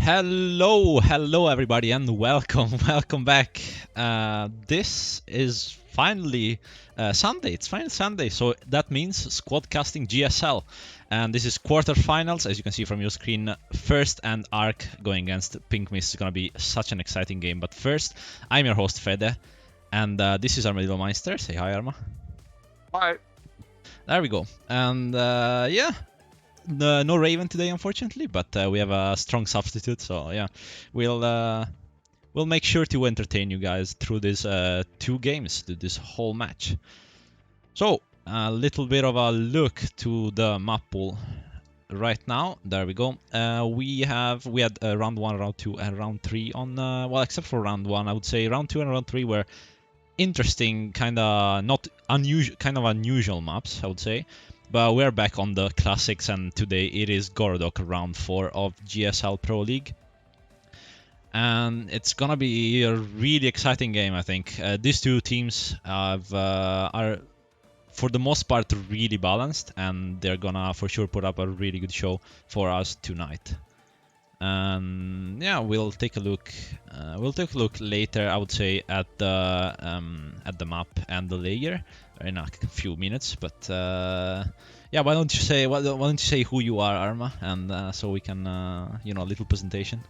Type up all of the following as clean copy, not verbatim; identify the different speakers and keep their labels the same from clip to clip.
Speaker 1: Hello everybody and welcome back. This is finally Sunday, it's finally Sunday, so that means squad casting GSL. And this is quarterfinals, as you can see from your screen. 1ST and ARK going against Pink Mist is gonna be such an exciting game. But first, I'm your host Fede, and this is ArmadilloMeister. Say hi, Arma.
Speaker 2: Hi.
Speaker 1: There we go. And yeah, no Raven today, unfortunately, but we have a strong substitute, so yeah, we'll make sure to entertain you guys through these two games, through this whole match. So a little bit of a look to the map pool right now. There we go. We had round 1, round 2, and round 3 on well, except for round 1, I would say round 2 and round 3 were interesting, kind of not unusual, kind of unusual maps, I would say. But we're back on the classics, and today it is Gorodok round 4 of GSL Pro League. And it's gonna be a really exciting game, I think. These two teams are, for the most part, really balanced, and they're gonna for sure put up a really good show for us tonight. And yeah, we'll take a look. We'll take a look later, I would say, at the map and the layer in a few minutes. But yeah, why don't you say who you are, Arma, and so we can a little presentation.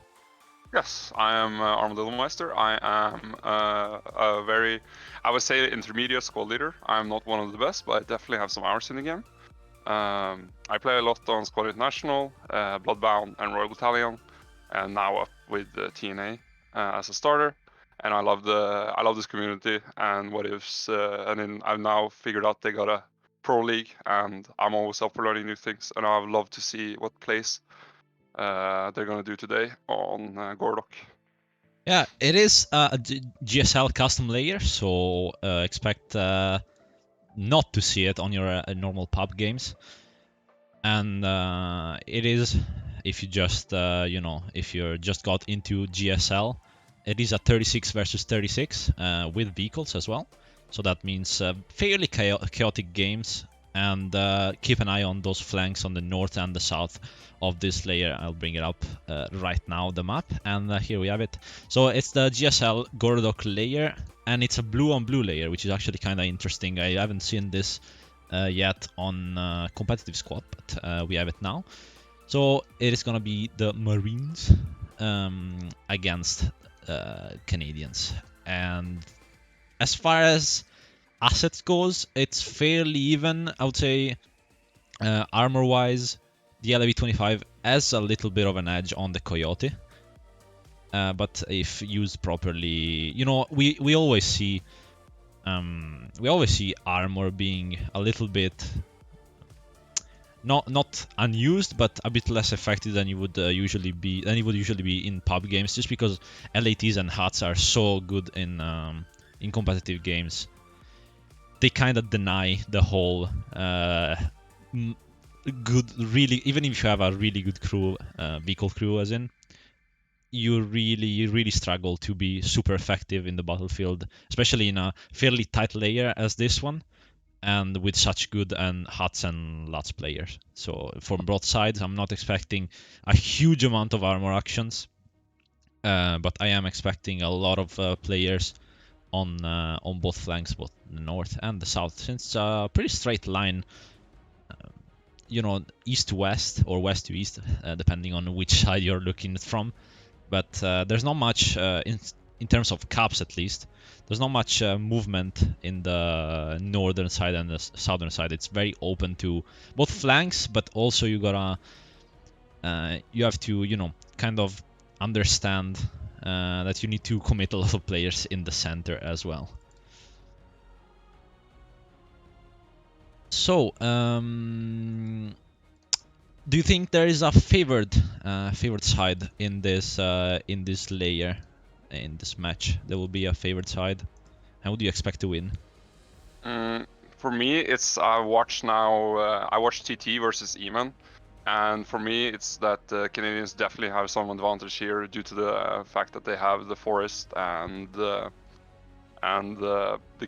Speaker 2: Yes, I am ArmadilloMeister. I am a very, I would say, intermediate squad leader. I'm not one of the best, but I definitely have some hours in the game. I play a lot on Squad International, Bloodbound, and Royal Battalion, and now up with TNA as a starter. And I love this community and what is. And then I've now figured out they got a pro league, and I'm always up for learning new things. And I would love to see what plays they're gonna do today on Gorodok.
Speaker 1: Yeah, it is a GSL custom layer, so expect not to see it on your normal pub games. And it is, if you just if you just got into GSL, it is a 36 versus 36 with vehicles as well. So that means fairly chaotic games, and keep an eye on those flanks on the north and the south of this layer. I'll bring it up right now, the map, and here we have it. So it's the GSL Gorodok layer, and it's a blue on blue layer, which is actually kind of interesting. I haven't seen this yet on competitive squad, but we have it now. So it is gonna be the Marines against Canadians, and as far as assets goes, it's fairly even. I would say armor wise, the LAV-25 has a little bit of an edge on the Coyote, but if used properly, we always see armor being a little bit not unused, but a bit less effective than it would usually be in pub games, just because LATs and hats are so good in competitive games. They kind of deny the whole really, even if you have a really good crew, vehicle crew as in, you really struggle to be super effective in the battlefield, especially in a fairly tight layer as this one, and with such good and HUTs and LUTs players. So from both sides, I'm not expecting a huge amount of armor actions, but I am expecting a lot of players on both flanks, both the north and the south, since it's a pretty straight line, east to west or west to east, depending on which side you're looking from. But there's not much in terms of caps, at least. There's not much movement in the northern side and the southern side. It's very open to both flanks, but also you have to kind of understand that you need to commit a lot of players in the center as well. So, do you think there is a favored side in this layer, in this match? There will be a favored side. How would you expect to win?
Speaker 2: For me, it's I watch TT versus Eman, and for me, it's that the Canadians definitely have some advantage here due to the fact that they have the forest and the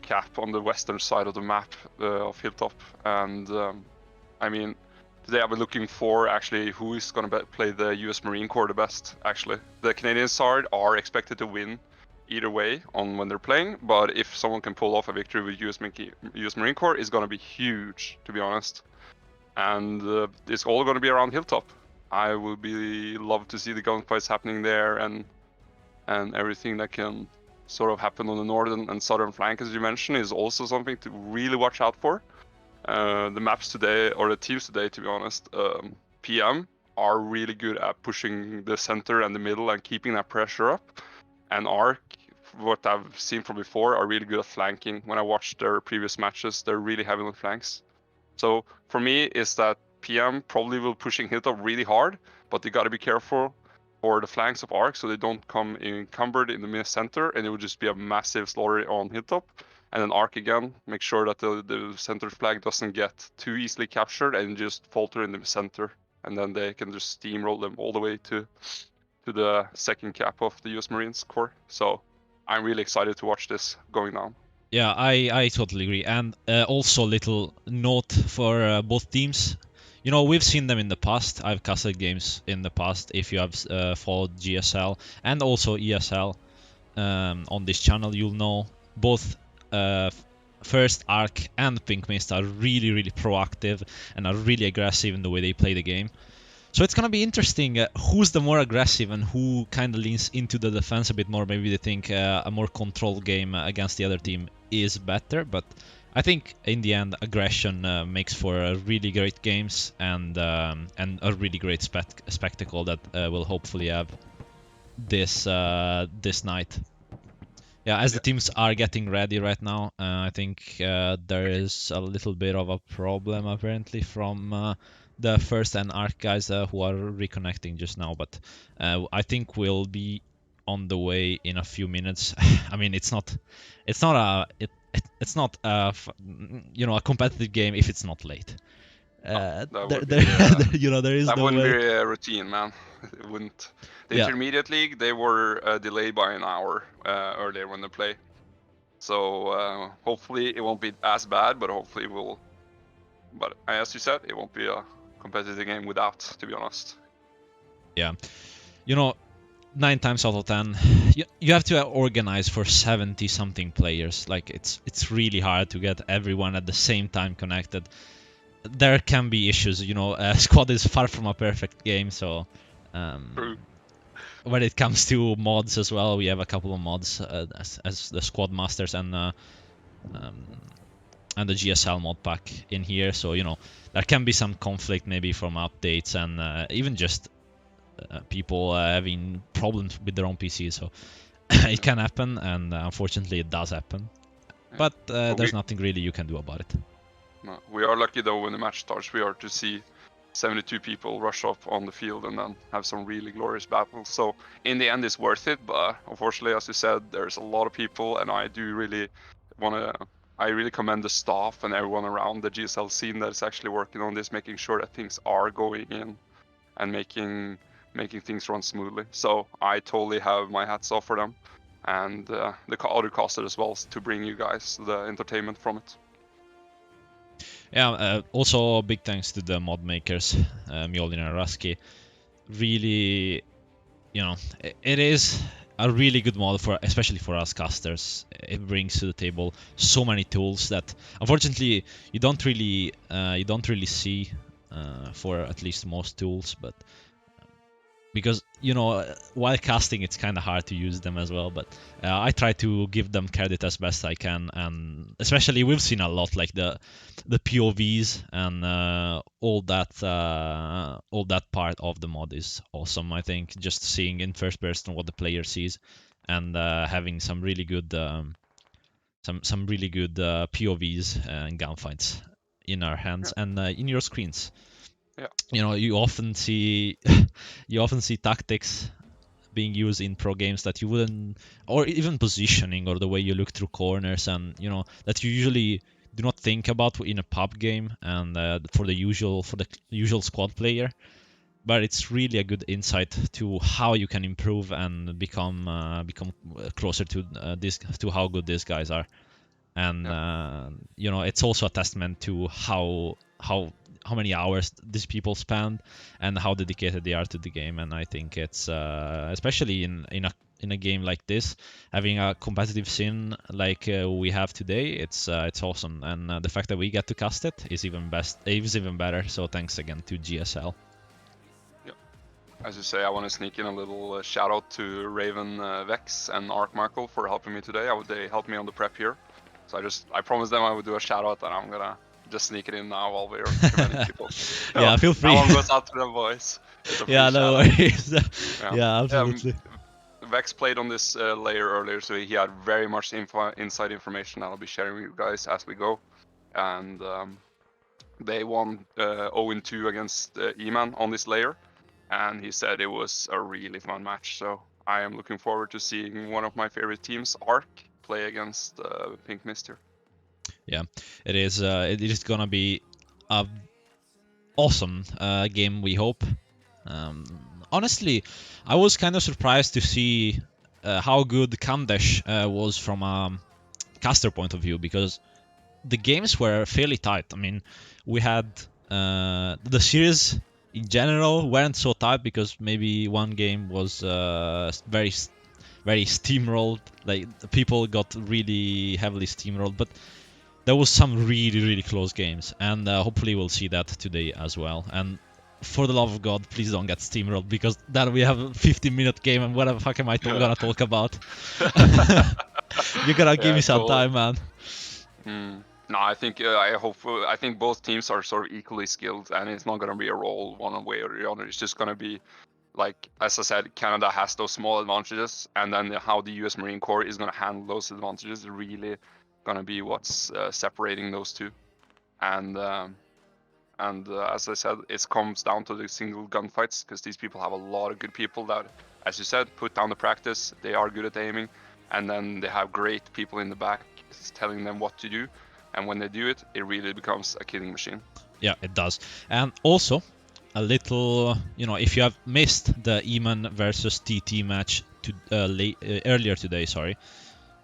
Speaker 2: cap on the western side of the map of Hilltop, and I mean, today I'll be looking for actually who is going to play the US Marine Corps the best. Actually, the Canadian side are expected to win either way on when they're playing, but if someone can pull off a victory with US Marine Corps, it's going to be huge, to be honest. And it's all going to be around Hilltop. I will be love to see the gunfights happening there and everything that can sort of happen on the northern and southern flank, as you mentioned, is also something to really watch out for. The maps today, or the teams today, to be honest, PM are really good at pushing the center and the middle and keeping that pressure up. And ARK, what I've seen from before, are really good at flanking. When I watched their previous matches, they're really heavy on flanks. So for me, is that PM probably will pushing Hilltop really hard, but they got to be careful for the flanks of ARK so they don't come encumbered in the mid center, and it would just be a massive slaughter on Hilltop. And then ARK again, make sure that the center flag doesn't get too easily captured and just falter in the center, and then they can just steamroll them all the way to the second cap of the US Marines Corps. So I'm really excited to watch this going down.
Speaker 1: Yeah, I totally agree. And also little note for both teams. You know, we've seen them in the past. I've casted games in the past. If you have followed GSL and also ESL on this channel, you'll know both 1ST+ARK and PinkMist are really, really proactive and are really aggressive in the way they play the game. So it's going to be interesting who's the more aggressive and who kind of leans into the defense a bit more. Maybe they think a more controlled game against the other team is better, but I think in the end aggression makes for really great games and a really great spectacle that we'll hopefully have this night. Yeah, as the teams are getting ready right now, I think there is a little bit of a problem apparently from the 1ST and ARK guys who are reconnecting just now, but I think we'll be on the way in a few minutes. I mean, it's not a competitive game if it's not late.
Speaker 2: That
Speaker 1: There,
Speaker 2: would be,
Speaker 1: there is
Speaker 2: that
Speaker 1: no
Speaker 2: wouldn't
Speaker 1: way.
Speaker 2: be a routine, man. It wouldn't. The
Speaker 1: Yeah.
Speaker 2: Intermediate League, they were delayed by an hour earlier when they play. So hopefully it won't be as bad, but hopefully it will. But as you said, it won't be a competitive game without, to be honest.
Speaker 1: Yeah. 9 times out of 10, you have to organize for 70 something players. Like it's really hard to get everyone at the same time connected. There can be issues, squad is far from a perfect game, so
Speaker 2: True.
Speaker 1: when it comes to mods as well, we have a couple of mods as the squad masters and the GSL mod pack in here, so there can be some conflict maybe from updates and even just people having problems with their own PC, so it can happen, and unfortunately it does happen. But there's nothing really you can do about it.
Speaker 2: No, we are lucky though when the match starts. We are to see 72 people rush up on the field and then have some really glorious battles. So in the end, it's worth it. But unfortunately, as you said, there's a lot of people, and I do really I really commend the staff and everyone around the GSL scene that is actually working on this, making sure that things are going in and making things run smoothly. So I totally have my hats off for them and the other casters as well to bring you guys the entertainment from it.
Speaker 1: Yeah, also big thanks to the mod makers, Mjolnir and Rusky. Really, it is a really good mod especially for us casters. It brings to the table so many tools that unfortunately you don't really see for at least most tools, but because while casting it's kind of hard to use them as well, but I try to give them credit as best I can, and especially we've seen a lot like the POVs and all that part of the mod is awesome. I think just seeing in first person what the player sees and having some really good POVs and gunfights in our hands and in your screens.
Speaker 2: Yeah.
Speaker 1: You often see tactics being used in pro games that you wouldn't, or even positioning or the way you look through corners, and that you usually do not think about in a pub game and for the usual squad player. But it's really a good insight to how you can improve and become closer to how good these guys are. And it's also a testament to how many hours these people spend and how dedicated they are to the game. And I think it's especially in a game like this, having a competitive scene like we have today, it's awesome. And the fact that we get to cast it is even better. So thanks again to GSL.
Speaker 2: As you say, I want to sneak in a little shout out to Raven, Vex, and Ark Michael for helping me today. They helped me on the prep here, so I promised them I would do a shout out, and I'm gonna just sneak it in now while we're recommending people.
Speaker 1: Yeah, feel free.
Speaker 2: That one goes out to them boys.
Speaker 1: Yeah, no worries. Yeah, absolutely.
Speaker 2: Vex played on this layer earlier, so he had very much inside information I'll be sharing with you guys as we go. And they won 0-2 against E-Man on this layer. And he said it was a really fun match, so I am looking forward to seeing one of my favorite teams, ARK, play against Pink Mister.
Speaker 1: Yeah, it is. It is gonna be a awesome game, we hope. Honestly, I was kind of surprised to see how good Kamdesh was from a caster point of view, because the games were fairly tight. I mean, we had the series in general weren't so tight because maybe one game was very steamrolled. Like people got really heavily steamrolled, but there was some really close games, and hopefully we'll see that today as well. And for the love of God, please don't get steamrolled, because then we have a 15-minute game, and what the fuck am I gonna talk about? You gotta give me some time, man.
Speaker 2: No, I think I think both teams are sort of equally skilled, and it's not gonna be a roll one way or the other. It's just gonna be like, as I said, Canada has those small advantages, and then how the U.S. Marine Corps is gonna handle those advantages is really gonna be what's separating those two. And as I said, it comes down to the single gunfights, because these people have a lot of good people that, as you said, put down the practice. They are good at aiming, and then they have great people in the back telling them what to do. And when they do it, it really becomes a killing machine.
Speaker 1: Yeah, it does. And also, a little, if you have missed the Eman versus TT match earlier today, sorry,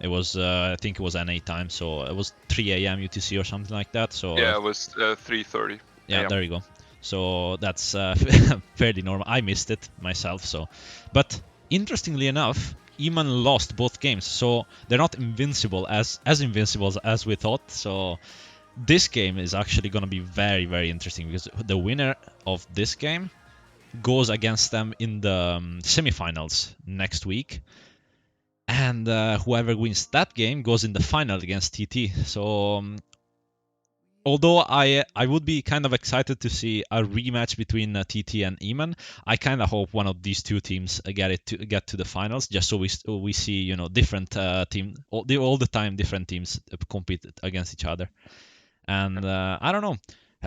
Speaker 1: it was, I think it was NA time, so it was 3 a.m. UTC or something like that. So
Speaker 2: yeah, it was 3:30.
Speaker 1: Yeah, there you go. So that's fairly normal. I missed it myself, so. But interestingly enough, Eman lost both games, so they're not invincible as invincible as we thought. So this game is actually going to be very interesting, because the winner of this game goes against them in the semifinals next week, and whoever wins that game goes in the final against TT. So although I would be kind of excited to see a rematch between TT and Eman, I kind of hope one of these two teams get to the finals, just so we see different team all the time, different teams compete against each other. And I don't know.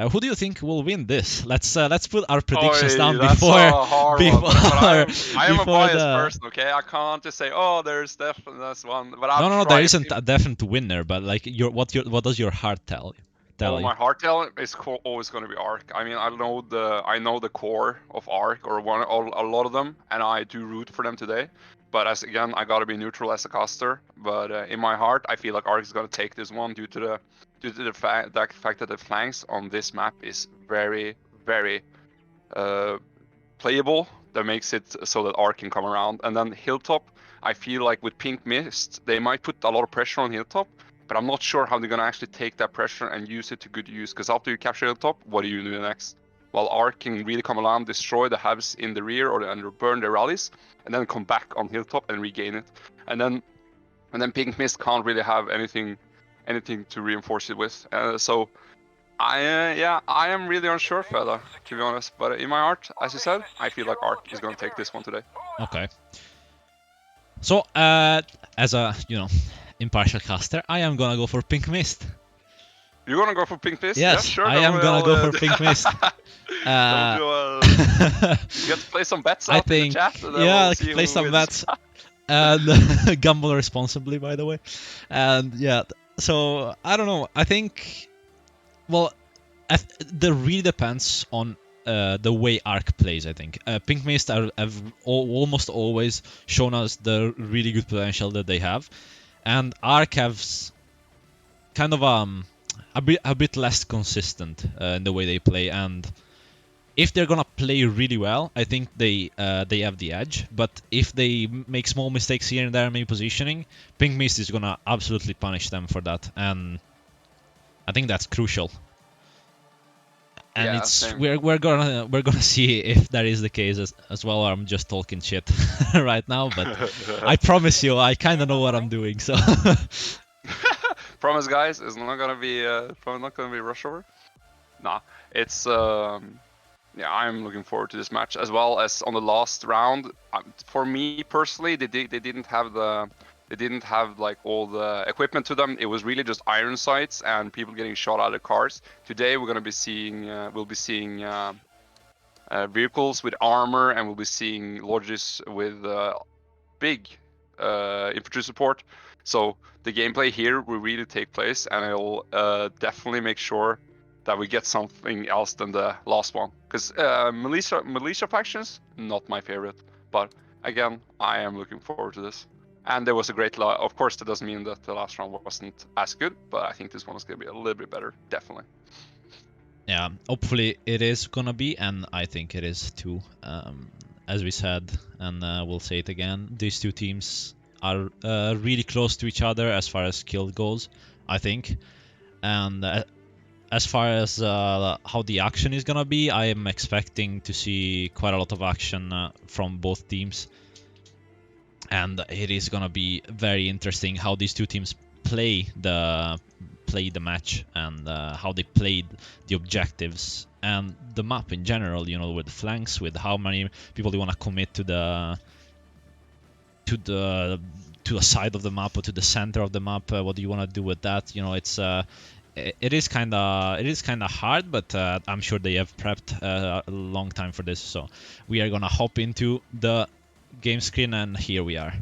Speaker 1: Who do you think will win this? Let's put our predictions down before.
Speaker 2: I am a biased person, okay? I can't just say, oh, there's definitely this one. But
Speaker 1: no, there isn't a definite winner. But like, what does your heart tell you?
Speaker 2: My heart talent is always going to be ARK. I mean, I know the core of ARK, or a lot of them, and I do root for them today. But I gotta be neutral as a caster. But in my heart, I feel like ARK is gonna take this one due to the fact that the flanks on this map is very playable. That makes it so that ARK can come around. And then Hilltop, I feel like with Pink Mist, they might put a lot of pressure on Hilltop. But I'm not sure how they're gonna actually take that pressure and use it to good use. Because after you capture Hilltop, what do you do next? Well, ARK can really come around, destroy the hubs in the rear and burn their rallies, and then come back on Hilltop and regain it. And then Pink Mist can't really have anything to reinforce it with. So I am really unsure, fella, to be honest. But in my heart, as you said, I feel like ARK is gonna take this one today.
Speaker 1: Okay. So as a impartial caster, I am gonna go for Pink Mist.
Speaker 2: You're gonna go for Pink Mist?
Speaker 1: Yes,
Speaker 2: yeah, sure.
Speaker 1: I am gonna go for Pink Mist.
Speaker 2: You get to play some bets out in the chat.
Speaker 1: Yeah, we'll play some bets. And gamble responsibly, by the way. And yeah, so I don't know. I think, well, that really depends on the way ARK plays, I think. Pink Mist have almost always shown us the really good potential that they have. And ARK has kind of a bit less consistent in the way they play, and if they're gonna play really well, I think they have the edge. But if they make small mistakes here and there, maybe positioning, Pink Mist is gonna absolutely punish them for that, and I think that's crucial. And
Speaker 2: Yeah,
Speaker 1: it's
Speaker 2: same.
Speaker 1: we're gonna see if that is the case as well. Or I'm just talking shit right now, but I promise you, I kind of know what I'm doing. So
Speaker 2: Promise, guys, it's not gonna be probably not gonna be rush over. Nah, it's yeah, I'm looking forward to this match as well as on the last round. For me personally, they didn't have like all the equipment to them. It was really just iron sights and people getting shot out of cars. Today we're gonna be seeing vehicles with armor, and we'll be seeing lodges with big infantry support. So the gameplay here will really take place, and it'll definitely make sure that we get something else than the last one. Because militia factions, not my favorite. But again, I am looking forward to this. And there was a great lot. Of course, that doesn't mean that the last round wasn't as good, but I think this one is going to be a little bit better, definitely.
Speaker 1: yeah, hopefully it is gonna be, and I think it is too. As we said, and we'll say it again, these two teams are really close to each other as far as skill goes, I think. And as far as how the action is gonna be, I am expecting to see quite a lot of action from both teams. And it is gonna be very interesting how these two teams play the match, and how they played the objectives and the map in general. You know, with the flanks, with how many people they want to commit to the to a side of the map or to the center of the map. What do you want to do with that? You know, it's it is kind of hard, but I'm sure they have prepped a long time for this. So we are gonna hop into the game screen, and here we are.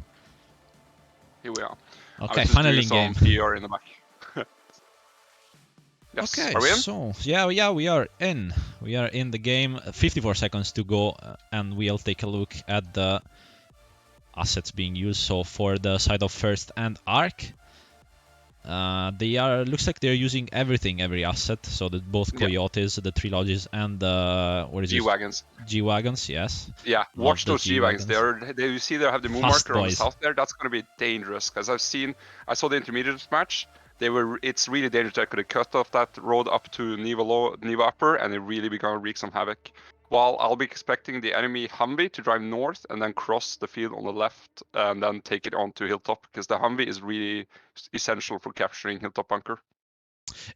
Speaker 2: Here we are.
Speaker 1: Okay, finally in game.
Speaker 2: PR in the back. Yes.
Speaker 1: Okay,
Speaker 2: Are we in?
Speaker 1: so yeah, we are in. We are in the game. 54 seconds to go, and we'll take a look at the assets being used. So for the side of 1st and ARK, looks like they're using every asset. So both Coyotes, the 3 lodges, and the
Speaker 2: G-Wagons.
Speaker 1: G-Wagons, yes.
Speaker 2: Yeah, watch those G-Wagons. You see they have the moon
Speaker 1: Fast
Speaker 2: marker on the
Speaker 1: boys.
Speaker 2: south there. That's going to be dangerous, because I saw the intermediate match. It's really dangerous. They could have cut off that road up to Niva Upper, and it really be going to wreak some havoc. While I'll be expecting the enemy Humvee to drive north and then cross the field on the left and then take it on to Hilltop, because the Humvee is really essential for capturing Hilltop Bunker.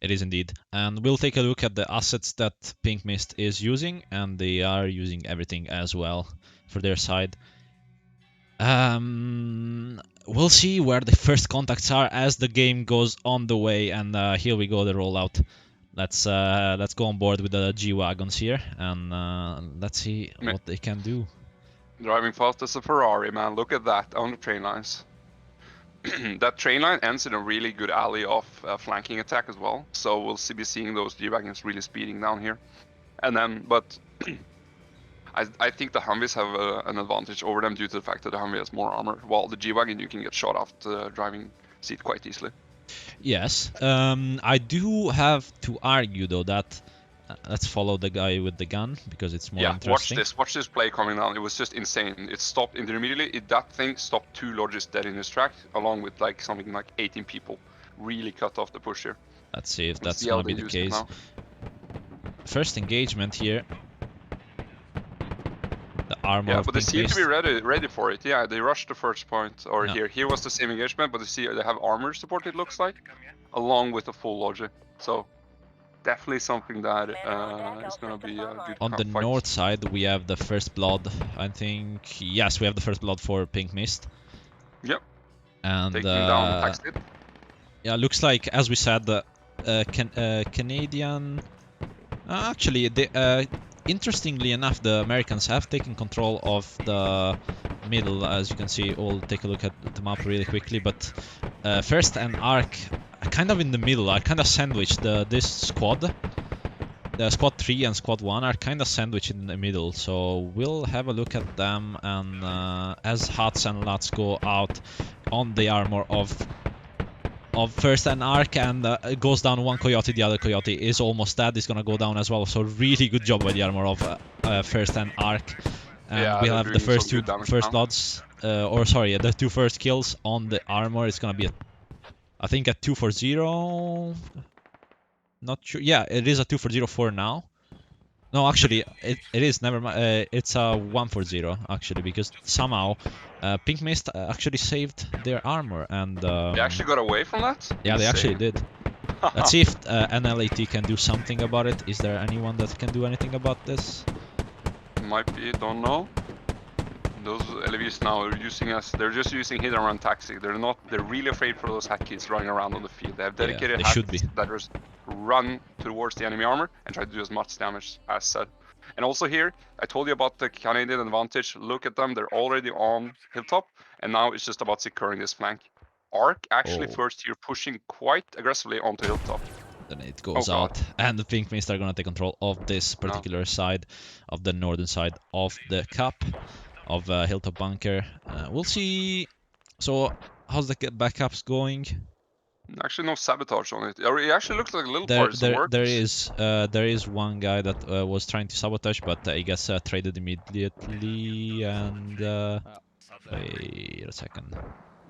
Speaker 1: It is indeed. And we'll take a look at the assets that Pink Mist is using, and they are using everything as well for their side. We'll see where the first contacts are as the game goes on the way, and here we go, the rollout. Let's go on board with the G-Wagons here, and let's see what they can do.
Speaker 2: Driving fast as a Ferrari, man. Look at that on the train lines. That train line ends in a really good alley of flanking attack as well. So we'll be seeing those G-Wagons really speeding down here. And then, but I think the Humvees have an advantage over them due to the fact that the Humvee has more armor, while the G-Wagon you can get shot off the driving seat quite easily.
Speaker 1: Yes, I do have to argue though that let's follow the guy with the gun because it's more interesting.
Speaker 2: Watch this play coming down. It was just insane. It stopped immediately. That thing stopped 2 lodges dead in his track, along with like something like 18 people. Really cut off the push here.
Speaker 1: Let's see if that's gonna be the case. First engagement here. The armor.
Speaker 2: Yeah, but they seem to be ready for it. Yeah, they rushed the first point, or
Speaker 1: yeah.
Speaker 2: Here was the same engagement, but they have armor support. It looks like, along with a full lodge. So definitely something that is going to be a good
Speaker 1: on the
Speaker 2: fight.
Speaker 1: North side, we have the first blood. I think yes, we have the first blood for Pink Mist.
Speaker 2: Yep.
Speaker 1: And
Speaker 2: taking down the Taxid.
Speaker 1: Yeah, looks like, as we said, the Canadian. Actually, interestingly enough, the Americans have taken control of the middle, as you can see. We'll take a look at the map really quickly, but 1st and ARK are kind of in the middle, are kind of sandwiched. This squad, the squad 3 and squad 1 are kind of sandwiched in the middle, so we'll have a look at them, and as Hats and Lats go out on the armor of of 1ST+ARK, and it goes down one coyote. The other coyote is almost dead. It's gonna go down as well. So really good job by the armor of 1ST+ARK. And
Speaker 2: Yeah,
Speaker 1: we
Speaker 2: they're
Speaker 1: have the
Speaker 2: doing some
Speaker 1: first two
Speaker 2: good damage
Speaker 1: first
Speaker 2: now.
Speaker 1: bloods, or sorry, the two first kills on the armor. It's gonna be I think a 2-4-0. Not sure. Yeah, it is a 2-4-0 for now. No, actually, it is. Never mind. It's a 1-4-0 actually, because somehow Pink Mist actually saved their armor, and
Speaker 2: They actually got away from that?
Speaker 1: yeah, they actually
Speaker 2: Insane.
Speaker 1: did. Let's see if NLAT can do something about it. Is there anyone that can do anything about this?
Speaker 2: Might be, don't know. Those LVs now are using us. They're just using hit and run tactic. They're really afraid for those hack kids running around on the field. They have dedicated
Speaker 1: they
Speaker 2: hacks
Speaker 1: should be.
Speaker 2: that just run towards the enemy armor and try to do as much damage as said. And also here, I told you about the Canadian advantage. Look at them, they're already on hilltop, and now it's just about securing this flank. Ark actually
Speaker 1: Oh.
Speaker 2: first here pushing quite aggressively onto hilltop.
Speaker 1: Then it goes
Speaker 2: God.
Speaker 1: out, and the Pink Mist are gonna take control of this particular side, of the northern side of the cup, of Hilltop Bunker. We'll see. So, how's the backups going?
Speaker 2: Actually, no sabotage on it. It actually looks like a little partisan work.
Speaker 1: There is one guy that was trying to sabotage, but he gets traded immediately. And wait a second.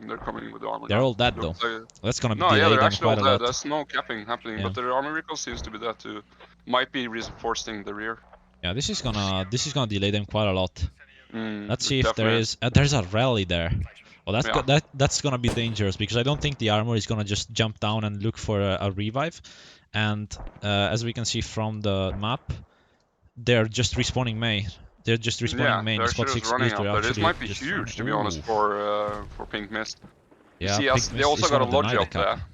Speaker 2: They're coming with the armor.
Speaker 1: They're
Speaker 2: now.
Speaker 1: all dead though.
Speaker 2: Looks like
Speaker 1: That's gonna
Speaker 2: no, yeah,
Speaker 1: delay
Speaker 2: they're
Speaker 1: them
Speaker 2: actually all
Speaker 1: quite a
Speaker 2: dead.
Speaker 1: lot.
Speaker 2: There's no capping happening,
Speaker 1: Yeah.
Speaker 2: but their armor recall seems to be there too. Might be reinforcing the rear.
Speaker 1: Yeah, this is gonna delay them quite a lot. Let's see if there
Speaker 2: definitely
Speaker 1: is. There's a rally there. Well, that's gonna be dangerous, because I don't think the armor is gonna just jump down and look for a revive. And as we can see from the map, they're just respawning May. They're just respawning main.
Speaker 2: they're
Speaker 1: Spot
Speaker 2: just
Speaker 1: 6
Speaker 2: running
Speaker 1: is
Speaker 2: up
Speaker 1: they're
Speaker 2: there. This
Speaker 1: actually
Speaker 2: might be
Speaker 1: just
Speaker 2: huge,
Speaker 1: running.
Speaker 2: to be honest, for Pink Mist. You
Speaker 1: Yeah,
Speaker 2: see
Speaker 1: Pink
Speaker 2: us, they
Speaker 1: Mist
Speaker 2: also
Speaker 1: is
Speaker 2: got a
Speaker 1: gonna deny
Speaker 2: lodge
Speaker 1: the
Speaker 2: up
Speaker 1: cap.
Speaker 2: there.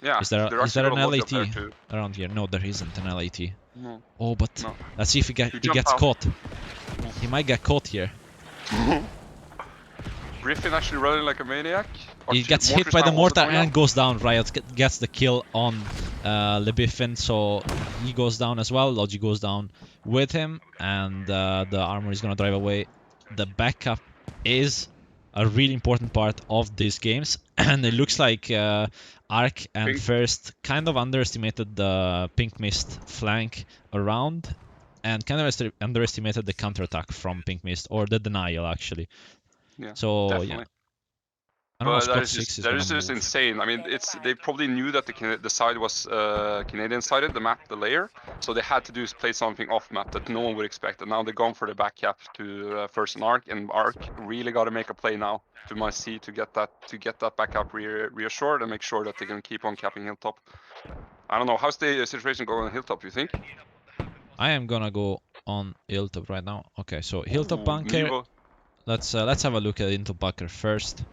Speaker 2: Yeah,
Speaker 1: Is there
Speaker 2: they're
Speaker 1: an
Speaker 2: actually got a lodge up
Speaker 1: LAT
Speaker 2: there too.
Speaker 1: around here? No, there isn't an LAT.
Speaker 2: No.
Speaker 1: Oh, but
Speaker 2: No.
Speaker 1: let's see if he
Speaker 2: jumped
Speaker 1: gets
Speaker 2: out.
Speaker 1: caught. He might get caught here.
Speaker 2: Griffin actually running like a maniac.
Speaker 1: He gets hit by the mortar and goes down. Riot gets the kill on Lebiffin, so he goes down as well. Logi goes down with him, and the armor is gonna drive away. The backup is a really important part of these games, and it looks like Ark and
Speaker 2: Pink.
Speaker 1: First kind of underestimated the Pink Mist flank around, and kind of underestimated the counterattack from Pink Mist, or the denial actually.
Speaker 2: Yeah,
Speaker 1: So
Speaker 2: definitely.
Speaker 1: yeah. I don't know,
Speaker 2: But
Speaker 1: Spot 6 is
Speaker 2: that
Speaker 1: gonna
Speaker 2: is just
Speaker 1: move.
Speaker 2: insane. I mean, they probably knew that the side was Canadian sided, the map, the layer, so they had to play something off map that no one would expect. And now they're going for the back cap to FirstARK, and Ark really got to make a play now to my C to get that back cap reassured and make sure that they can keep on capping Hilltop. I don't know, how's the situation going on Hilltop, you think?
Speaker 1: I am gonna go on Hilltop right now. Okay, so Hilltop Bunker.
Speaker 2: Nevo.
Speaker 1: Let's have a look at Hilltop Bunker first.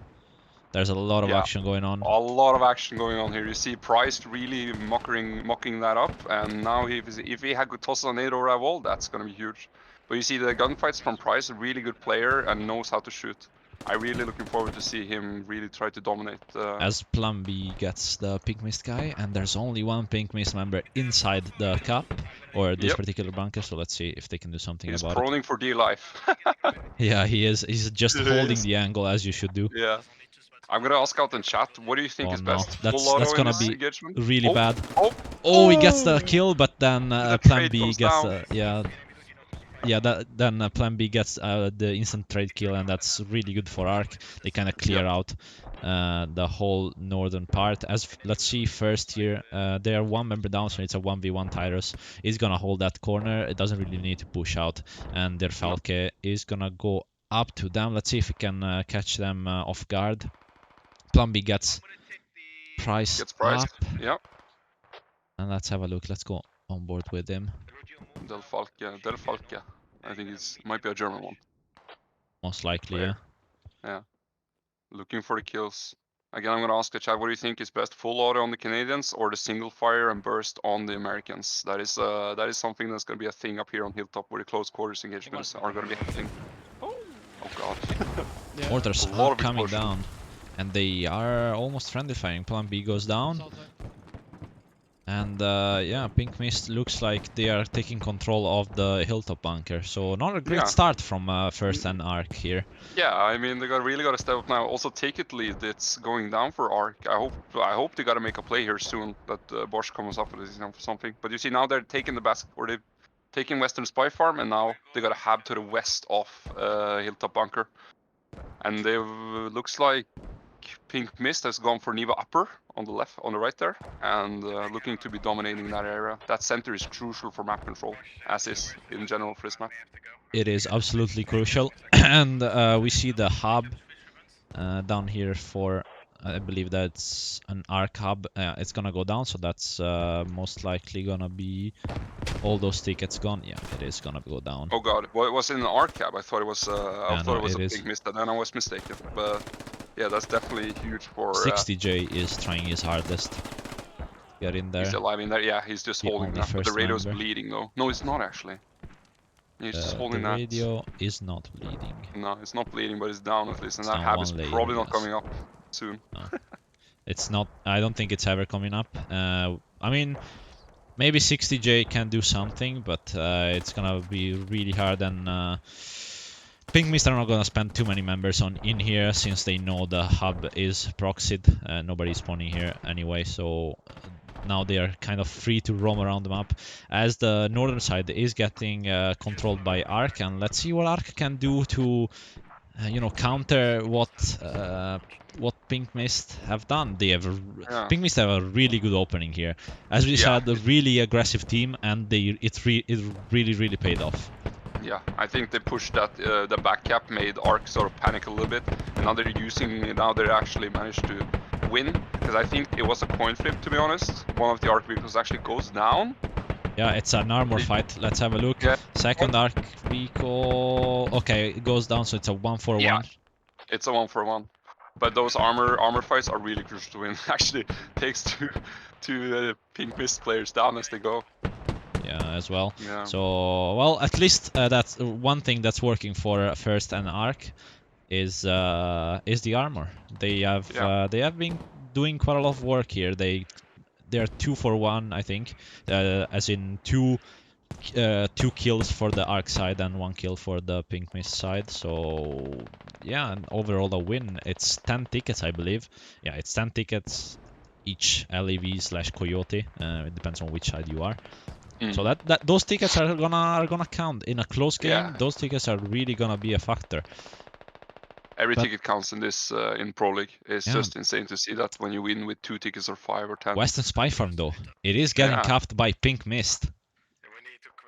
Speaker 1: There's a lot of action going on.
Speaker 2: A lot of action going on here. You see Price really mocking that up, and now if he had tossed a NATO or a wall, that's gonna be huge. But you see the gunfights from Price, a really good player and knows how to shoot. I'm really looking forward to see him really try to dominate.
Speaker 1: As Plum B gets the Pink Mist guy, and there's only one Pink Mist member inside the cup, or this particular bunker, so let's see if they can do something about it.
Speaker 2: He's proning for D-Life.
Speaker 1: Yeah, he is. He's just holding the angle, as you should do.
Speaker 2: Yeah. I'm gonna ask out in chat, what do you think is best?
Speaker 1: That's gonna be
Speaker 2: engagement?
Speaker 1: really bad. Oh, he gets the kill, but then Plan B gets then Plan B gets the instant trade kill, and that's really good for Ark. They kind of clear out the whole northern part. Let's see first here, they are one member down, so it's a 1v1 Tyrus. He's gonna hold that corner. It doesn't really need to push out, and their Falke is gonna go up to them. Let's see if we can catch them off guard. Plan B gets Price up.
Speaker 2: Yep.
Speaker 1: And let's have a look. Let's go on board with him.
Speaker 2: Del Falke. I think it might be a German one.
Speaker 1: Most likely, yeah.
Speaker 2: Yeah. Looking for the kills. Again, I'm gonna ask the chat, what do you think is best? Full auto on the Canadians or the single fire and burst on the Americans? That is something that's gonna be a thing up here on Hilltop, where the close quarters engagements are gonna be happening. Oh god.
Speaker 1: Mortars are coming down. And they are almost friendly firing. Plan B goes down. And yeah, Pink Mist looks like they are taking control of the hilltop bunker. So not a great
Speaker 2: Yeah.
Speaker 1: start from 1ST and ARK here.
Speaker 2: Yeah, I mean they really got to step up now. Also, ticket lead it's going down for ARK. I hope they got to make a play here soon that Bosch comes up with something. But you see now they're taking the basket, or they're taking Western Spy Farm, and now they got to have to the west of Hilltop Bunker, and they looks like Pink Mist has gone for Neva Upper on the right there, and looking to be dominating that area. That center is crucial for map control, as is in general for this map.
Speaker 1: It is absolutely crucial. And we see the hub down here for, I believe that's an ARK hub. It's gonna go down, so that's most likely gonna be all those tickets gone. Yeah, it is gonna go down.
Speaker 2: Oh god, well, it was in an ARK cab. I thought it was
Speaker 1: No, it
Speaker 2: a
Speaker 1: is.
Speaker 2: Pink Mist, and then I was mistaken. But yeah, that's definitely huge for
Speaker 1: 60J is trying his hardest to get in there.
Speaker 2: he's alive in there. Yeah, he's just
Speaker 1: The
Speaker 2: holding
Speaker 1: only
Speaker 2: that. But the
Speaker 1: first
Speaker 2: radio's
Speaker 1: member.
Speaker 2: bleeding though. No, it's not actually. He's just
Speaker 1: The
Speaker 2: holding that.
Speaker 1: radio is not bleeding.
Speaker 2: No, it's not bleeding, but it's down at least, and
Speaker 1: It's
Speaker 2: that
Speaker 1: down
Speaker 2: hab
Speaker 1: one
Speaker 2: is
Speaker 1: layer,
Speaker 2: probably not
Speaker 1: yes.
Speaker 2: coming up soon.
Speaker 1: No. It's not. I don't think it's ever coming up. I mean, maybe 60J can do something, but it's gonna be really hard. And Pink Mist are not gonna spend too many members on in here since they know the hub is proxied. Nobody's spawning here anyway, so now they are kind of free to roam around the map, as the northern side is getting controlled by ARK, and let's see what ARK can do to counter what Pink Mist have done.
Speaker 2: Yeah.
Speaker 1: Pink Mist have a really good opening here. As we said, a really aggressive team, and it really paid off.
Speaker 2: Yeah, I think they pushed that the back cap made ARK sort of panic a little bit, and now they're now they actually managed to win, because I think it was a coin flip, to be honest. One of the ARK vehicles actually goes down.
Speaker 1: Yeah, it's an armor fight. Let's have a look.
Speaker 2: Yeah.
Speaker 1: Second ARK vehicle. Okay, it goes down, so it's a 1-for-1.
Speaker 2: Yeah, it's a 1-for-1. But those armor fights are really crucial to win. Actually, takes two Pink Mist players down as they go.
Speaker 1: Yeah, as well.
Speaker 2: Yeah.
Speaker 1: So, well, at least that's one thing that's working for 1ST and ARK is the armor. They have been doing quite a lot of work here. They're 2-for-1, I think, as in two kills for the ARK side and 1 kill for the Pink Mist side. So yeah, and overall a win. It's 10 tickets, I believe. Yeah, it's 10 tickets each LEV/Coyote. It depends on which side you are. So that those tickets are gonna count in a close game.
Speaker 2: Yeah.
Speaker 1: Those tickets are really gonna be a factor.
Speaker 2: Every ticket counts in this in Pro League. It's
Speaker 1: Yeah.
Speaker 2: just insane to see that when you win with 2 tickets or 5 or 10.
Speaker 1: Western Spy Farm though, it is getting capped by Pink Mist.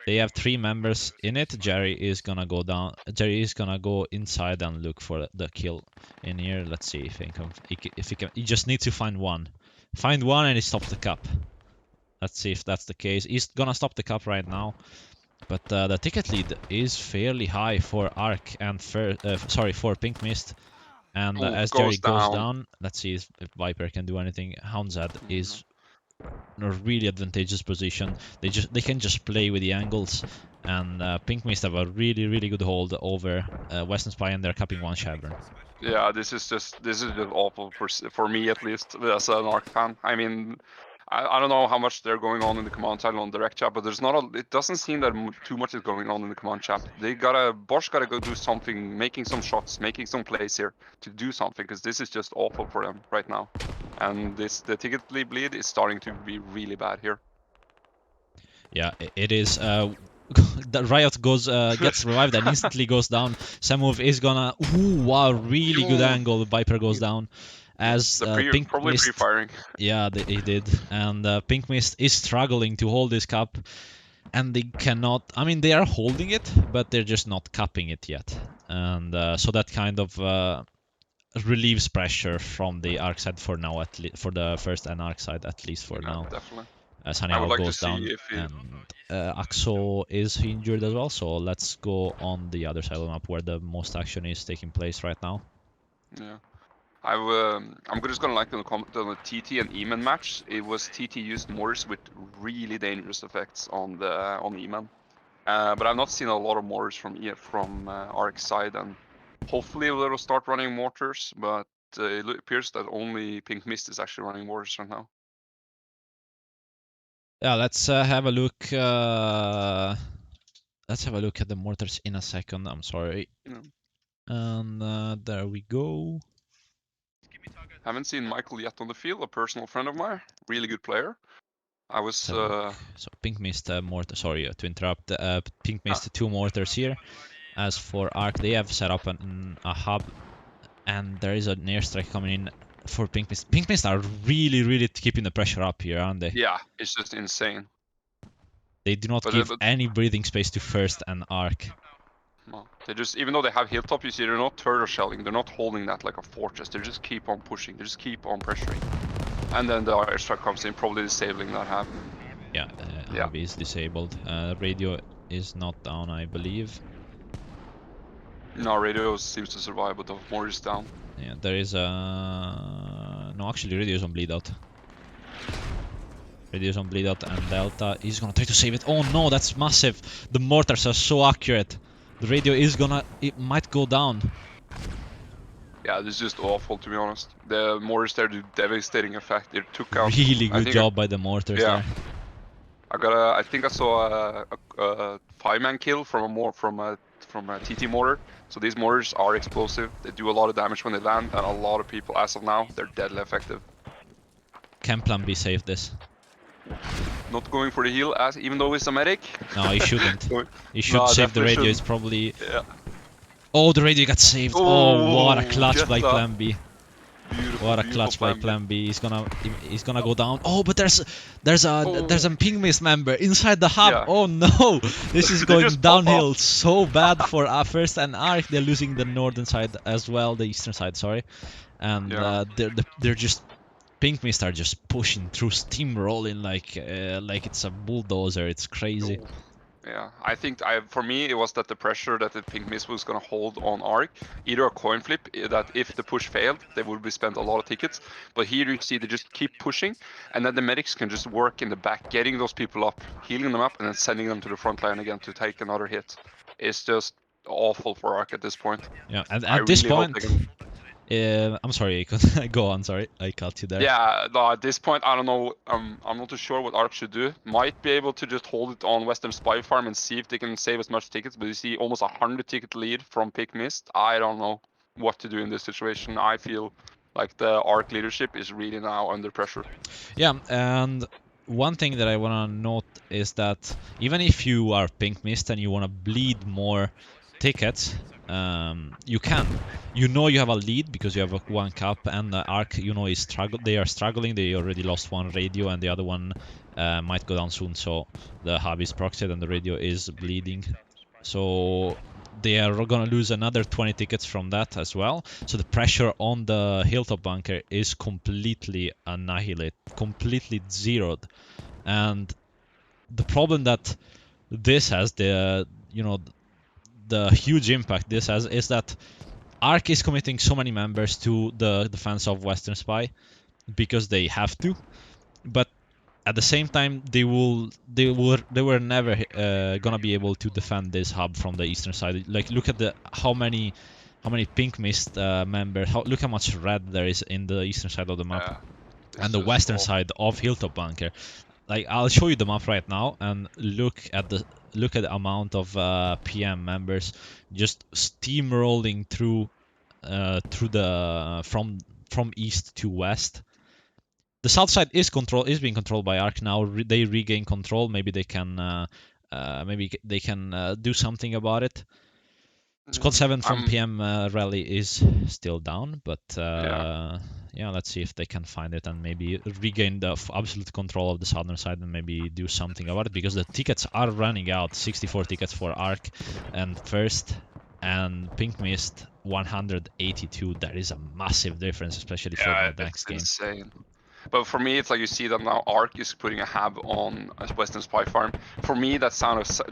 Speaker 1: They have 3 members in it. Jerry is gonna go down. Jerry is gonna go inside and look for the kill in here. Let's see if he can. He just needs to find one. Find one and he stops the cap. Let's see if that's the case. He's gonna stop the cap right now. But the ticket lead is fairly high for ARK and for Pink Mist. And as Jerry goes down, let's see if Viper can do anything. Houndzad is in a really advantageous position. They can just play with the angles, and Pink Mist have a really good hold over Western Spy, and they're capping 1 Shavern.
Speaker 2: Yeah, this is just awful for me, at least as an ARK fan. I mean, I don't know how much they're going on in the command channel on direct chat, but there's not it doesn't seem that too much is going on in the command chat. Bosch gotta go do something, making some shots, making some plays here to do something, because this is just awful for them right now. And the ticket bleed is starting to be really bad here.
Speaker 1: Yeah, it is. The Riot gets revived and instantly goes down. Samov is gonna. Ooh, wow, really good angle. Viper goes down. As Pink
Speaker 2: probably
Speaker 1: Mist,
Speaker 2: pre-firing.
Speaker 1: Yeah, he did. And Pink Mist is struggling to hold this cup, and they cannot. I mean, they are holding it, but they're just not cupping it yet. And so that kind of relieves pressure from the ARK side for now, for the 1ST and ARK side, at least for now.
Speaker 2: Definitely.
Speaker 1: Sanyaho goes down, and Axo is injured as well. So let's go on the other side of the map where the most action is taking place right now.
Speaker 2: Yeah. I'm just gonna like to comment on the TT and Eman match. It was TT used mortars with really dangerous effects on Eman, but I've not seen a lot of mortars from ARK side, and hopefully they'll start running mortars. But it appears that only Pink Mist is actually running mortars right now.
Speaker 1: Yeah, let's have a look. Let's have a look at the mortars in a second. I'm sorry.
Speaker 2: Yeah.
Speaker 1: And there we go.
Speaker 2: Haven't seen Michael yet on the field. A personal friend of mine, really good player. I was.
Speaker 1: So Pink missed mortar. Sorry to interrupt. Pink missed 2 mortars here. As for Ark, they have set up a hub, and there is an airstrike coming in for Pink Mist. Pink Mist are really keeping the pressure up here, aren't they?
Speaker 2: Yeah, it's just insane.
Speaker 1: They do not give any breathing space to First and Ark.
Speaker 2: No, they just, even though they have hilltop, you see they're not turtle shelling. They're not holding that like a fortress. They just keep on pushing. They just keep on pressuring. And then the airstrike comes in, probably disabling that hub.
Speaker 1: Yeah, hub is disabled. Radio is not down, I believe.
Speaker 2: No, radio seems to survive, but the mortar is down.
Speaker 1: Yeah, there is a... No, actually radio is on bleed out. Radio is on bleed out, and Delta is gonna try to save it. Oh no, that's massive! The mortars are so accurate. The radio is gonna... It might go down.
Speaker 2: Yeah, this is just awful, to be honest. The mortars there do devastating effect. They took out...
Speaker 1: Really good job by the mortars there.
Speaker 2: I think I saw a 5-man kill from a TT mortar. So these mortars are explosive. They do a lot of damage when they land, and a lot of people, as of now, they're deadly effective.
Speaker 1: Can Plan B save this?
Speaker 2: Not going for the heal, even though he's a medic.
Speaker 1: No, he shouldn't. He should save the radio. It's probably...
Speaker 2: Yeah.
Speaker 1: Oh, the radio got saved. Oh, what a clutch by Plan B.
Speaker 2: Beautiful,
Speaker 1: what a clutch by Plan B. He's gonna go down. Oh, but there's a Pink Mist member inside the hub. Yeah. Oh no, this is going downhill so bad for First and Ark. They're losing the northern side as well, the eastern side, sorry, and they're just... Pink Mist are just pushing through, steamrolling like it's a bulldozer. It's crazy.
Speaker 2: Yeah, I think for me it was that the pressure that the Pink Mist was gonna hold on Ark, either a coin flip, that if the push failed, they would be spent a lot of tickets. But here you see they just keep pushing, and then the medics can just work in the back, getting those people up, healing them up, and then sending them to the front line again to take another hit. It's just awful for Ark at this point.
Speaker 1: Yeah, and at this point... I'm sorry, go on, sorry, I cut you there.
Speaker 2: Yeah, no, at this point, I don't know, I'm not too sure what Ark should do. Might be able to just hold it on Western Spy Farm and see if they can save as much tickets, but you see almost 100 ticket lead from Pink Mist. I don't know what to do in this situation. I feel like the Ark leadership is really now under pressure.
Speaker 1: Yeah, and one thing that I want to note is that even if you are Pink Mist and you want to bleed more tickets, you can. You know you have a lead because you have one cap, and the Ark, you know, they are struggling. They already lost one radio, and the other one might go down soon. So the hub is proxied and the radio is bleeding. So they are gonna lose another 20 tickets from that as well. So the pressure on the hilltop bunker is completely annihilated, completely zeroed. And the problem that this has, the huge impact this has, is that Ark is committing so many members to the defense of Western Spy because they have to, but at the same time they were never gonna be able to defend this hub from the eastern side. Like, look at how many Pink Mist members. Look how much red there is in the eastern side of the map, and the western side of Hilltop Bunker. Like, I'll show you the map right now, and look at the amount of PM members just steamrolling through the from east to west. The south side is being controlled by Ark now. They regain control. Maybe they can do something about it. Squad 7 from PM rally is still down, but yeah, let's see if they can find it and maybe regain the absolute control of the southern side and maybe do something about it, because the tickets are running out. 64 tickets for Ark and First, and Pink Mist 182. That is a massive difference, especially for the next game.
Speaker 2: Insane. But for me, it's like you see that now Ark is putting a hab on a Western Spy Farm. For me, that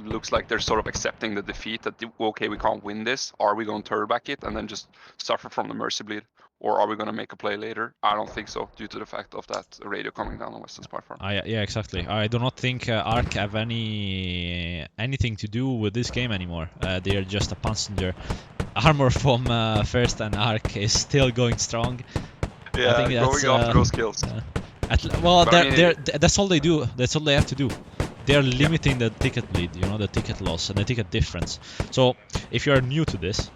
Speaker 2: looks like they're sort of accepting the defeat, that, okay, we can't win this. Are we going to turn back it and then just suffer from the Mercy Bleed? Or are we going to make a play later? I don't think so, due to the fact of that radio coming down on Western Spy Farm.
Speaker 1: Yeah, exactly. I do not think Ark have anything to do with this game anymore. They are just a passenger. Armor from First and Ark is still going strong.
Speaker 2: Yeah, I think going after those kills.
Speaker 1: Well,
Speaker 2: But I mean,
Speaker 1: that's all they do. That's all they have to do. They're limiting the ticket bleed, you know, the ticket loss and the ticket difference. So if you are new to this,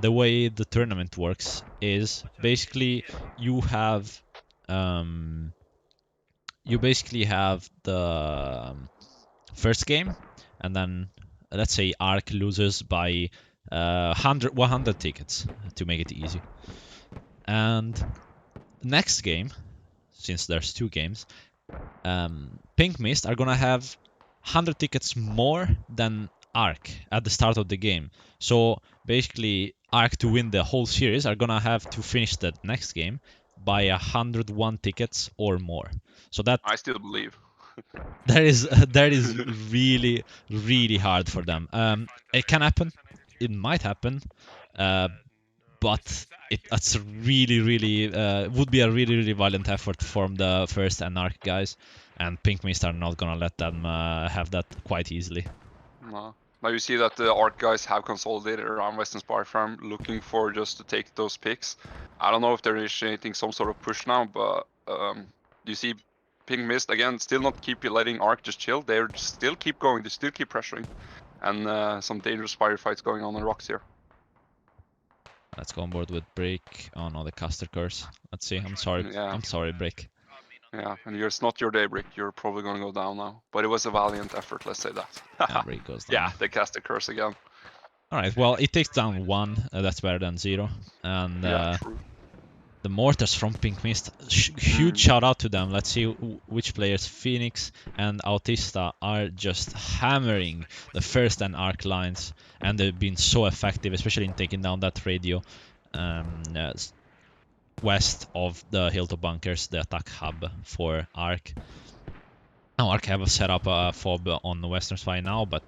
Speaker 1: the way the tournament works is basically you have the first game, and then let's say ARK loses by 100 tickets to make it easy. And next game, since there's 2 games, Pink Mist are gonna have 100 tickets more than ARK at the start of the game. So basically, ARK to win the whole series are gonna have to finish the next game by 101 tickets or more. So that
Speaker 2: I still believe.
Speaker 1: that is really hard for them. It can happen, it might happen, but it's really would be a really violent effort from the first and ARC guys, and Pink Mist are not gonna let them have that quite easily.
Speaker 2: No. Now you see that the art guys have consolidated around Western Spy Farm, looking for just to take those picks. I don't know if they're initiating some sort of push now, but you see Pink Mist again, still not keep letting Arc just chill. They still keep going, they still keep pressuring, and some dangerous firefights going on rocks here.
Speaker 1: Let's go on board with Break. Oh no, the caster curse. Let's see. I'm sorry.
Speaker 2: Yeah.
Speaker 1: I'm sorry, Break.
Speaker 2: Yeah, and it's not your day, Brick. You're probably gonna go down now. But it was a valiant effort, let's say that.
Speaker 1: Yeah, Break goes down.
Speaker 2: Yeah, they cast the curse again.
Speaker 1: Alright, well, it takes down 1. That's better than 0. And
Speaker 2: Yeah, true.
Speaker 1: the mortars from Pink Mist, huge shout out to them. Let's see which players. Phoenix and Autista are just hammering the first and ARC lines, and they've been so effective, especially in taking down that radio west of the Hilltop bunkers, the attack hub for ARC. Now ARC have set up a fob on the Western Spy now, but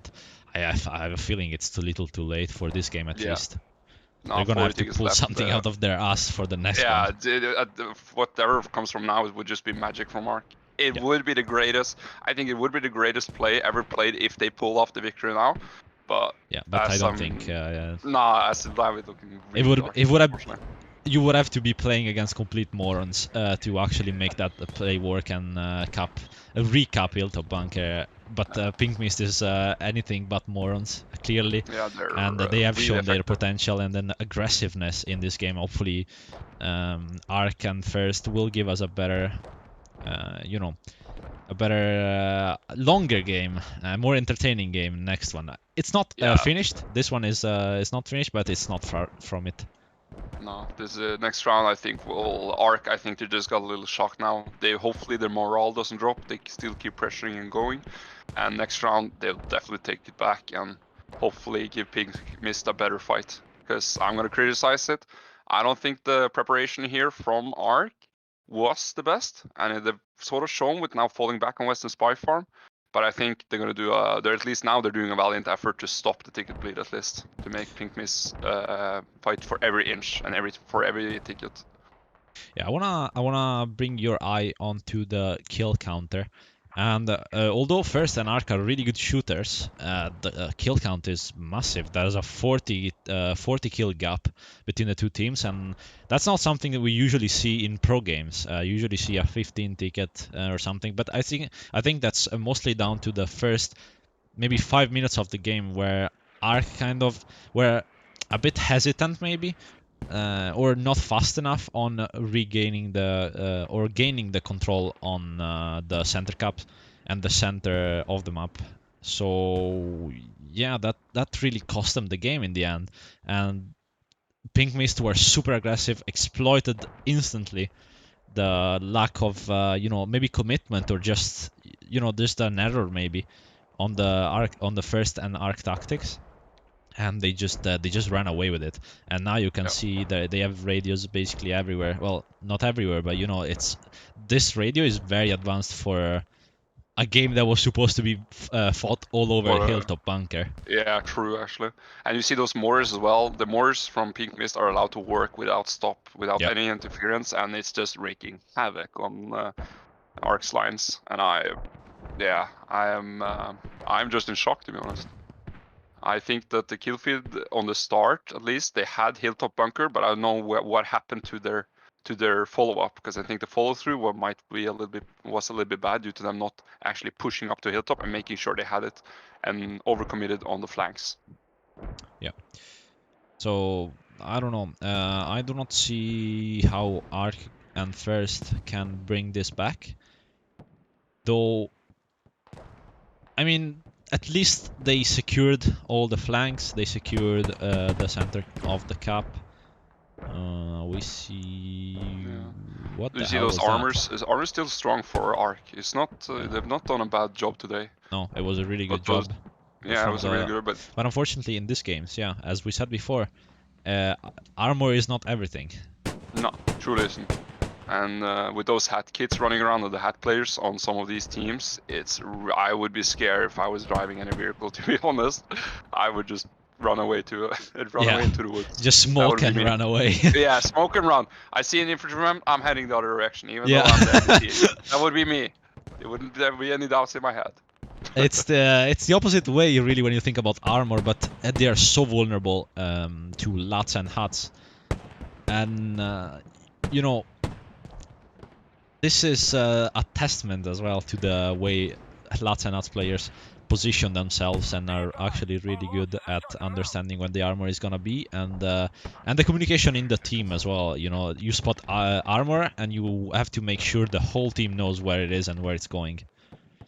Speaker 1: I have a feeling it's too little too late for this game at least.
Speaker 2: No,
Speaker 1: they're gonna have to pull something out of their ass for the next one.
Speaker 2: Yeah, whatever comes from now would just be magic from Arc. It would be the greatest. I think it would be the greatest play ever played if they pull off the victory now. But
Speaker 1: yeah, but I don't think.
Speaker 2: Nah, as live it looking. Really
Speaker 1: it would have. You would have to be playing against complete morons to actually make that play work and recap Hilltop bunker. But Pink Mist is anything but morons, clearly.
Speaker 2: Yeah,
Speaker 1: and they have really shown their potential and then aggressiveness in this game. Hopefully, ARC and First will give us a better, longer game, more entertaining game next one. It's not finished. This one is not finished, but it's not far from it.
Speaker 2: No, this next round I think will Arc. I think they just got a little shocked now. Hopefully their morale doesn't drop. They still keep pressuring and going. And next round they'll definitely take it back and hopefully give Pink Mist a better fight. Because I'm gonna criticize it. I don't think the preparation here from Arc was the best, and they've sort of shown with now falling back on Western Spy Farm. But I think they're gonna do they're at least now they're doing a valiant effort to stop the ticket bleed at least, to make Pink Mist fight for every inch and for every ticket.
Speaker 1: Yeah, I wanna bring your eye onto the kill counter. And although First and ARC are really good shooters, the kill count is massive. There's a 40 kill gap between the two teams, and that's not something that we usually see in pro games. Usually see a 15 ticket or something, but I think that's mostly down to the first maybe 5 minutes of the game where ARC kind of were a bit hesitant maybe. Or not fast enough on regaining the or gaining the control on the center cap and the center of the map. So yeah, that really cost them the game in the end. And Pink Mist were super aggressive, exploited instantly the lack of maybe commitment or just just an error maybe on the first and ARC tactics. And they just ran away with it, and now you can see that they have radios basically everywhere. Well, not everywhere, but this radio is very advanced for a game that was supposed to be fought all over Hilltop bunker.
Speaker 2: Yeah, true actually. And you see those mortars as well. The mortars from Pink Mist are allowed to work without stop, without any interference, and it's just wreaking havoc on Arc's lines. And I'm just in shock, to be honest. I think that the kill feed on the start, at least, they had Hilltop bunker, but I don't know what happened to their to their follow-up, because I think the follow-through was a little bit bad due to them not actually pushing up to hilltop and making sure they had it and overcommitted on the flanks.
Speaker 1: Yeah. So I don't know. I do not see how ARK and 1ST can bring this back. Though, I mean, at least they secured all the flanks. They secured the center of the cap. We see.
Speaker 2: Yeah.
Speaker 1: What
Speaker 2: Do
Speaker 1: the
Speaker 2: you see
Speaker 1: hell
Speaker 2: those
Speaker 1: was that?
Speaker 2: armors? Is armor still strong for ARK? It's not.
Speaker 1: Yeah.
Speaker 2: They've not done a bad job today.
Speaker 1: No, it was a really good
Speaker 2: But those,
Speaker 1: job.
Speaker 2: yeah, it was a really good. But
Speaker 1: unfortunately, in this games, yeah, as we said before, armor is not everything.
Speaker 2: no, truly isn't. And with those hat kits running around, or the hat players on some of these teams, I would be scared if I was driving any vehicle. To be honest, I would just run away away into the woods.
Speaker 1: Just smoke and run away.
Speaker 2: Yeah, smoke and run. I see an infantryman, I'm heading the other direction, even
Speaker 1: Yeah.
Speaker 2: though I'm the MPT. That would be me. It wouldn't there be any doubts in my head.
Speaker 1: It's the opposite way, really, when you think about armor, but they are so vulnerable to lats and huts. And, you know, this is a testament as well to the way lats and huts players position themselves and are actually really good at understanding when the armor is gonna be, and the communication in the team as well. You know, you spot armor and you have to make sure the whole team knows where it is and where it's going.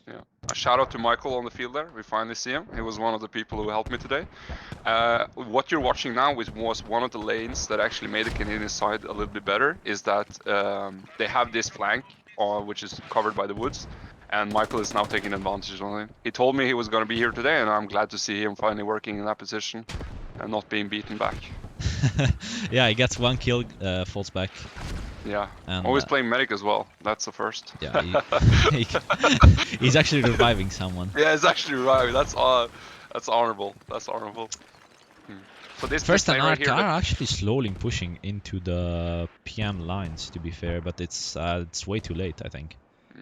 Speaker 2: Yeah. A shout out to Michael on the field there. We finally see him. He was one of the people who helped me today. What you're watching now was one of the lanes that actually made the Canadian side a little bit better. Is that they have this flank which is covered by the woods, and Michael is now taking advantage of it. He told me he was going to be here today, and I'm glad to see him finally working in that position and not being beaten back.
Speaker 1: Yeah, he gets one kill, falls back.
Speaker 2: Yeah,
Speaker 1: and,
Speaker 2: always playing medic as well. That's the first.
Speaker 1: Yeah, he's actually reviving someone.
Speaker 2: Yeah, he's actually reviving. That's honorable. That's honorable. So this
Speaker 1: 1ST and
Speaker 2: right
Speaker 1: ARK are actually slowly pushing into the PM lines, to be fair, but it's way too late, I think.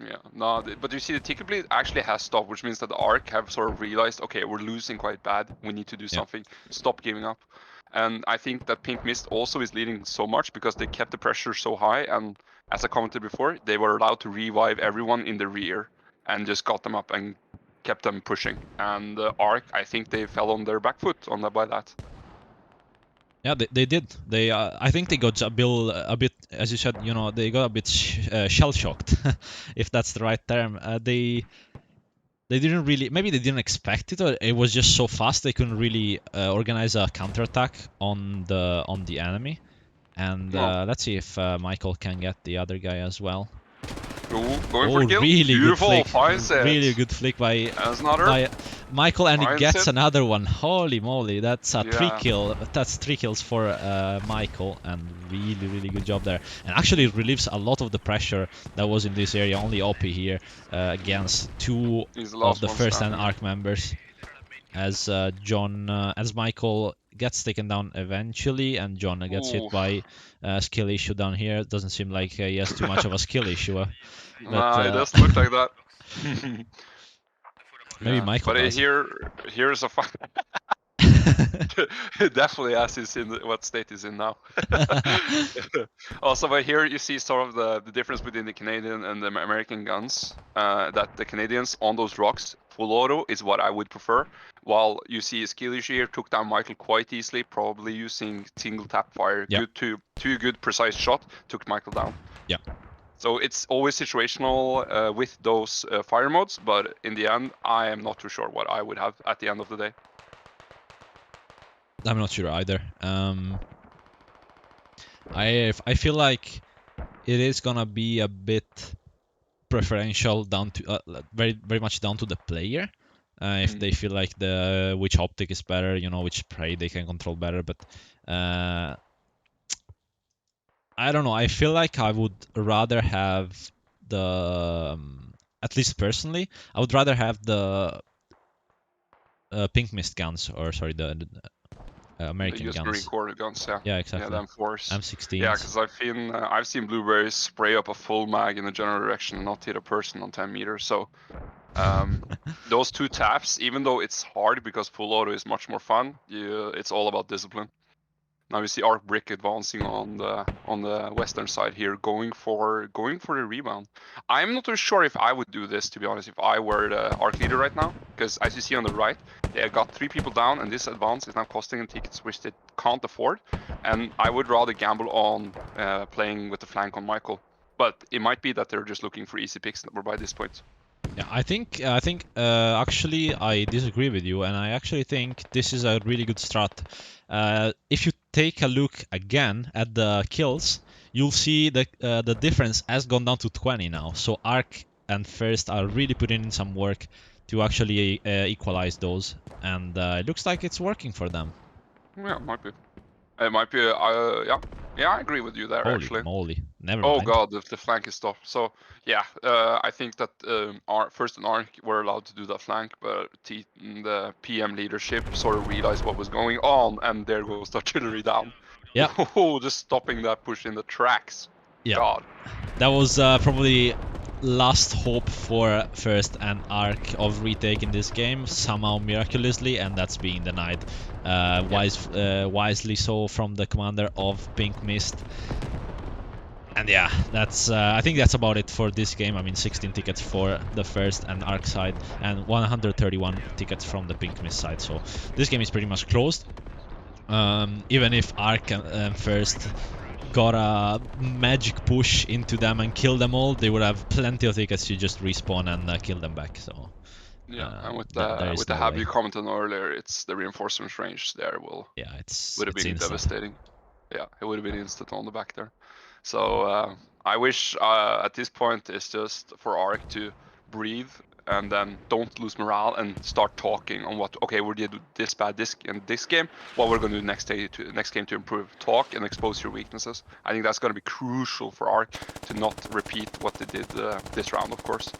Speaker 2: Yeah, no, but you see the ticket bleed actually has stopped, which means that the ARK have sort of realized, okay, we're losing quite bad. We need to do something. Stop giving up. And I think that Pink Mist also is leading so much because they kept the pressure so high, and as I commented before, they were allowed to revive everyone in the rear and just got them up and kept them pushing. And ARK, I think they fell on their back foot by that.
Speaker 1: Yeah, they did. They I think they got a bit, as you said, you know, they got a bit shell-shocked, if that's the right term. They didn't really, maybe they didn't expect it, or it was just so fast they couldn't really organize a counterattack on the enemy. And let's see if Michael can get the other guy as well.
Speaker 2: Ooh, going for kill.
Speaker 1: Really
Speaker 2: Beautiful,
Speaker 1: good flick.
Speaker 2: fine set.
Speaker 1: Really good flick by Michael, and he gets another one. Holy moly, that's a 3 kill. That's 3 kills for Michael, and really good job there. And actually relieves a lot of the pressure that was in this area. Only OP here against two of the 1ST and ARK members. As as Michael gets taken down eventually, and John gets hit by skill issue down here. Doesn't seem like he has too much of a skill issue.
Speaker 2: But, it does look like that.
Speaker 1: Maybe Michael does.
Speaker 2: Here's a fun. Definitely, as he's in what state he's in now. Also, by here you see sort of the difference between the Canadian and the American guns. That the Canadians on those rocks, full auto is what I would prefer. While you see a skill issue here, took down Michael quite easily, probably using single tap fire. Two good precise shot, took Michael down.
Speaker 1: Yeah.
Speaker 2: So it's always situational with those fire modes, but in the end, I am not too sure what I would have at the end of the day.
Speaker 1: I'm not sure either. I feel like it is gonna be a bit preferential, down to very much down to the player. If they feel like which optic is better, you know, which spray they can control better. But I don't know. I feel like I would rather have the, at least personally, I would rather have the Pink Mist guns, or sorry, the American guns.
Speaker 2: Green Core guns, yeah.
Speaker 1: Yeah, exactly.
Speaker 2: Yeah, the M4s.
Speaker 1: M16s.
Speaker 2: Yeah, because I've seen blueberries spray up a full mag in the general direction and not hit a person on 10 meters. So those two taps, even though it's hard because full auto is much more fun, it's all about discipline. Now we see Arc Brick advancing on the western side here, going for the rebound. I'm not too sure if I would do this, to be honest, if I were the Arc leader right now, because as you see on the right, they got 3 people down, and this advance is now costing them tickets which they can't afford. And I would rather gamble on playing with the flank on Michael. But it might be that they're just looking for easy picks by this point.
Speaker 1: Yeah, I think actually I disagree with you, and I actually think this is a really good strat. If you take a look again at the kills, you'll see the difference has gone down to 20 now. So Ark and First are really putting in some work to actually equalize those, and it looks like it's working for them.
Speaker 2: Yeah, it might be. It might be. Yeah, I agree with you there.
Speaker 1: Holy
Speaker 2: Actually.
Speaker 1: moly! Never
Speaker 2: Oh
Speaker 1: mind.
Speaker 2: god, the flank is tough. So yeah, I think that First and Ark were allowed to do that flank, but the PM leadership sort of realized what was going on, and there goes the artillery down.
Speaker 1: Yeah.
Speaker 2: Oh, just stopping that push in the tracks.
Speaker 1: Yeah.
Speaker 2: God.
Speaker 1: That was probably last hope for First and Ark of retake in this game, somehow miraculously, and that's being denied. Wisely so from the commander of Pink Mist. And yeah, that's I think that's about it for this game. I mean, 16 tickets for the First and Ark side, and 131 tickets from the Pink Mist side. So this game is pretty much closed. Even if Ark and First got a magic push into them and kill them all, they would have plenty of tickets to just respawn and kill them back. So
Speaker 2: Yeah, and with
Speaker 1: there
Speaker 2: the
Speaker 1: is no
Speaker 2: hab
Speaker 1: way.
Speaker 2: you commented on earlier, it's the reinforcement range there
Speaker 1: Yeah,
Speaker 2: would have
Speaker 1: it's
Speaker 2: been
Speaker 1: instant.
Speaker 2: devastating. Yeah, it would have been instant on the back there. So I wish at this point it's just for Ark to breathe and then don't lose morale and start talking on what, okay, we did this bad in this game, what we're going to do next game to improve. Talk and expose your weaknesses. I think that's going to be crucial for Ark to not repeat what they did this round, of course.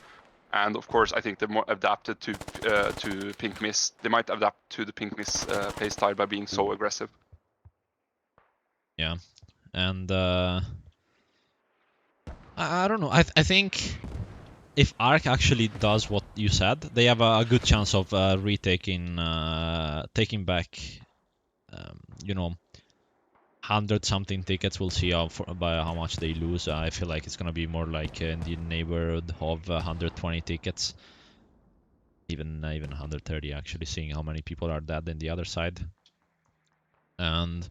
Speaker 2: And of course, I think they're more adapted to Pink Mist. They might adapt to the Pink Mist playstyle by being so aggressive.
Speaker 1: Yeah, and I don't know. I think if Ark actually does what you said, they have a good chance of retaking, taking back, you know, 100 something tickets. We'll see by how much they lose. I feel like it's gonna be more like in the neighborhood of 120 tickets, even 130 actually, seeing how many people are dead in the other side. And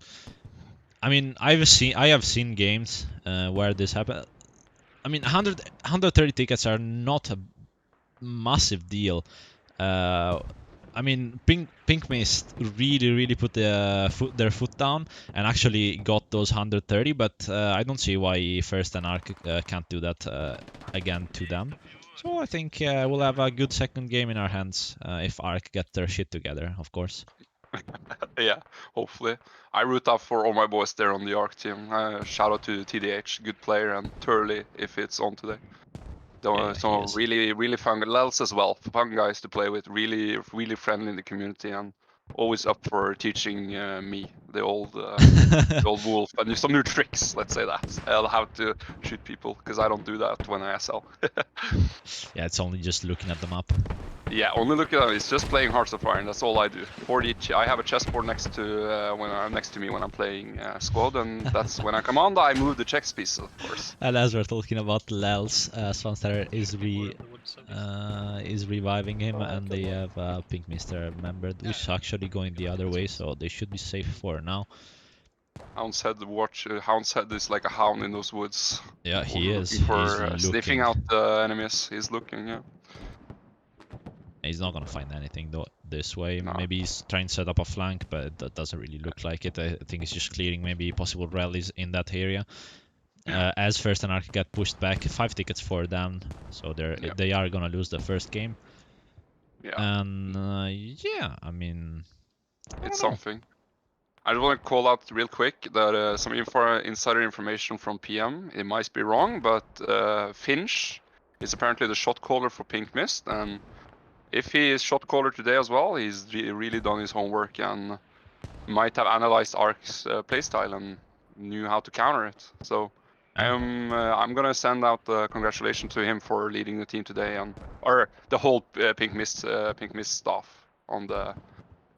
Speaker 1: I mean, I have seen games where this happened. I mean, 130 tickets are not a massive deal. I mean, Pink Mist really put their foot down and actually got those 130, but I don't see why First and Ark can't do that again to them. So I think we'll have a good second game in our hands if Ark get their shit together, of course.
Speaker 2: Yeah, hopefully. I root out for all my boys there on the Arc team. Shout out to TDH, good player, and Turley if it's on today.
Speaker 1: Yeah, he
Speaker 2: So
Speaker 1: is.
Speaker 2: really fun. Lels as well, fun guys to play with. Really friendly in the community and always up for teaching me the old wolf and some new tricks. Let's say that I'll have to shoot people because I don't do that when I SL.
Speaker 1: Yeah, it's only just looking at the map.
Speaker 2: Yeah, only look at it. It's just playing Hearts of Fire, and that's all I do. I have a chessboard next to me when I'm playing squad, and that's when I command. I move the chess piece, of course.
Speaker 1: And as we're talking about Lels, Swanster is reviving him, and they have Pink Mister member, which is actually going the other way, so they should be safe for now.
Speaker 2: Hound's head is like a hound in those woods.
Speaker 1: Yeah, he is.
Speaker 2: Looking
Speaker 1: He's
Speaker 2: for
Speaker 1: looking.
Speaker 2: sniffing out the enemies. He's looking. Yeah.
Speaker 1: He's not gonna find anything though this way.
Speaker 2: No.
Speaker 1: Maybe he's trying to set up a flank, but that doesn't really look like it. I think he's just clearing maybe possible rallies in that area. As First and Ark get pushed back, 5 tickets for them, so they are gonna lose the first game.
Speaker 2: Yeah.
Speaker 1: And yeah, I mean,
Speaker 2: It's something. I just want to call out real quick that some insider information from PM. It might be wrong, but Finch is apparently the shot caller for Pink Mist, and if he is shot caller today as well, he's really done his homework and might have analyzed Ark's playstyle and knew how to counter it. So I'm gonna send out congratulations to him for leading the team today, or the whole Pink Mist staff on the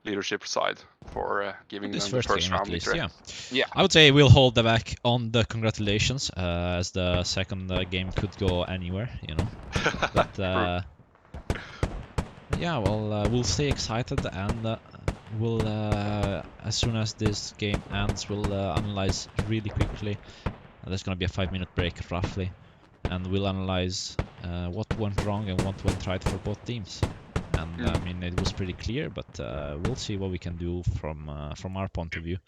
Speaker 2: leadership side for giving
Speaker 1: This
Speaker 2: them the
Speaker 1: first
Speaker 2: first
Speaker 1: game, at
Speaker 2: round
Speaker 1: least,
Speaker 2: victory.
Speaker 1: yeah.
Speaker 2: Yeah.
Speaker 1: I would say we'll hold back on the congratulations, as the second game could go anywhere, you know. But yeah, well, we'll stay excited, and we'll, as soon as this game ends, we'll analyze really quickly. There's gonna be a 5-minute break, roughly, and we'll analyze what went wrong and what went right for both teams. And I mean, it was pretty clear, but we'll see what we can do from our point of view.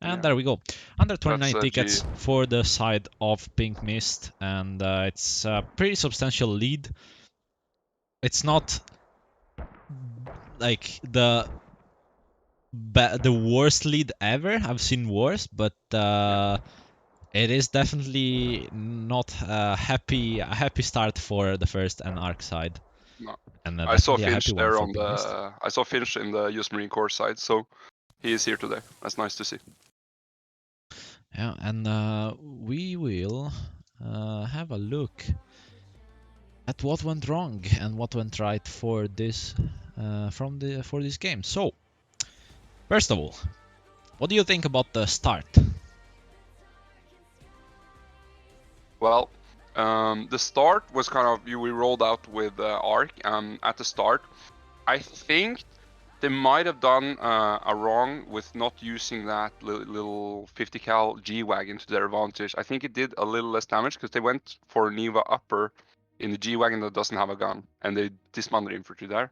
Speaker 1: And
Speaker 2: Yeah.
Speaker 1: there we go. Under 29
Speaker 2: That's
Speaker 1: tickets for the side of Pink Mist, and it's a pretty substantial lead. It's not like the worst lead ever. I've seen worse, but it is definitely not a happy start for the 1ST+ARK side.
Speaker 2: No.
Speaker 1: And
Speaker 2: I saw
Speaker 1: definitely a happy
Speaker 2: Finch
Speaker 1: one
Speaker 2: there
Speaker 1: for
Speaker 2: on
Speaker 1: Pink Mist.
Speaker 2: the. I saw Finch in the US Marine Corps side, so he is here today. That's nice to see.
Speaker 1: Yeah, and we will have a look at what went wrong and what went right for this for this game. So, first of all, what do you think about the start?
Speaker 2: Well, the start was kind of we rolled out with Ark. At the start, I think they might have done a wrong with not using that little 50 cal G wagon to their advantage. I think it did a little less damage because they went for Neva upper in the G wagon that doesn't have a gun, and they dismounted infantry there.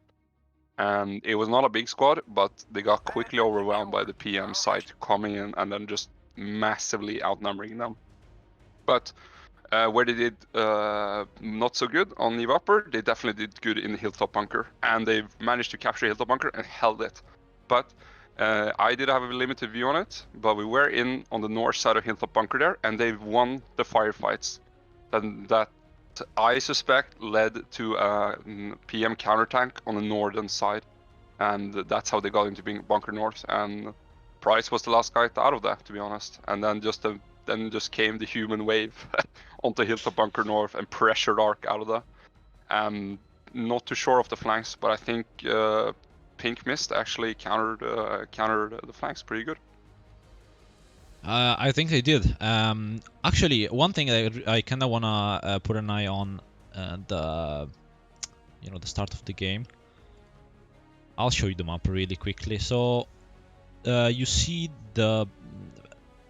Speaker 2: And it was not a big squad, but they got quickly overwhelmed by the PM site coming in and then just massively outnumbering them. But where they did not so good on Neve Upper, they definitely did good in the Hilltop Bunker, and they've managed to capture Hilltop Bunker and held it. But I did have a limited view on it, but we were in on the north side of Hilltop Bunker there, and they've won the firefights. And that I suspect led to a PM countertank on the northern side, and that's how they got into Bunker North. And Price was the last guy out of that, to be honest. And then just came the human wave onto Hilltop Bunker North and pressured Ark out of that. And not too sure of the flanks, but I think Pink Mist actually countered the flanks pretty good.
Speaker 1: I think they did. Actually, one thing I kind of wanna put an eye on the start of the game. I'll show you the map really quickly. So you see the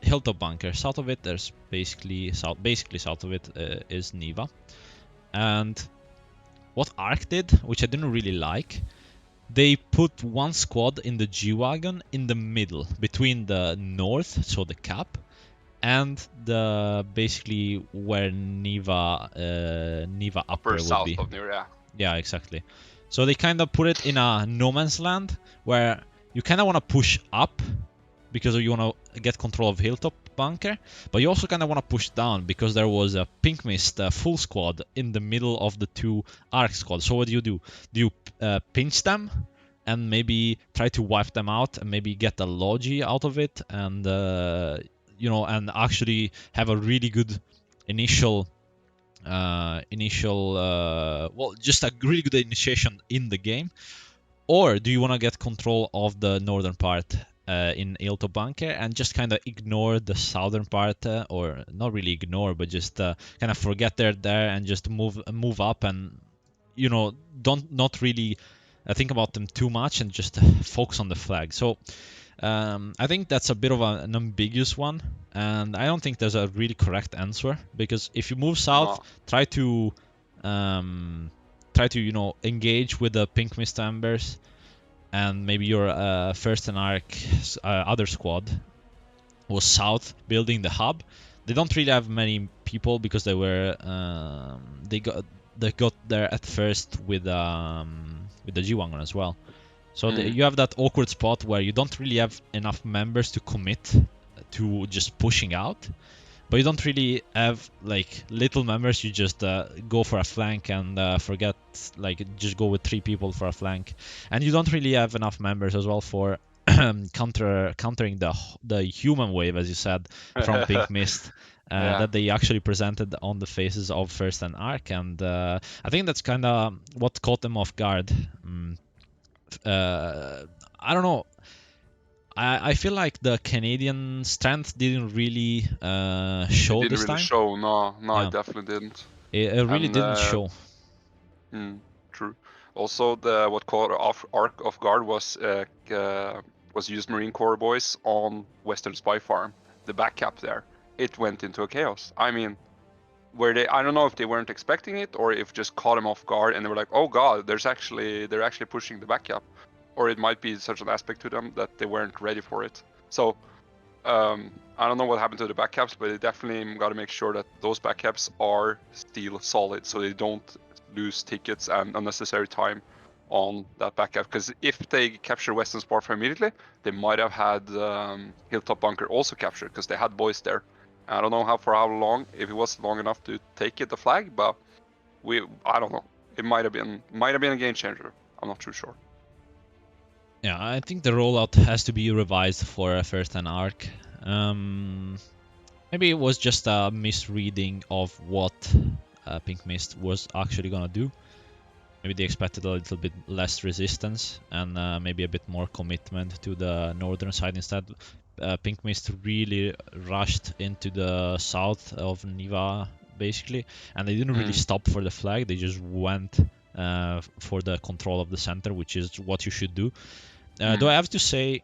Speaker 1: Hilltop Bunker. South of it, there's basically south of it is Neva. And what Ark did, which I didn't really like, they put one squad in the G-Wagon in the middle, between the north, so the cap, and the basically where Neva upper would
Speaker 2: south
Speaker 1: be.
Speaker 2: Of Neva, yeah.
Speaker 1: Yeah, exactly. So they kind of put it in a no man's land where you kind of want to push up because you want to get control of Hilltop Bunker, but you also kind of want to push down because there was a Pink Mist full squad in the middle of the two Ark squads. So what do? Do you pinch them and maybe try to wipe them out and maybe get a Logi out of it and and actually have a really good initial just a really good initiation in the game? Or do you want to get control of the northern part in Hilltop Bunker and just kind of ignore the southern part, or not really ignore, but just kind of forget they're there and just move up and don't not really think about them too much and just focus on the flag. So I think that's a bit of an ambiguous one, and I don't think there's a really correct answer, because if you move south, try to engage with the Pink Mist Embers, and maybe your 1ST+ARK other squad was south building the hub. They don't really have many people because they got there at first with the G-Wagon as well. So you have that awkward spot where you don't really have enough members to commit to just pushing out, but you don't really have like little members. You just go for a flank and forget, just go with 3 people for a flank, and you don't really have enough members as well for countering the human wave, as you said, from Pink Mist. That they actually presented on the faces of 1ST+ARK, and I think that's kind of what caught them off guard. I don't know. I feel like the Canadian strength didn't really
Speaker 2: It
Speaker 1: show
Speaker 2: didn't
Speaker 1: this
Speaker 2: really
Speaker 1: time.
Speaker 2: show. No, no,
Speaker 1: Yeah,
Speaker 2: it definitely didn't.
Speaker 1: it really
Speaker 2: And
Speaker 1: didn't show.
Speaker 2: mm, true. Also, the what caught Ark off guard was used Marine Corps boys on Western Spy Farm. The back cap there, it went into a chaos. I mean, where I don't know if they weren't expecting it or if just caught them off guard and they were like, oh god, they're actually pushing the back cap, or it might be such an aspect to them that they weren't ready for it. So I don't know what happened to the back caps, but they definitely got to make sure that those back caps are still solid, so they don't lose tickets and unnecessary time on that back cap. Because if they capture Western Spar immediately, they might have had Hilltop Bunker also captured because they had boys there. I don't know for how long, if it was long enough to take it the flag, but I don't know. It might have been a game changer. I'm not too sure.
Speaker 1: Yeah, I think the rollout has to be revised for 1ST+ARK. Maybe it was just a misreading of what Pink Mist was actually gonna do. Maybe they expected a little bit less resistance and maybe a bit more commitment to the northern side instead. Pink Mist really rushed into the south of Niva, basically, and they didn't really stop for the flag. They just went for the control of the center, which is what you should do. Though I have to say,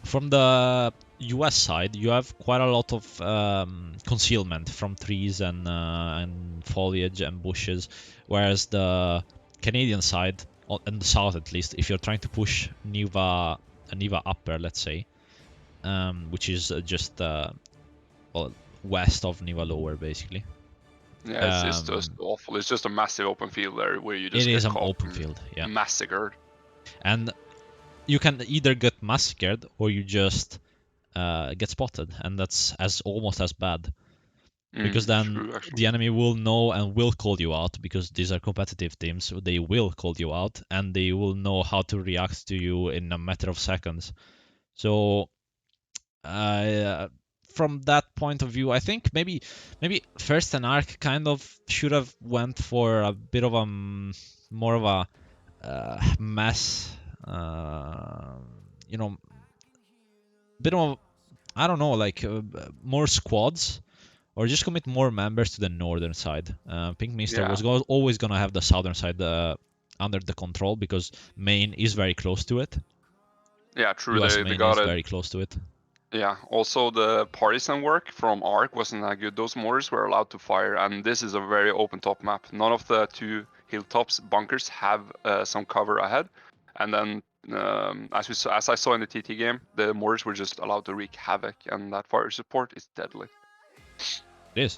Speaker 1: from the US side, you have quite a lot of concealment from trees and foliage and bushes, whereas the Canadian side, in the south at least, if you're trying to push Niva upper, let's say, which is just well, west of Niva lower, basically.
Speaker 2: Yeah, it's just awful. It's just a massive open field there where you just
Speaker 1: It
Speaker 2: get
Speaker 1: is an
Speaker 2: caught
Speaker 1: open field, yeah,
Speaker 2: massacred.
Speaker 1: and you can either get massacred or you just get spotted, and that's almost as bad. Because then
Speaker 2: True, actually.
Speaker 1: the enemy will know and will call you out, because these are competitive teams, so they will call you out and they will know how to react to you in a matter of seconds. So from that point of view, I think maybe 1ST+ARK kind of should have went for a bit of a more of a mass, bit of, I don't know, like more squads, or just commit more members to the northern side. Pink Mister was always gonna have the southern side under the control, because Maine is very close to it.
Speaker 2: Yeah, true.
Speaker 1: US
Speaker 2: They
Speaker 1: Maine
Speaker 2: got
Speaker 1: is
Speaker 2: it.
Speaker 1: very close to it.
Speaker 2: Yeah. Also, the partisan work from Ark wasn't that good. Those mortars were allowed to fire, and this is a very open top map. None of the two hilltops bunkers have some cover ahead, and then as I saw in the TT game, the mortars were just allowed to wreak havoc, and that fire support is deadly.
Speaker 1: It is.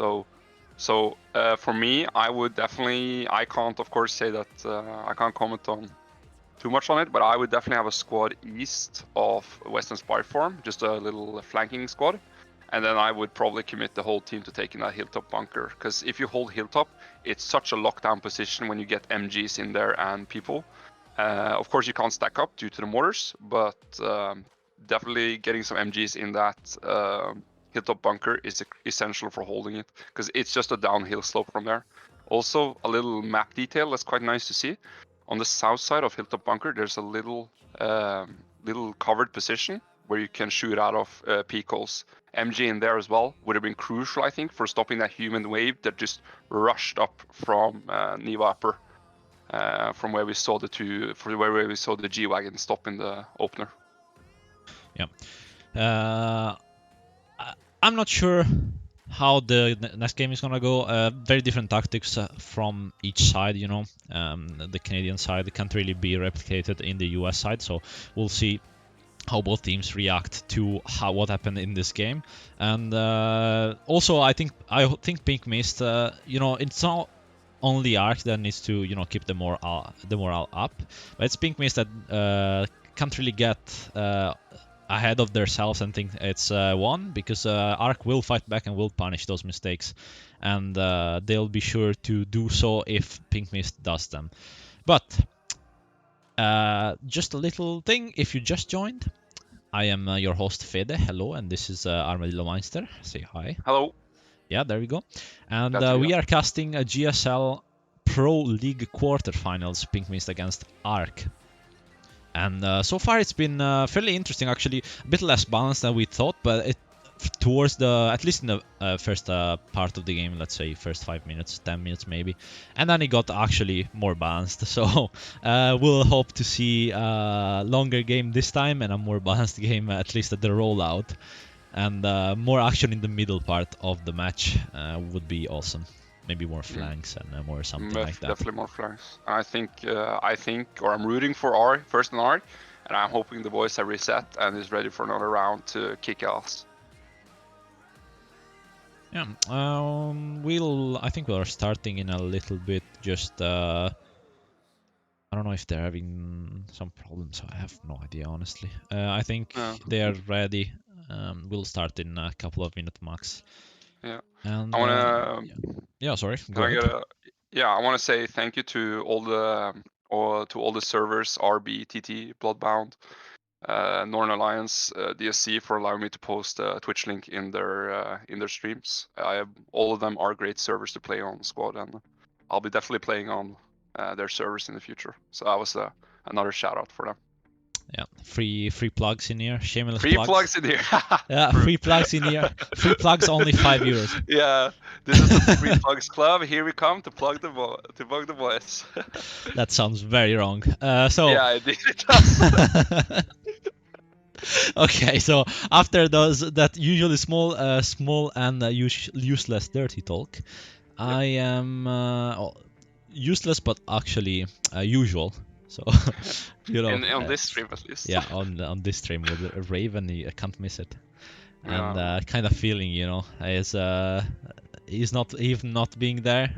Speaker 2: So for me, I would definitely. I can't, of course, say that I can't comment on too much on it, but I would definitely have a squad east of Western Spy Farm, just a little flanking squad, and then I would probably commit the whole team to taking that hilltop bunker. Because if you hold hilltop, it's such a lockdown position when you get MGs in there and people. Of course, you can't stack up due to the mortars, but definitely getting some MGs in that hilltop bunker is essential for holding it, because it's just a downhill slope from there. Also, a little map detail that's quite nice to see. On the south side of Hilltop Bunker, there's a little covered position where you can shoot out of peak holes. MG in there as well would have been crucial, I think, for stopping that human wave that just rushed up from Niva Upper, from where we saw where we saw the G-Wagon stop in the opener.
Speaker 1: Yeah. I'm not sure how the next game is gonna go. Very different tactics from each side, the Canadian side can't really be replicated in the US side, so we'll see how both teams react to what happened in this game. And also, I think Pink Mist, it's not only Ark that needs to keep the morale up, but it's Pink Mist that can't really get ahead of themselves and think it's won, because Ark will fight back and will punish those mistakes, and they'll be sure to do so if Pink Mist does them. But just a little thing, if you just joined, I am your host Fede, hello, and this is ArmadilloMeister, say hi.
Speaker 2: Hello.
Speaker 1: Yeah, there we go. And we are casting a GSL Pro League quarterfinals, Pink Mist against Ark. And so far it's been fairly interesting, actually. A bit less balanced than we thought, but towards the, at least in the first part of the game, let's say first 5 minutes, 10 minutes maybe, and then it got actually more balanced. So we'll hope to see a longer game this time and a more balanced game, at least at the rollout, and more action in the middle part of the match would be awesome. Maybe more flanks and more something like that.
Speaker 2: Definitely more flanks. I think, or I'm rooting for R, first and ARK, and I'm hoping the boys have reset and is ready for another round to kick ass.
Speaker 1: Yeah, I think we're starting in a little bit. Just I don't know if they're having some problems. I have no idea, honestly. I think they are ready. We'll start in a couple of minutes max.
Speaker 2: Yeah.
Speaker 1: And
Speaker 2: I wanna.
Speaker 1: Yeah, sorry.
Speaker 2: Can
Speaker 1: Go
Speaker 2: I
Speaker 1: ahead.
Speaker 2: get a? Yeah, I want to say thank you to all the servers, RB, TT, Bloodbound, Northern Alliance, DSC for allowing me to post a Twitch link in their streams. All of them are great servers to play on Squad, and I'll be definitely playing on their servers in the future. So that was another shout out for them.
Speaker 1: Yeah, free plugs in here. Shameless
Speaker 2: Free
Speaker 1: plugs.
Speaker 2: in here.
Speaker 1: Yeah, free plugs in here. Free plugs only €5.
Speaker 2: Yeah, this is the free plugs club. Here we come to plug the boys.
Speaker 1: That sounds very wrong. So
Speaker 2: yeah, it does.
Speaker 1: Okay, so after that usually small and useless dirty talk, I am useless but actually usual. So you know,
Speaker 2: on this stream at least.
Speaker 1: Yeah, on this stream with Raven, I can't miss it. And
Speaker 2: Yeah.
Speaker 1: kind of feeling, he's not even not being there.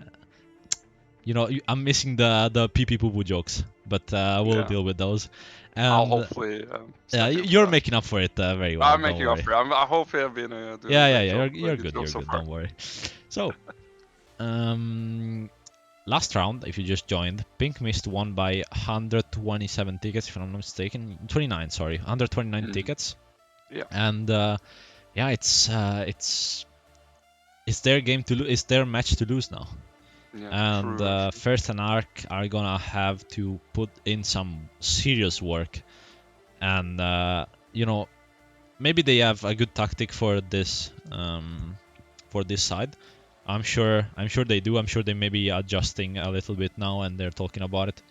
Speaker 1: I'm missing the pee poo poo jokes, but we'll deal with those. And
Speaker 2: I'll hopefully.
Speaker 1: you're making up for it very well.
Speaker 2: I'm making up for it. I hope I've been doing
Speaker 1: yeah. You're
Speaker 2: good.
Speaker 1: You're good. Don't worry. So, last round, if you just joined, Pink Mist won by 127 tickets, if I'm not mistaken. 29, sorry, 129 tickets.
Speaker 2: Yeah.
Speaker 1: And it's their game to lose. It's their match to lose now.
Speaker 2: Yeah,
Speaker 1: and First and ARK are gonna have to put in some serious work, and maybe they have a good tactic for this side. I'm sure they do. I'm sure they may be adjusting a little bit now, and they're talking about it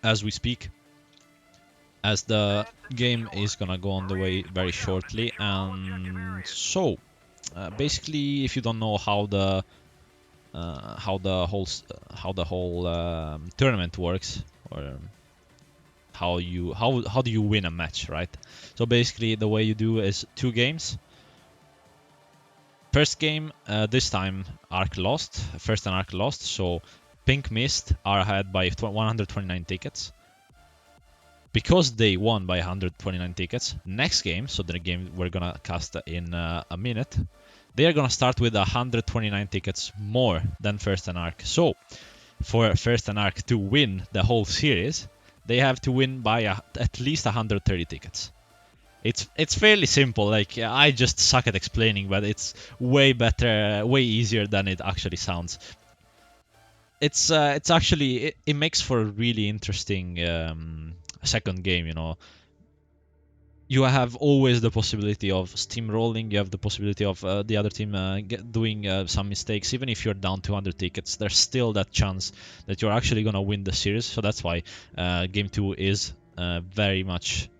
Speaker 1: as we speak, as the game is gonna go on the way very shortly. And so basically, if you don't know how the whole tournament works, or how do you win a match, right? So basically, the way you do is 2 games. First game, this time ARK lost. First and ARK lost, so Pink Mist are ahead by 129 tickets. Because they won by 129 tickets, next game, so the game we're gonna cast in a minute, they are gonna start with 129 tickets more than First and ARK. So, for First and ARK to win the whole series, they have to win by at least 130 tickets. It's fairly simple. Like, I just suck at explaining, but it's way better, way easier than it actually sounds. It's actually it makes for a really interesting second game. You have always the possibility of steamrolling. You have the possibility of the other team doing some mistakes. Even if you're down 200 tickets, there's still that chance that you're actually gonna win the series. So that's why game 2 is very much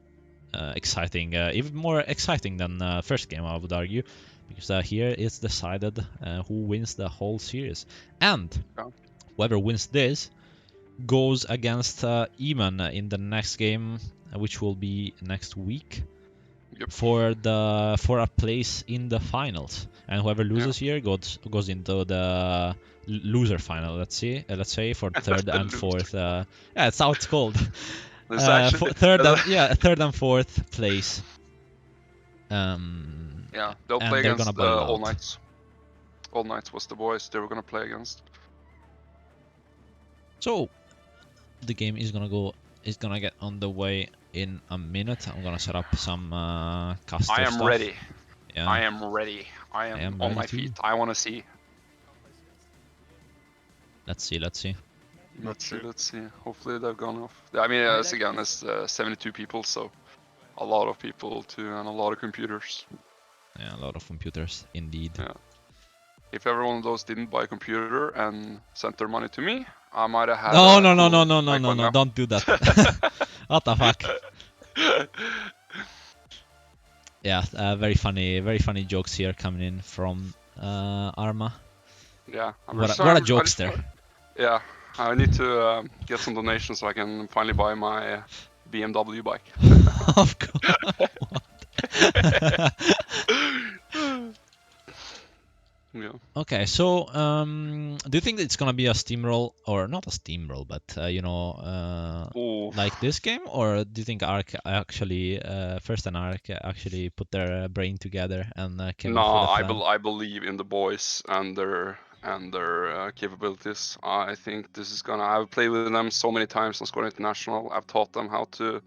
Speaker 1: exciting, even more exciting than first game, I would argue, because here it's decided who wins the whole series, and whoever wins this goes against Eman in the next game, which will be next week.
Speaker 2: Yep.
Speaker 1: for a place in the finals, and whoever loses here goes into the loser final. Let's say for third and fourth. Yeah, that's how it's called. Third and fourth place.
Speaker 2: Yeah, they'll play against All Knights. All Knights was the boys they were gonna play against.
Speaker 1: So the game is gonna get on the way in a minute. I'm gonna set up some caster stuff.
Speaker 2: I am ready.
Speaker 1: Yeah.
Speaker 2: I am ready. I am on my feet. I want to see.
Speaker 1: Let's see.
Speaker 2: Let's see, let's see. Hopefully they've gone off. I mean, again, it's 72 people, so a lot of people too, and a lot of computers.
Speaker 1: Yeah, a lot of computers, indeed.
Speaker 2: Yeah. If every one of those didn't buy a computer and sent their money to me, I might have had.
Speaker 1: No,
Speaker 2: a
Speaker 1: no, no,
Speaker 2: cool
Speaker 1: no, no, no,
Speaker 2: mic
Speaker 1: no,
Speaker 2: one
Speaker 1: no!
Speaker 2: now.
Speaker 1: Don't do that. What the fuck? Yeah, very funny jokes here coming in from Arma.
Speaker 2: Yeah.
Speaker 1: What a jokester.
Speaker 2: Yeah, I need to get some donations so I can finally buy my BMW bike.
Speaker 1: Of course.
Speaker 2: Yeah.
Speaker 1: Okay, so do you think it's gonna be a steamroll, or not a steamroll, but you know, like this game, or do you think Ark actually, First and Ark actually put their brain together and came
Speaker 2: No,
Speaker 1: up with a plan?
Speaker 2: I believe in the boys and their capabilities. I think this is gonna. I've played with them so many times on Squad International. I've taught them how to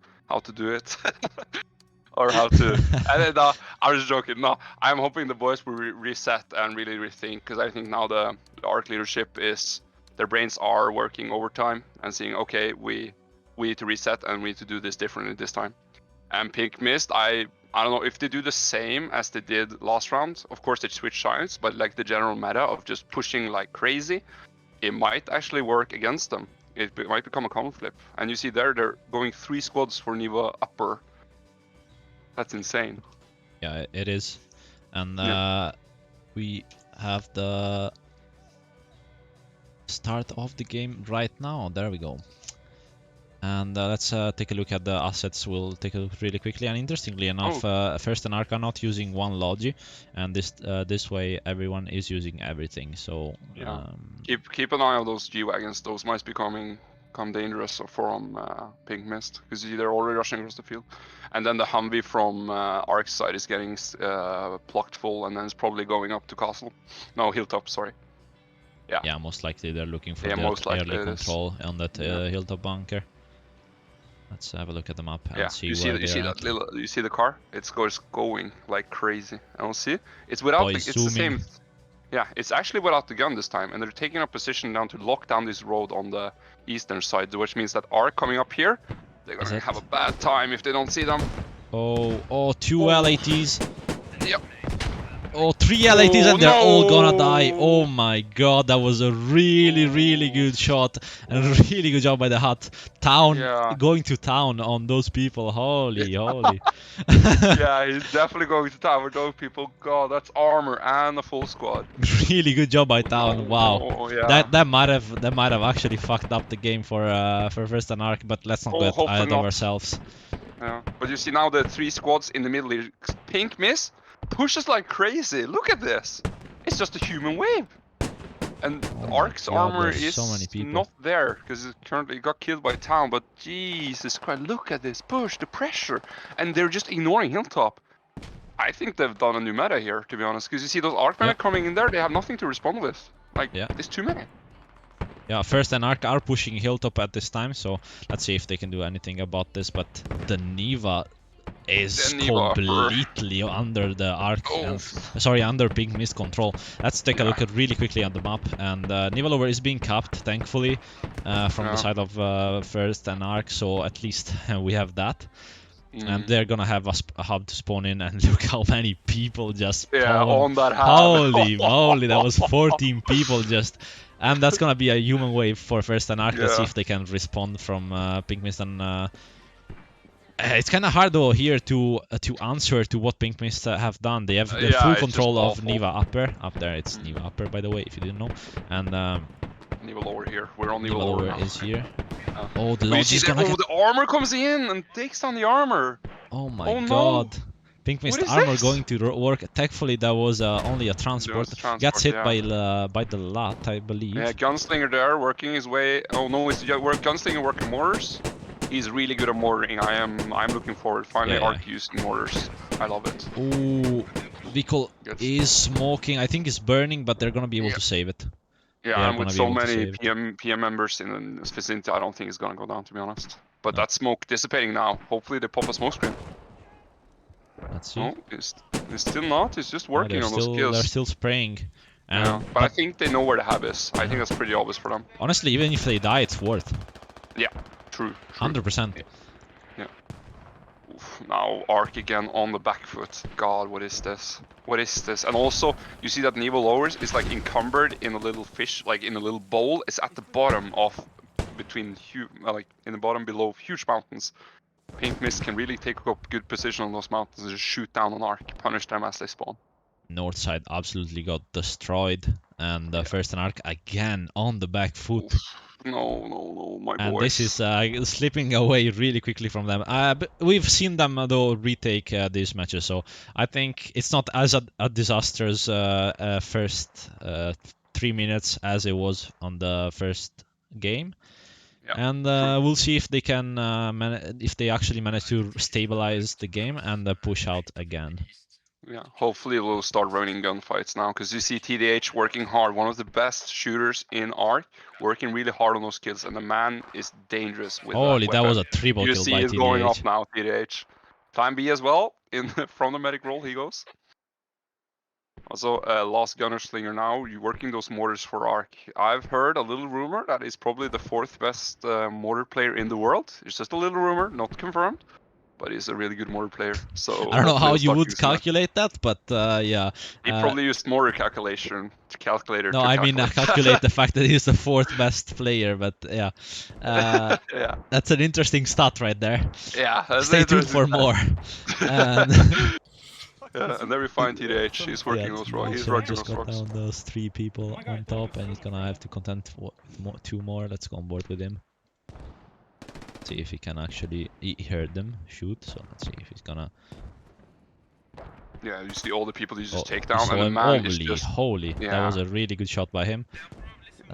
Speaker 2: do it. Or how to. And then, I was joking. No, I'm hoping the boys will reset and really rethink, because I think now the ARC leadership is, their brains are working overtime and saying, okay, we need to reset and we need to do this differently this time. And Pink Mist, I don't know if they do the same as they did last round. Of course, they switch sides, but like the general meta of just pushing like crazy, it might actually work against them. It might become a common flip. And you see there, they're going 3 squads for Niva upper. That's insane.
Speaker 1: Yeah, it is. And we have the start of the game right now. There we go. And let's take a look at the assets. We'll take a look really quickly. And interestingly enough, First and Ark are not using one Logi, and this way everyone is using everything. So
Speaker 2: keep an eye on those G-Wagons. Those might become dangerous from Pink Mist, because they're already rushing across the field. And then the Humvee from Ark's side is getting plucked full, and then it's probably going up to Castle. No, Hilltop, sorry. Yeah.
Speaker 1: Yeah, most likely they're looking for
Speaker 2: most
Speaker 1: early control on that Hilltop bunker. Let's have a look at the map and see where
Speaker 2: you see that little, you see the car? It's going like crazy. I don't see. It's without it's the same. Yeah, it's actually without the gun this time, and they're taking a position down to lock down this road on the eastern side, which means that Ark coming up here, they're gonna have a bad time if they don't see them.
Speaker 1: Oh, 2 LATs.
Speaker 2: Yep.
Speaker 1: Oh, 3 LATs and they're all gonna die. Oh my god, that was a really good shot. And a really good job by the Hut. Going to town on those people. Holy.
Speaker 2: Yeah, he's definitely going to town with those people. God, that's armor and a full squad.
Speaker 1: Really good job by town. Wow.
Speaker 2: Oh, yeah.
Speaker 1: That might have actually fucked up the game for First and Ark, but let's not get ahead of ourselves.
Speaker 2: Yeah, but you see now the 3 squads in the middle here. Pink Miss pushes like crazy. Look at this. It's just a human wave. And Ark's armor is not there, because it currently got killed by town. But Jesus Christ, look at this push, the pressure. And they're just ignoring Hilltop. I think they've done a new meta here, to be honest. Because you see those Ark men coming in there, they have nothing to respond with. Like, there's too many.
Speaker 1: Yeah, First and Ark are pushing Hilltop at this time, so let's see if they can do anything about this. But the Niva is completely under the Ark, under Pink Mist control. Let's take a look at really quickly at the map. And Niva Lover is being capped, thankfully, from the side of First and Ark, so at least we have that. And they're gonna have a hub to spawn in, and look how many people just spawned.
Speaker 2: On that hub.
Speaker 1: Holy moly, that was 14 people just. And that's gonna be a human wave for First and Ark. Let's see if they can respond from Pink Mist. And it's kind of hard though here to answer to what Pink Mist have done. They have the full control of Niva Upper. Up there, it's Niva Upper, by the way, if you didn't know. And
Speaker 2: Niva Lower here. We're on Niva Lower now.
Speaker 1: Is here. Oh, the Lodge is gonna
Speaker 2: the armor comes in and takes down the armor.
Speaker 1: Oh my god.
Speaker 2: No.
Speaker 1: Pink Mist armor going to work. Thankfully, that was only a transport. Gets hit by the LAT, I believe.
Speaker 2: Yeah, Gunslinger there working his way. Oh no, it's Gunslinger working mortars. He's really good at mortaring. I'm looking forward. Finally, Ark using mortars. I love it.
Speaker 1: Ooh, Vikol is smoking. I think it's burning, but they're gonna be able to save it.
Speaker 2: Yeah, and with so many PM members in this vicinity, I don't think it's gonna go down, to be honest. But that smoke dissipating now. Hopefully, they pop a smoke screen.
Speaker 1: Let's see.
Speaker 2: No, it's still not. It's just working on those kills.
Speaker 1: They're still spraying.
Speaker 2: Yeah, but I
Speaker 1: But
Speaker 2: think they know where the hub is. I think that's pretty obvious for them.
Speaker 1: honestly, even if they die, it's worth.
Speaker 2: Yeah, true.
Speaker 1: 100%.
Speaker 2: Yeah. Oof, now Ark again on the back foot. God, what is this? What is this? And also, you see that Nevo lowers is like encumbered in a little fish, like in a little bowl. It's at the bottom of, between, like in the bottom below huge mountains. Pink Mist can really take up good position on those mountains and just shoot down on Ark, punish them as they spawn.
Speaker 1: North side absolutely got destroyed, and first and Ark again on the back foot.
Speaker 2: Oof. No, my
Speaker 1: And
Speaker 2: boys.
Speaker 1: this is slipping away really quickly from them. But we've seen them though retake these matches, so I think it's not as a disastrous first 3 minutes as it was on the first game.
Speaker 2: Yeah,
Speaker 1: And we'll see if they can if they actually manage to stabilize the game and push out again.
Speaker 2: yeah. Hopefully we'll start running gunfights now, because you see TDH working hard, one of the best shooters in Ark, working really hard on those kills, and the man is dangerous with
Speaker 1: Holy,
Speaker 2: that
Speaker 1: that
Speaker 2: weapon.
Speaker 1: was a triple
Speaker 2: You
Speaker 1: kill
Speaker 2: see
Speaker 1: by
Speaker 2: he's going
Speaker 1: TDH.
Speaker 2: off now, TDH. Time B as well, in from the medic role he goes. Also, Last Gunner Slinger now, you working those mortars for Ark. I've heard a little rumor that he's probably the 4th best mortar player in the world. It's just a little rumor, not confirmed, but he's a really good mortar player. So
Speaker 1: I don't know
Speaker 2: hopefully
Speaker 1: how
Speaker 2: he'll
Speaker 1: you
Speaker 2: start
Speaker 1: would
Speaker 2: using that.
Speaker 1: calculate that, but yeah.
Speaker 2: He probably used mortar calculator
Speaker 1: No,
Speaker 2: to
Speaker 1: I mean calculate the fact that he's the 4th best player, but yeah.
Speaker 2: Yeah.
Speaker 1: That's an interesting stat right there.
Speaker 2: Yeah, that's
Speaker 1: Stay tuned for more. And
Speaker 2: yeah, and then we find TDH. He's working
Speaker 1: yeah,
Speaker 2: those rocks. He's
Speaker 1: TDH
Speaker 2: working
Speaker 1: just
Speaker 2: those
Speaker 1: got
Speaker 2: rocks.
Speaker 1: down those 3 people on top, and he's gonna have to contend with 2 more. Let's go on board with him. See if he can actually. He heard them shoot, so let's see if he's gonna.
Speaker 2: Yeah, you see all the people you just take
Speaker 1: You
Speaker 2: down,
Speaker 1: saw
Speaker 2: and the
Speaker 1: him.
Speaker 2: man is just.
Speaker 1: Holy!
Speaker 2: Yeah.
Speaker 1: That was a really good shot by him.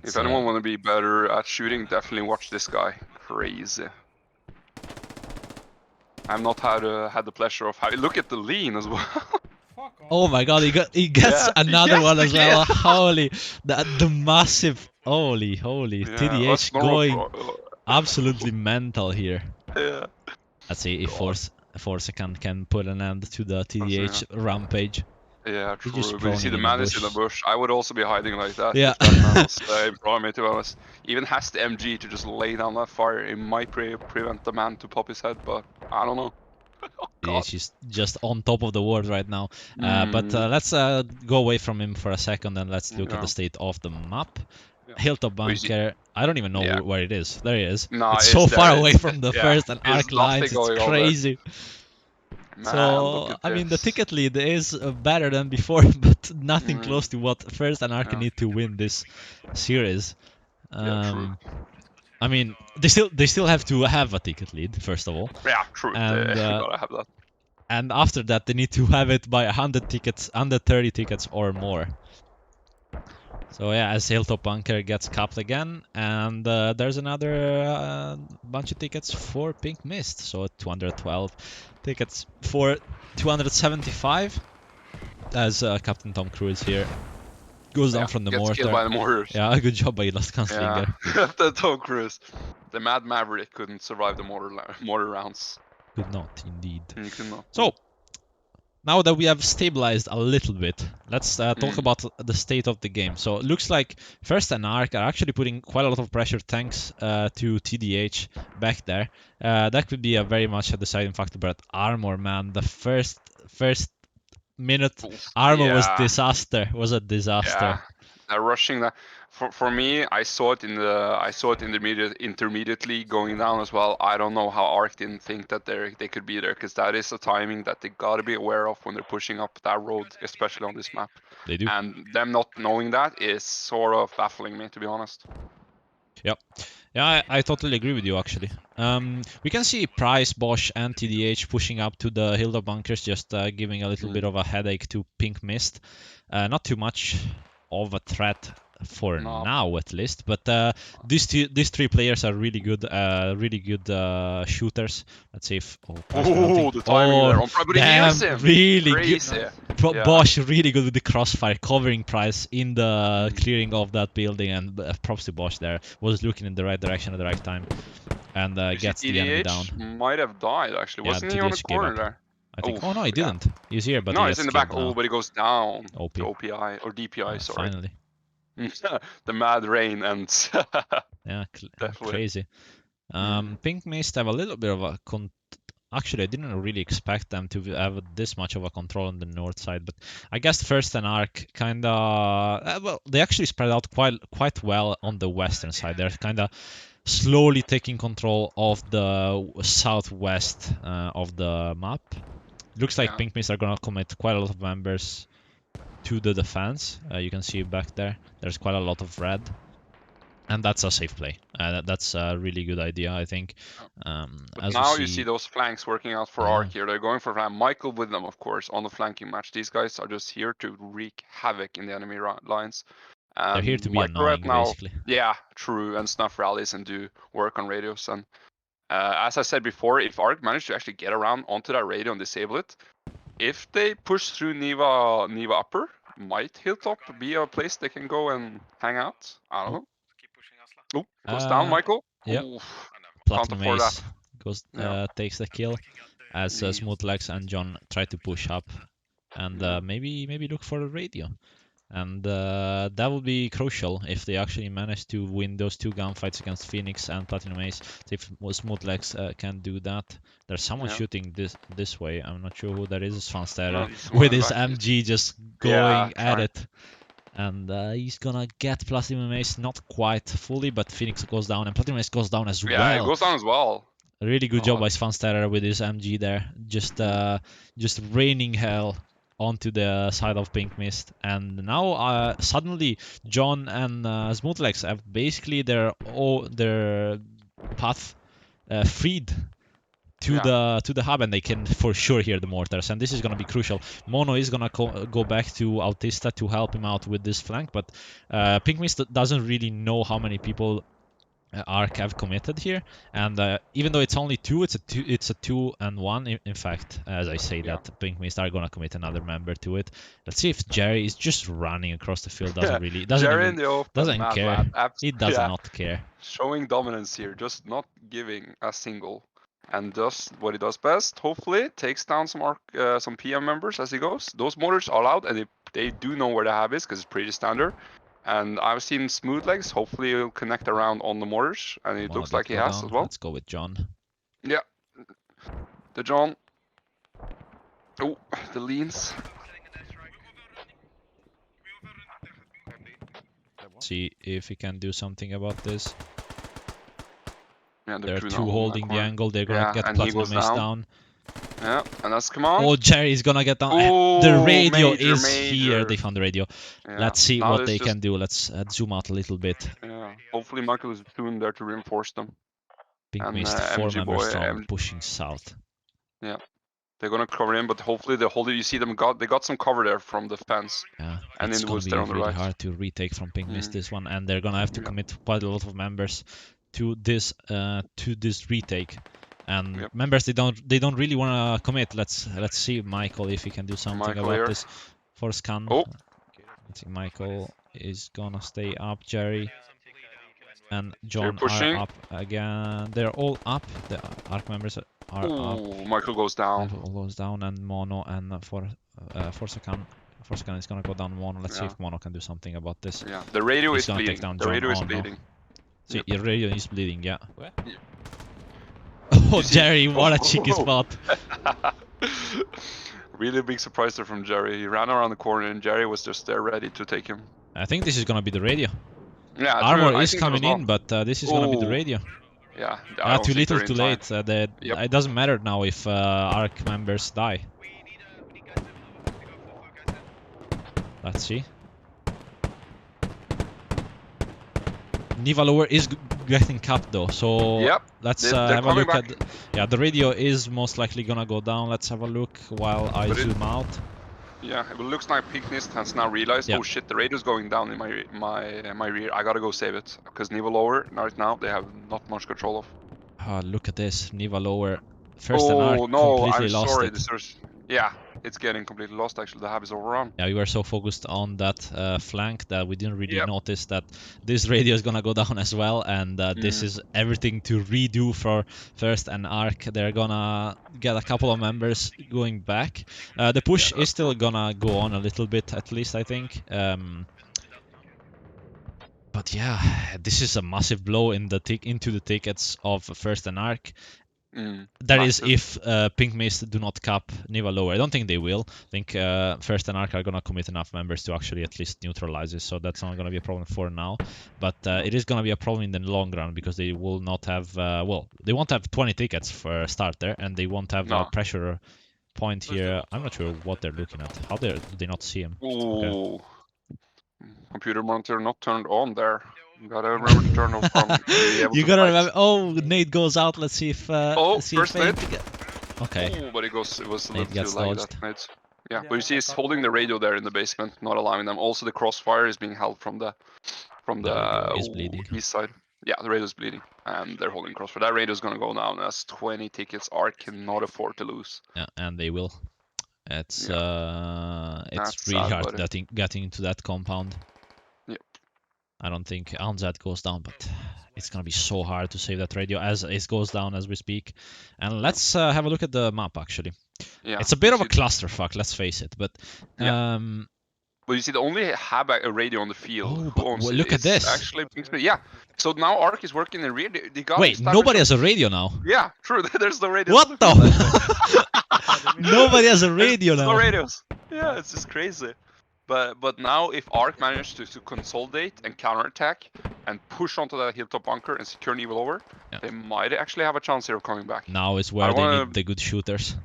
Speaker 2: If anyone want to be better at shooting, definitely watch this guy. Crazy. I've not had the pleasure of having. Look at the lean as well.
Speaker 1: Oh my God! He gets another one as well.
Speaker 2: Again.
Speaker 1: Holy! The massive. Holy!
Speaker 2: Yeah,
Speaker 1: TDH
Speaker 2: that's normal
Speaker 1: going absolutely mental here.
Speaker 2: Yeah.
Speaker 1: Let's see if
Speaker 2: God.
Speaker 1: Forza can put an end to the TDH rampage.
Speaker 2: Yeah,
Speaker 1: He just
Speaker 2: true. But you see,
Speaker 1: proning
Speaker 2: the
Speaker 1: in the
Speaker 2: man is in the bush. I would also be hiding like that.
Speaker 1: Yeah.
Speaker 2: If that man was in front of me, to be honest. Even has the MG to just lay down that fire. It might prevent the man to pop his head, but I don't know. Oh, God.
Speaker 1: She's just on top of the world right now. But let's go away from him for a second and let's look at the state of the map.
Speaker 2: Yeah.
Speaker 1: Hilltop bunker. I don't even know where it is. There he is.
Speaker 2: No,
Speaker 1: it's so far away from the first and
Speaker 2: There's
Speaker 1: Ark lines.
Speaker 2: nothing
Speaker 1: It's
Speaker 2: going on
Speaker 1: crazy.
Speaker 2: Man,
Speaker 1: So I mean, the ticket lead is better than before, but nothing close to what first and Ark need to win this series.
Speaker 2: True.
Speaker 1: I mean, they still have to have a ticket lead first of all.
Speaker 2: Yeah, true.
Speaker 1: And
Speaker 2: They gotta have that.
Speaker 1: And after that, they need to have it by 100 tickets, under 30 tickets or more. So yeah, as Hilltop Bunker gets capped again, and there's another bunch of tickets for Pink Mist. So 212 tickets for 275, as Captain Tom Cruise here goes down from the mortar.
Speaker 2: Killed by the mortars.
Speaker 1: Yeah, good job by Last Gunslinger.
Speaker 2: Yeah, Captain Tom Cruise. The Mad Maverick couldn't survive the mortar rounds.
Speaker 1: Could not, indeed.
Speaker 2: You could not.
Speaker 1: So, now that we have stabilized a little bit, let's talk about the state of the game. So it looks like First and Ark are actually putting quite a lot of pressure thanks to TDH back there. That could be a very much a deciding factor, but Armor, man, the first minute Armor was a disaster.
Speaker 2: Yeah, they're rushing that. For me, I saw it intermediately going down as well. I don't know how Ark didn't think that they could be there, because that is a timing that they gotta be aware of when they're pushing up that road, especially on this map.
Speaker 1: They do.
Speaker 2: And them not knowing that is sort of baffling me, to be honest.
Speaker 1: Yep. Yeah, I totally agree with you, actually. We can see Price, Bosch, and TDH pushing up to the Hilltop bunkers, just giving a little bit of a headache to Pink Mist. Not too much of a threat for now, at least. But these 3 players are really good shooters. Let's see if
Speaker 2: the timing there. But he hears him.
Speaker 1: Really
Speaker 2: Crazy.
Speaker 1: good. Bosch really good with the crossfire, covering Price in the clearing of that building, and props to Bosch there. Was looking in the right direction at the right time, and gets the enemy down.
Speaker 2: Might have died actually. Wasn't he on the corner there?
Speaker 1: I think.
Speaker 2: Oof,
Speaker 1: Oh no, he
Speaker 2: yeah.
Speaker 1: didn't. He's here, but
Speaker 2: No,
Speaker 1: he
Speaker 2: he's
Speaker 1: gets
Speaker 2: in the
Speaker 1: killed
Speaker 2: back.
Speaker 1: now.
Speaker 2: Oh, but he goes down
Speaker 1: OP.
Speaker 2: to OPI or DPI. Sorry.
Speaker 1: Finally.
Speaker 2: The mad rain ends.
Speaker 1: Yeah,
Speaker 2: Definitely.
Speaker 1: crazy. Pink Mist have a little bit of a actually, I didn't really expect them to have this much of a control on the north side, but I guess 1ST+ARK kind of well, they actually spread out quite well on the western side. They're kind of slowly taking control of the southwest of the map. Looks like
Speaker 2: Yeah.
Speaker 1: Pink Mist are gonna commit quite a lot of members to the defense. You can see back there. There's quite a lot of red. And that's a safe play. That's a really good idea, I think.
Speaker 2: But
Speaker 1: As
Speaker 2: now
Speaker 1: we
Speaker 2: you see
Speaker 1: see,
Speaker 2: those flanks working out for
Speaker 1: yeah,
Speaker 2: ARK here. They're going for Michael with them, of course, on the flanking match. These guys are just here to wreak havoc in the enemy lines.
Speaker 1: they're here
Speaker 2: And
Speaker 1: to be
Speaker 2: Michael right
Speaker 1: annoying,
Speaker 2: now,
Speaker 1: basically.
Speaker 2: yeah, true, and snuff rallies and do work on radios. And as I said before, if ARK managed to actually get around onto that radio and disable it, if they push through Neva Upper, might Hilltop be a place they can go and hang out? I don't know. Oh, goes down, Michael.
Speaker 1: Yep.
Speaker 2: Oof. Can't
Speaker 1: Platinum
Speaker 2: afford
Speaker 1: Ace
Speaker 2: that.
Speaker 1: goes
Speaker 2: Yeah.
Speaker 1: takes the kill as
Speaker 2: Yeah.
Speaker 1: Smoothlegs and John try to push up and maybe look for a radio. And that would be crucial if they actually manage to win those two gunfights against Phoenix and Platinum Ace. If Smoothlegs can do that. There's someone shooting this way. I'm not sure who that is. Svanstera with his MG just going at it. And he's gonna get Platinum Ace, not quite fully, but Phoenix goes down and Platinum Ace goes down as well.
Speaker 2: Yeah, it goes down as well.
Speaker 1: A really good job by Svanstera with his MG there, just raining hell onto the side of Pink Mist. And now suddenly John and Smoothlegs have basically their path freed to the hub, and they can for sure hear the mortars, and this is going to be crucial. Mono is going to go back to Autista to help him out with this flank, but Pink Mist doesn't really know how many people ARK have committed here, and even though it's only two, it's a 2 and 1. In fact, as I say that, Pink Mist are gonna commit another member to it. Let's see if Jerry is just running across the field. Doesn't care. He does not care.
Speaker 2: Showing dominance here, just not giving a single, and does what he does best. Hopefully, takes down some PM members as he goes. Those mortars are loud, and they do know where the hab is because it's pretty standard. And I've seen Smoothlegs. Hopefully he'll connect around on the mortars, and it looks like he has as well.
Speaker 1: Let's go with John.
Speaker 2: Yeah, the John. Oh, the leans.
Speaker 1: See if he can do something about this.
Speaker 2: Yeah,
Speaker 1: there are two holding the angle. They're gonna get Platinum Ace down.
Speaker 2: Yeah, and that's command.
Speaker 1: Oh, Jerry's gonna get down.
Speaker 2: Oh,
Speaker 1: the radio
Speaker 2: major.
Speaker 1: Here. They found the radio.
Speaker 2: Yeah.
Speaker 1: Let's see what they can do. Let's zoom out a little bit.
Speaker 2: Yeah. Hopefully Michael is soon there to reinforce them.
Speaker 1: Pink Mist 4 members strong, pushing south.
Speaker 2: Yeah. They're gonna cover in, but hopefully they hold it. You see them they got some cover there from the fence.
Speaker 1: Yeah,
Speaker 2: and
Speaker 1: it's gonna be really hard to retake from Pink Mist this one, and they're gonna have to commit quite a lot of members to this retake. And members, they don't really want to commit. Let's see Michael if he can do something about this. For scan.
Speaker 2: Oh.
Speaker 1: Let's see, Michael is gonna stay up. Jerry and John
Speaker 2: are
Speaker 1: up again. They're all up. The ARK members are up.
Speaker 2: Michael goes down.
Speaker 1: Michael goes down, and Mono and Forsakan is gonna go down Mono. Let's see if Mono can do something about this.
Speaker 2: Yeah, the radio is bleeding. The radio is bleeding.
Speaker 1: See, your radio is bleeding. Yeah. Oh, Jerry, what a cheeky spot.
Speaker 2: Really big surprise there from Jerry. He ran around the corner and Jerry was just there ready to take him.
Speaker 1: I think this is going to be the radio.
Speaker 2: Yeah,
Speaker 1: Armor is coming in, but this is going to be the radio.
Speaker 2: Yeah.
Speaker 1: Too little, too late. It doesn't matter now if ARK members die. Let's see. Neva lower is getting capped though, so let's have a look at the radio is most likely gonna go down. Let's have a look while I zoom out.
Speaker 2: Yeah, it looks like Pink Mist has now realized, oh shit, the radio's going down in my rear. I gotta go save it because Neva lower right now they have not much control of.
Speaker 1: Look at this, Neva lower. 1ST+ARK completely lost it.
Speaker 2: Yeah, it's getting completely lost. Actually, the hab is overrun.
Speaker 1: Yeah, we were so focused on that flank that we didn't really notice that this radio is gonna go down as well, and this is everything to redo for 1st and ARK. They're gonna get a couple of members going back. The push is still gonna go on a little bit, at least I think. But yeah, this is a massive blow in the into the tickets of 1st and ARK. That
Speaker 2: Massive.
Speaker 1: is if Pink Mist do not cap Niva lower. I don't think they will. I think 1st and ARK are gonna commit enough members to actually at least neutralize it, so that's not gonna be a problem for now. But it is gonna be a problem in the long run because they will not have well, they won't have 20 tickets for a starter, and they won't have a pressure point here. I'm not sure what they're looking at. How do they not see him?
Speaker 2: Ooh. Okay. Computer monitor not turned on there. You gotta remember to turn off on.
Speaker 1: You gotta remember. Oh, Nate goes out. Let's see if. Let's see
Speaker 2: first
Speaker 1: if
Speaker 2: Nate.
Speaker 1: Okay.
Speaker 2: Oh, but it was a little
Speaker 1: Nate
Speaker 2: too
Speaker 1: gets
Speaker 2: laggy,
Speaker 1: dodged.
Speaker 2: that Nate. Yeah, but you see, he's holding the radio there in the basement, not allowing them. Also, the crossfire is being held from the
Speaker 1: radio is bleeding.
Speaker 2: east side. Yeah, the radio is bleeding, and they're holding crossfire. That radio is gonna go down as 20 tickets. ARK cannot afford to lose.
Speaker 1: Yeah, and they will. It's really
Speaker 2: sad,
Speaker 1: hard getting into that compound.
Speaker 2: Yep.
Speaker 1: I don't think Anzad goes down, but it's gonna be so hard to save that radio as it goes down as we speak. And let's have a look at the map actually.
Speaker 2: Yeah.
Speaker 1: It's a bit of a clusterfuck, let's face it. But
Speaker 2: But you see, the only hab a radio on the field who owns
Speaker 1: look
Speaker 2: it
Speaker 1: at this.
Speaker 2: Actually, yeah. So now ARK is working in the rear. They got
Speaker 1: wait, nobody has a radio now.
Speaker 2: Yeah, true. There's no radio.
Speaker 1: What the? Nobody has a radio now.
Speaker 2: No radios. Yeah, it's just crazy. But now if ARK manages to consolidate and counterattack and push onto that hilltop bunker and secure an evil over, they might actually have a chance here of coming back.
Speaker 1: Now is where they need the good shooters.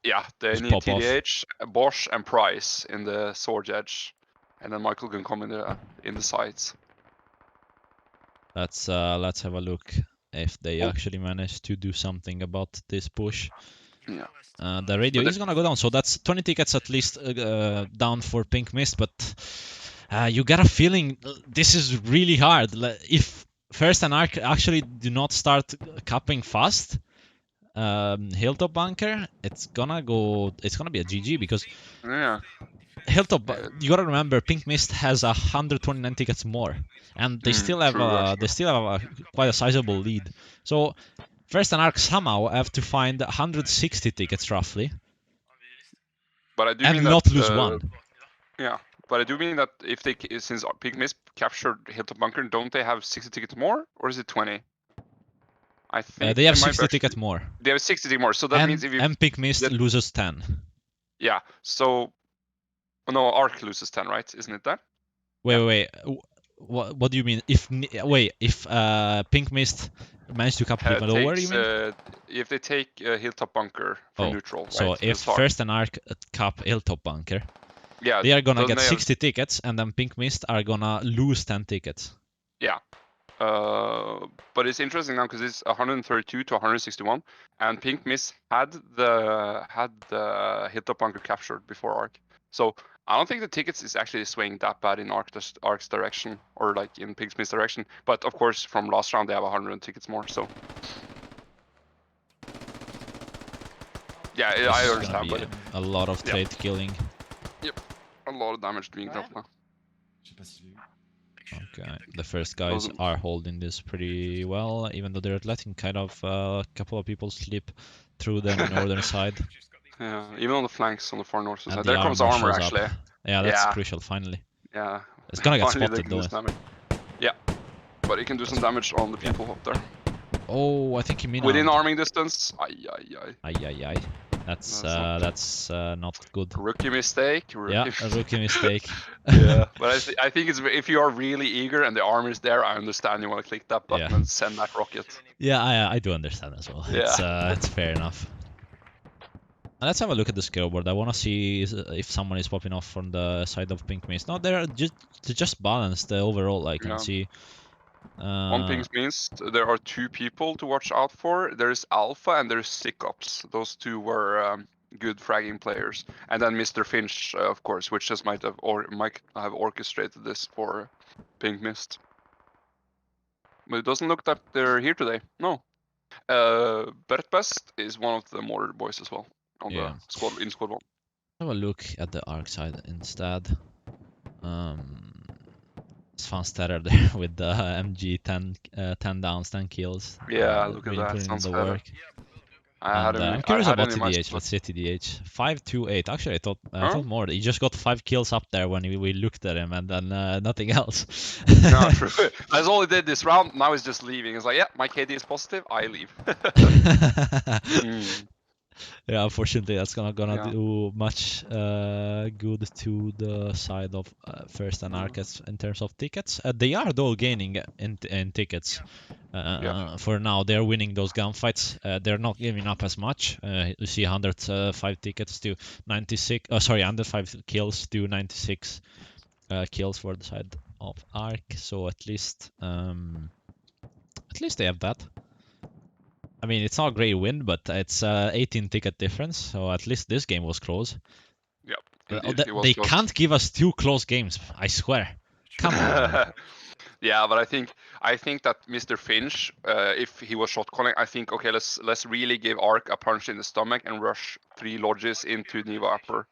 Speaker 2: Yeah, they need TDH, Bosch, and Price in the sword edge, and then Michael can come in the sides.
Speaker 1: Let's have a look if they actually manage to do something about this push.
Speaker 2: Yeah.
Speaker 1: The radio is gonna go down, so that's 20 tickets at least down for Pink Mist. But you get a feeling this is really hard. If 1st and ARK actually do not start capping fast. Hilltop bunker, it's gonna be a GG because Hilltop, you gotta remember Pink Mist has 129 tickets more, and they still have quite a sizable lead. So 1st and ARK somehow have to find 160 tickets roughly,
Speaker 2: but I do
Speaker 1: and
Speaker 2: mean
Speaker 1: not
Speaker 2: that,
Speaker 1: lose one.
Speaker 2: Yeah, but I do mean that if since Pink Mist captured Hilltop bunker, don't they have 60 tickets more, or is it 20? I think
Speaker 1: they have 60 tickets more.
Speaker 2: They have 60 tickets more, so that means if you...
Speaker 1: And Pink Mist loses 10.
Speaker 2: Yeah, so... No, ARK loses 10, right? Isn't it that?
Speaker 1: Wait. What do you mean? If Pink Mist managed to cap even lower, you mean?
Speaker 2: If they take Hilltop bunker for neutral,
Speaker 1: so
Speaker 2: right?
Speaker 1: if 1st and ARK cap Hilltop bunker, they are gonna get 60 tickets, and then Pink Mist are gonna lose 10 tickets.
Speaker 2: Yeah. But it's interesting now because it's 132 to 161, and Pink Mist had the Hilltop bunker captured before ARK. So I don't think the tickets is actually swaying that bad in ARK's direction, or like in Pink Mist's direction. But of course, from last round they have 100 tickets more. So yeah, I understand. But
Speaker 1: a lot of trade killing.
Speaker 2: Yep, a lot of damage being done now.
Speaker 1: Okay, the first guys are holding this pretty well, even though they're letting kind of a couple of people slip through the northern side.
Speaker 2: Yeah, even on the flanks on the far north side. There comes armor actually.
Speaker 1: Yeah, that's crucial finally.
Speaker 2: Yeah.
Speaker 1: It's gonna get spotted though.
Speaker 2: Yeah, but he can do some damage on the people up there.
Speaker 1: Oh, I think he mean
Speaker 2: within arming distance.
Speaker 1: Ay. That's not good.
Speaker 2: Rookie mistake.
Speaker 1: Yeah, a rookie mistake.
Speaker 2: Yeah, but I think it's if you are really eager and the armor is there, I understand you want to click that button and send that rocket.
Speaker 1: Yeah, I do understand as well. Yeah. It's fair enough. Let's have a look at the scoreboard. I want to see if someone is popping off from the side of Pink Mist. No, they're just balanced overall. I can see.
Speaker 2: On Pink Mist, there are 2 people to watch out for. There's Alpha and there's Sickops. Those 2 were good fragging players. And then Mr. Finch, of course, which just might have orchestrated this for Pink Mist. But it doesn't look that they're here today. No. Bert Best is one of the mortar boys as well. On the squad, in squad 1.
Speaker 1: Have a look at the ARK side instead. It's Funstetter there with the MG 10 downs, 10 kills.
Speaker 2: Yeah, look at
Speaker 1: Really
Speaker 2: that.
Speaker 1: putting in
Speaker 2: Sounds
Speaker 1: the
Speaker 2: better.
Speaker 1: work.
Speaker 2: I had
Speaker 1: And
Speaker 2: him.
Speaker 1: I'm
Speaker 2: I
Speaker 1: curious
Speaker 2: had
Speaker 1: about
Speaker 2: him in my
Speaker 1: TDH.
Speaker 2: squad.
Speaker 1: Let's see TDH. 528. Actually, I
Speaker 2: Huh?
Speaker 1: thought more. He just got 5 kills up there when we looked at him, and then nothing else.
Speaker 2: No, true. That's all he did this round. Now he's just leaving. He's like, yeah, my KD is positive. I leave. Mm,
Speaker 1: Yeah, unfortunately, that's not gonna
Speaker 2: yeah.
Speaker 1: do much good to the side of First and ArK in terms of tickets. They are though gaining in tickets.
Speaker 2: Yeah.
Speaker 1: For now, they're winning those gunfights. They're not giving up as much. You see 105 tickets to 96. Sorry, 105 kills to 96 kills for the side of ArK. So at least they have that. I mean, it's not a great win, but it's 18 ticket difference. So at least this game was close.
Speaker 2: Yep. Indeed, it was
Speaker 1: They
Speaker 2: close.
Speaker 1: can't give us 2 close games. I swear. Come on, man.
Speaker 2: Yeah, but I think that Mr. Finch, if he was shot calling, I think okay, let's really give ArK a punch in the stomach and rush 3 lodges into Neva upper.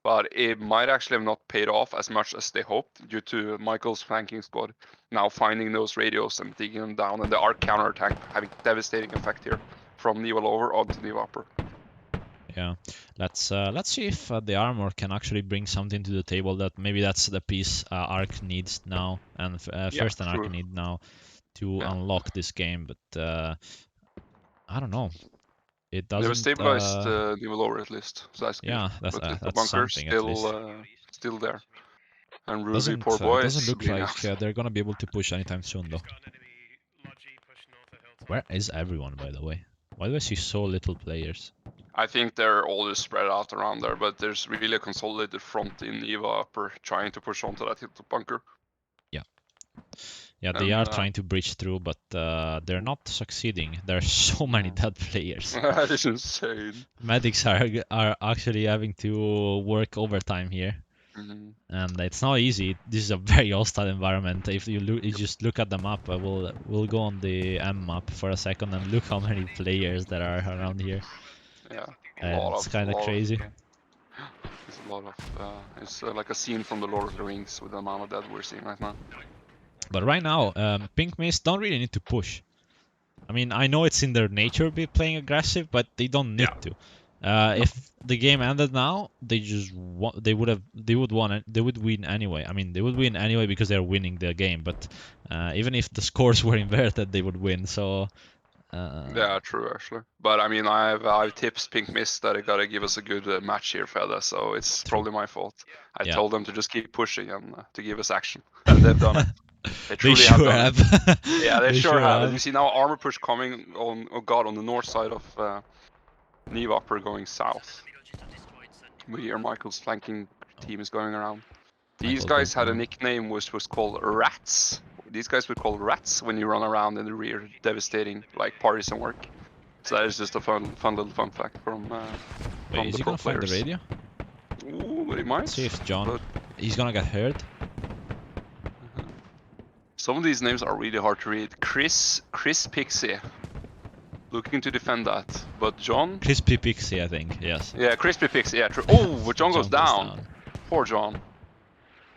Speaker 2: But it might actually have not paid off as much as they hoped due to Michael's flanking squad now finding those radios and digging them down, and the ArK counterattack having devastating effect here from Neva lower onto Neva upper.
Speaker 1: Yeah, let's see if the armor can actually bring something to the table. That maybe that's the piece ArK needs now, and First and ArK need now to unlock this game. But I don't know. It doesn't.
Speaker 2: They've stabilized Neva lower at least, so that's good.
Speaker 1: Yeah,
Speaker 2: But the
Speaker 1: that's
Speaker 2: bunker
Speaker 1: something at least.
Speaker 2: still there. And Ruby, poor
Speaker 1: It
Speaker 2: boy,
Speaker 1: doesn't
Speaker 2: is
Speaker 1: look
Speaker 2: bleeding
Speaker 1: like
Speaker 2: out.
Speaker 1: they're gonna be able to push anytime soon, though. Where is everyone, by the way? Why do I see so little players?
Speaker 2: I think they're all just spread out around there, but there's really a consolidated front in Neva upper trying to push onto that hilltop bunker.
Speaker 1: Yeah, they are trying to breach through, but they're not succeeding. There are so many dead players.
Speaker 2: That is insane.
Speaker 1: Medics are actually having to work overtime here, and it's not easy. This is a very hostile environment. If you just look at the map, we'll go on the M map for a second and look how many players there are around here.
Speaker 2: Yeah,
Speaker 1: It's kind of crazy.
Speaker 2: It's a lot of. It's like a scene from the Lord of the Rings with the amount of dead we're seeing right now.
Speaker 1: But right now, Pink Mist don't really need to push. I mean, I know it's in their nature to be playing aggressive, but they don't need to. If the game ended now, they would win anyway. I mean, they would win anyway because they're winning the game. But even if the scores were inverted, they would win. So.
Speaker 2: Yeah, true actually. But I mean, I've tips Pink Mist that they gotta give us a good match here, fella. So it's probably my fault. I told them to just keep pushing and to give us action, and they've done it. They truly
Speaker 1: sure
Speaker 2: have done it. Yeah, they sure have. And you see now armor push coming on. Oh god, on the north side of Neva upper going south. We hear Michael's flanking team is going around. These guys had a nickname which was called Rats. These guys were called Rats when you run around in the rear, devastating like partisan work. So that is just a fun little fun fact from
Speaker 1: Wait, is
Speaker 2: the
Speaker 1: he
Speaker 2: pro
Speaker 1: gonna
Speaker 2: players.
Speaker 1: find the radio?
Speaker 2: Ooh, but he might.
Speaker 1: See if John, he's gonna get hurt.
Speaker 2: Some of these names are really hard to read. Chris Pixie, looking to defend that, but John.
Speaker 1: Crispy Pixie, I think. Yes.
Speaker 2: Yeah, Crispy Pixie. Yeah, true. Oh, but John goes down. Poor John.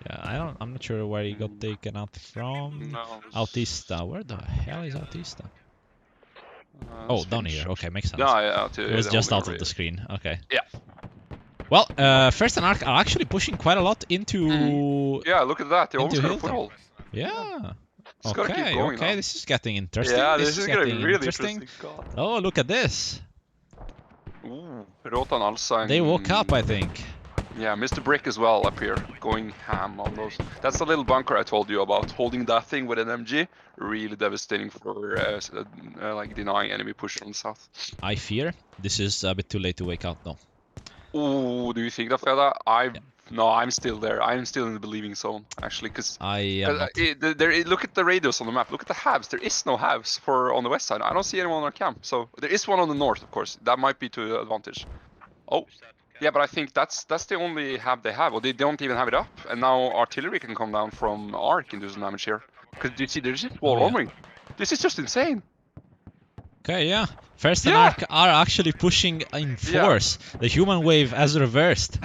Speaker 1: Yeah, I'm not sure where he got taken out from.
Speaker 2: No,
Speaker 1: Autista. Where the hell is Autista? Oh, down here. Okay, makes sense.
Speaker 2: Yeah.
Speaker 1: It was just out of the screen. Okay.
Speaker 2: Yeah.
Speaker 1: Well, First and ArK are actually pushing quite a lot into.
Speaker 2: Yeah, look at that. They almost got a
Speaker 1: Hilltop.
Speaker 2: foothold.
Speaker 1: Yeah.
Speaker 2: Okay,
Speaker 1: this is getting interesting.
Speaker 2: Yeah, this is getting really interesting.
Speaker 1: Oh, look at this.
Speaker 2: Ooh, Rotan Alsang.
Speaker 1: They woke up, I think.
Speaker 2: Yeah, Mr. Brick as well up here, going ham on those. That's the little bunker I told you about. Holding that thing with an MG, really devastating for like denying enemy push from the south.
Speaker 1: I fear this is a bit too late to wake up though.
Speaker 2: Ooh, do you think that, fella? No, I'm still there. I'm still in the believing zone, actually, because look at the radios on the map. Look at the halves. There is no halves on the west side. I don't see anyone on our camp. So there is one on the north, of course. That might be to advantage. Oh, yeah, but I think that's the only hab they have. Or they don't even have it up. And now artillery can come down from ArK and do some damage here. Because you see, there's just wall armoring. This is just insane.
Speaker 1: Okay, yeah. First and
Speaker 2: Yeah.
Speaker 1: ARK are actually pushing in
Speaker 2: Yeah.
Speaker 1: force. The human wave has reversed.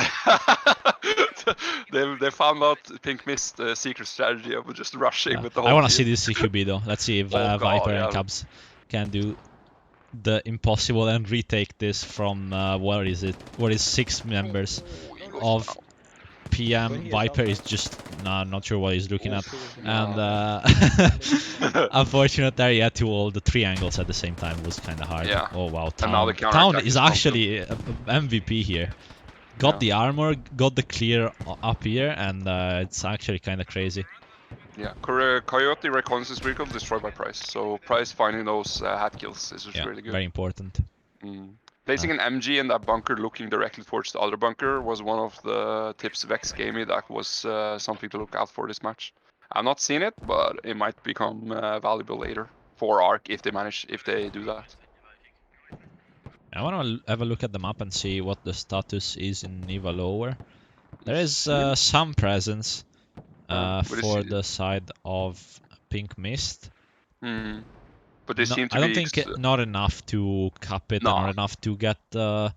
Speaker 2: they found out Pink Mist secret strategy of just rushing with the
Speaker 1: I
Speaker 2: whole
Speaker 1: want to
Speaker 2: team.
Speaker 1: see this CQB though. Let's see if
Speaker 2: Oh god,
Speaker 1: Viper and
Speaker 2: yeah.
Speaker 1: Cubs can do the impossible and retake this from what is it? What is 6 members
Speaker 2: Ooh, he goes
Speaker 1: of
Speaker 2: down.
Speaker 1: PM? Viper is just not sure what he's looking at,
Speaker 2: Oof,
Speaker 1: and
Speaker 2: no.
Speaker 1: unfortunate there. Yeah, to all the 3 angles at the same time was kind of hard.
Speaker 2: Yeah.
Speaker 1: Oh wow,
Speaker 2: And now the
Speaker 1: Town.
Speaker 2: counter
Speaker 1: Town
Speaker 2: attack
Speaker 1: is
Speaker 2: is come
Speaker 1: actually a MVP here. Got
Speaker 2: Yeah.
Speaker 1: the armor, got the clear up here, and it's actually kind of crazy.
Speaker 2: Yeah, Coyote reconnaissance vehicle destroyed by Price. So Price finding those hat kills is just
Speaker 1: Yeah,
Speaker 2: really good.
Speaker 1: very important.
Speaker 2: Placing an MG in that bunker looking directly towards the other bunker was one of the tips Vex gave me that was something to look out for this match. I've not seen it, but it might become valuable later for ARK if they do that.
Speaker 1: I want to have a look at the map and see what the status is in Niva Lower. There is some presence for the side of Pink Mist.
Speaker 2: But they seem to
Speaker 1: I don't
Speaker 2: be
Speaker 1: think not enough to cap it, and not enough to get the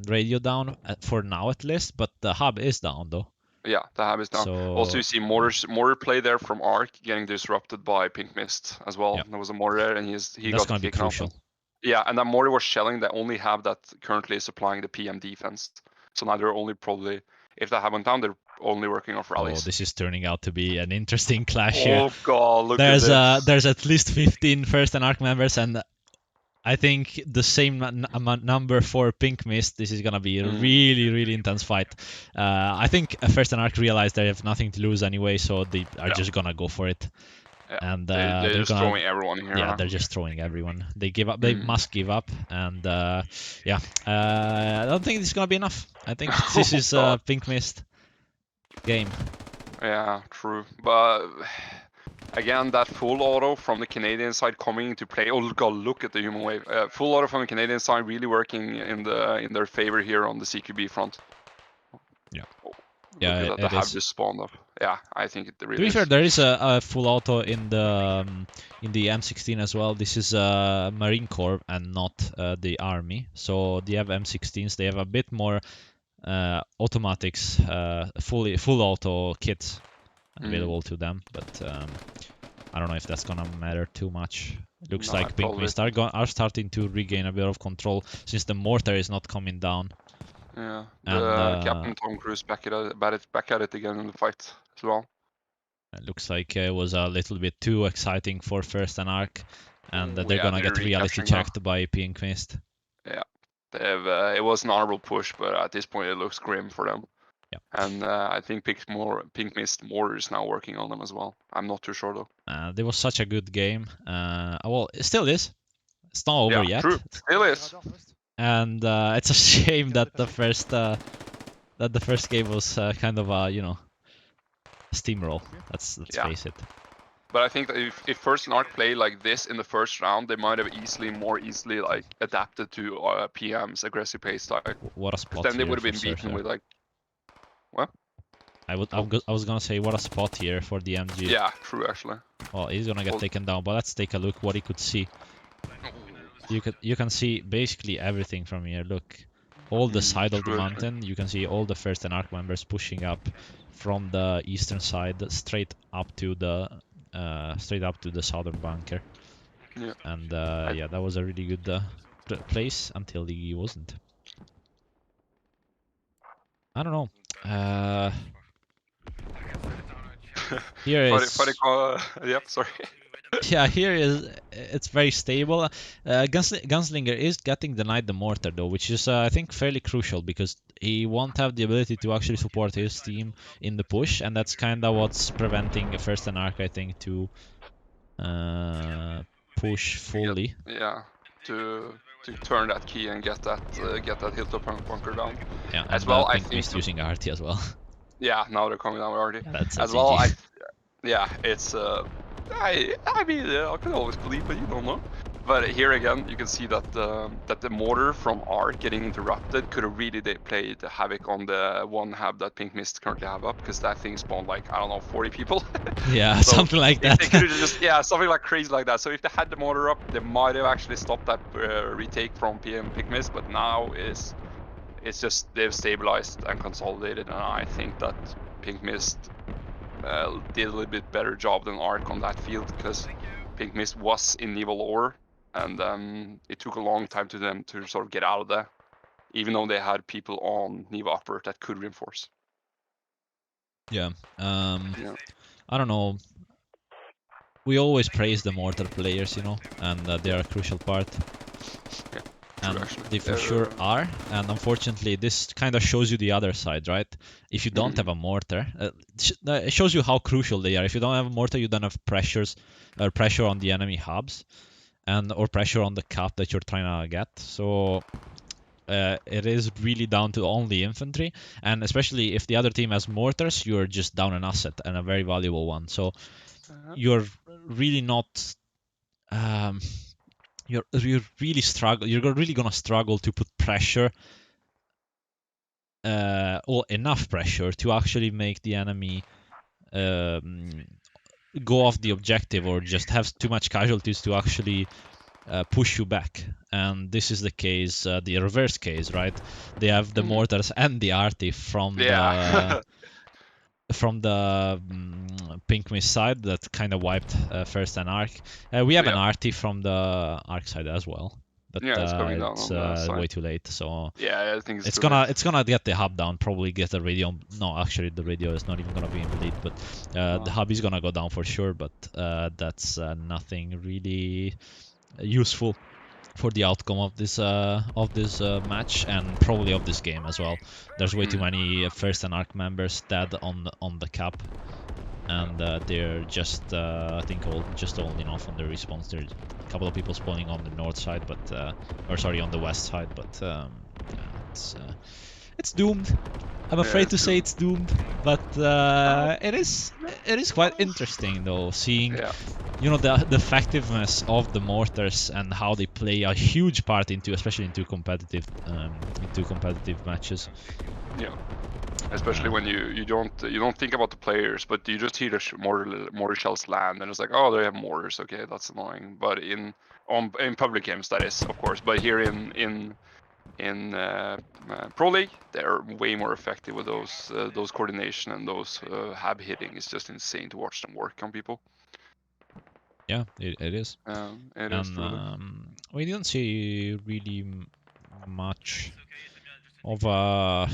Speaker 1: radio down for now at least. But the hub is down though.
Speaker 2: Yeah, the hub is down.
Speaker 1: So,
Speaker 2: also, you see mortar play there from ARK getting disrupted by Pink Mist as well.
Speaker 1: Yeah.
Speaker 2: There was a mortar there, and he
Speaker 1: that's
Speaker 2: got
Speaker 1: gonna be
Speaker 2: taken out.
Speaker 1: crucial.
Speaker 2: Yeah, and that mortar was shelling the only hab that currently is supplying the PM defense. So now they're only probably, if that hab went down, they're only working off rallies.
Speaker 1: Oh, this is turning out to be an interesting clash here.
Speaker 2: Oh god, look at this.
Speaker 1: There's at least 15 first and ARK members, and I think the same number for Pink Mist. This is gonna be a really intense fight. I think first and ARK realize they have nothing to lose anyway, so they are just gonna go for it.
Speaker 2: Yeah.
Speaker 1: And
Speaker 2: they're just throwing everyone here.
Speaker 1: Yeah, they're just throwing everyone. They give up. They must give up. And yeah, I don't think this is gonna be enough. I think this is Pink Mist game.
Speaker 2: Yeah, true. But again, that full auto from the Canadian side coming into play. Oh god, look at the human wave. Full auto from the Canadian side really working in their favor here on the CQB front.
Speaker 1: Yeah.
Speaker 2: Oh,
Speaker 1: Yeah,
Speaker 2: look at that, they have just spawned up. Yeah, I think it really
Speaker 1: To be
Speaker 2: is.
Speaker 1: fair, there is a full auto in the M16 as well. This is Marine Corps and not the Army. So they have M16s. They have a bit more automatics, full auto kits available to them. But I don't know if that's gonna matter too much. It looks like Pink Mist are starting to regain a bit of control since the mortar is not coming down.
Speaker 2: Yeah,
Speaker 1: And
Speaker 2: Captain Tom Cruise back at it again in the fight as well.
Speaker 1: It looks like it was a little bit too exciting for first and ARK, and they're gonna get reality checked by Pink Mist.
Speaker 2: Yeah, it was an honorable push, but at this point it looks grim for them.
Speaker 1: Yeah.
Speaker 2: And I think Pink Mist more is now working on them as well. I'm not too sure though.
Speaker 1: There was such a good game. Well, it still is. It's not over yet.
Speaker 2: True. Still is.
Speaker 1: And it's a shame that the first game was kind of a steamroll. Let's face it.
Speaker 2: But I think that if First and ARK play like this in the first round, they might have more easily like adapted to PM's aggressive play style.
Speaker 1: What a spot!
Speaker 2: Then they would have been beaten with like. What?
Speaker 1: I was gonna say what a spot here for the MG.
Speaker 2: Yeah, true actually.
Speaker 1: Well, he's gonna get taken down, but let's take a look what he could see. You can see basically everything from here. Look, all the side of the mountain. You can see all the first and ARK members pushing up from the eastern side straight up to the southern bunker.
Speaker 2: Yeah.
Speaker 1: And yeah, that was a really good place until he wasn't. I don't know. Here is.
Speaker 2: Yep, sorry.
Speaker 1: Yeah, here it's very stable. Gunslinger is getting denied the mortar though, which is I think fairly crucial because he won't have the ability to actually support his team in the push, and that's kind of what's preventing First and ARK, I think, to push fully.
Speaker 2: Yeah, to turn that key and get that hilltop bunker down.
Speaker 1: Yeah,
Speaker 2: as well. I
Speaker 1: think he's using RT as well.
Speaker 2: Yeah, now they're coming down with RT.
Speaker 1: Yeah, that's
Speaker 2: as well. Yeah, it's. I mean, I can always believe, but you don't know. But here again, you can see that the mortar from ARK getting interrupted could have really played havoc on the one hub that Pink Mist currently have up, because that thing spawned like, I don't know, 40 people.
Speaker 1: Yeah,
Speaker 2: So
Speaker 1: something like
Speaker 2: if
Speaker 1: that.
Speaker 2: they could have just, yeah, something like crazy like that. So if they had the mortar up, they might have actually stopped that retake from Pink Mist. But now it's just they've stabilized and consolidated, and I think that Pink Mist did a little bit better job than ARK on that field, because Pink Mist was in Neva lower, and it took a long time to them to sort of get out of there, even though they had people on Neva upper that could reinforce.
Speaker 1: Yeah.
Speaker 2: Yeah.
Speaker 1: I don't know. We always praise the mortar players, you know, and they are a crucial part.
Speaker 2: Yeah. True,
Speaker 1: And
Speaker 2: actually.
Speaker 1: they for sure are. And unfortunately, this kind of shows you the other side, right? If you don't have a mortar, it shows you how crucial they are. If you don't have a mortar, you don't have pressure on the enemy hubs, or pressure on the cap that you're trying to get. So it is really down to only infantry, and especially if the other team has mortars, you're just down an asset, and a very valuable one. So you're really not. You're really gonna struggle to put pressure, or enough pressure to actually make the enemy go off the objective, or just have too much casualties to actually push you back. And this is the case, the reverse case, right? They have the mortars and the arty from
Speaker 2: Yeah.
Speaker 1: the Pink Mist side that kind of wiped first and Arc. We have an arty from the Arc side as well, but
Speaker 2: Yeah, it's coming down
Speaker 1: it's
Speaker 2: on the side.
Speaker 1: way too late. So
Speaker 2: Yeah, I think
Speaker 1: it's gonna get the hub down, probably get the radio. No, actually the radio is not even gonna be in the lead, but the hub is gonna go down for sure. But that's nothing really useful for the outcome of this match, and probably of this game as well. There's way too many first and arc members dead on the cap, and they're just I think just holding off on the respawns. There's a couple of people spawning on the north side, but or sorry, on the west side, but yeah, it's doomed. I'm afraid to say it's doomed, but it is quite interesting though, seeing you know the effectiveness of the mortars and how they play a huge part especially into competitive matches.
Speaker 2: Yeah. Especially when you don't think about the players, but you just hear the mortar shells land, and it's like, oh, they have mortars. Okay, that's annoying. But in public games, that is, of course. But here in Pro League, they're way more effective with those coordination and those hab hitting. It's just insane to watch them work on people.
Speaker 1: Yeah, it is.
Speaker 2: It is truly.
Speaker 1: We didn't see really much of a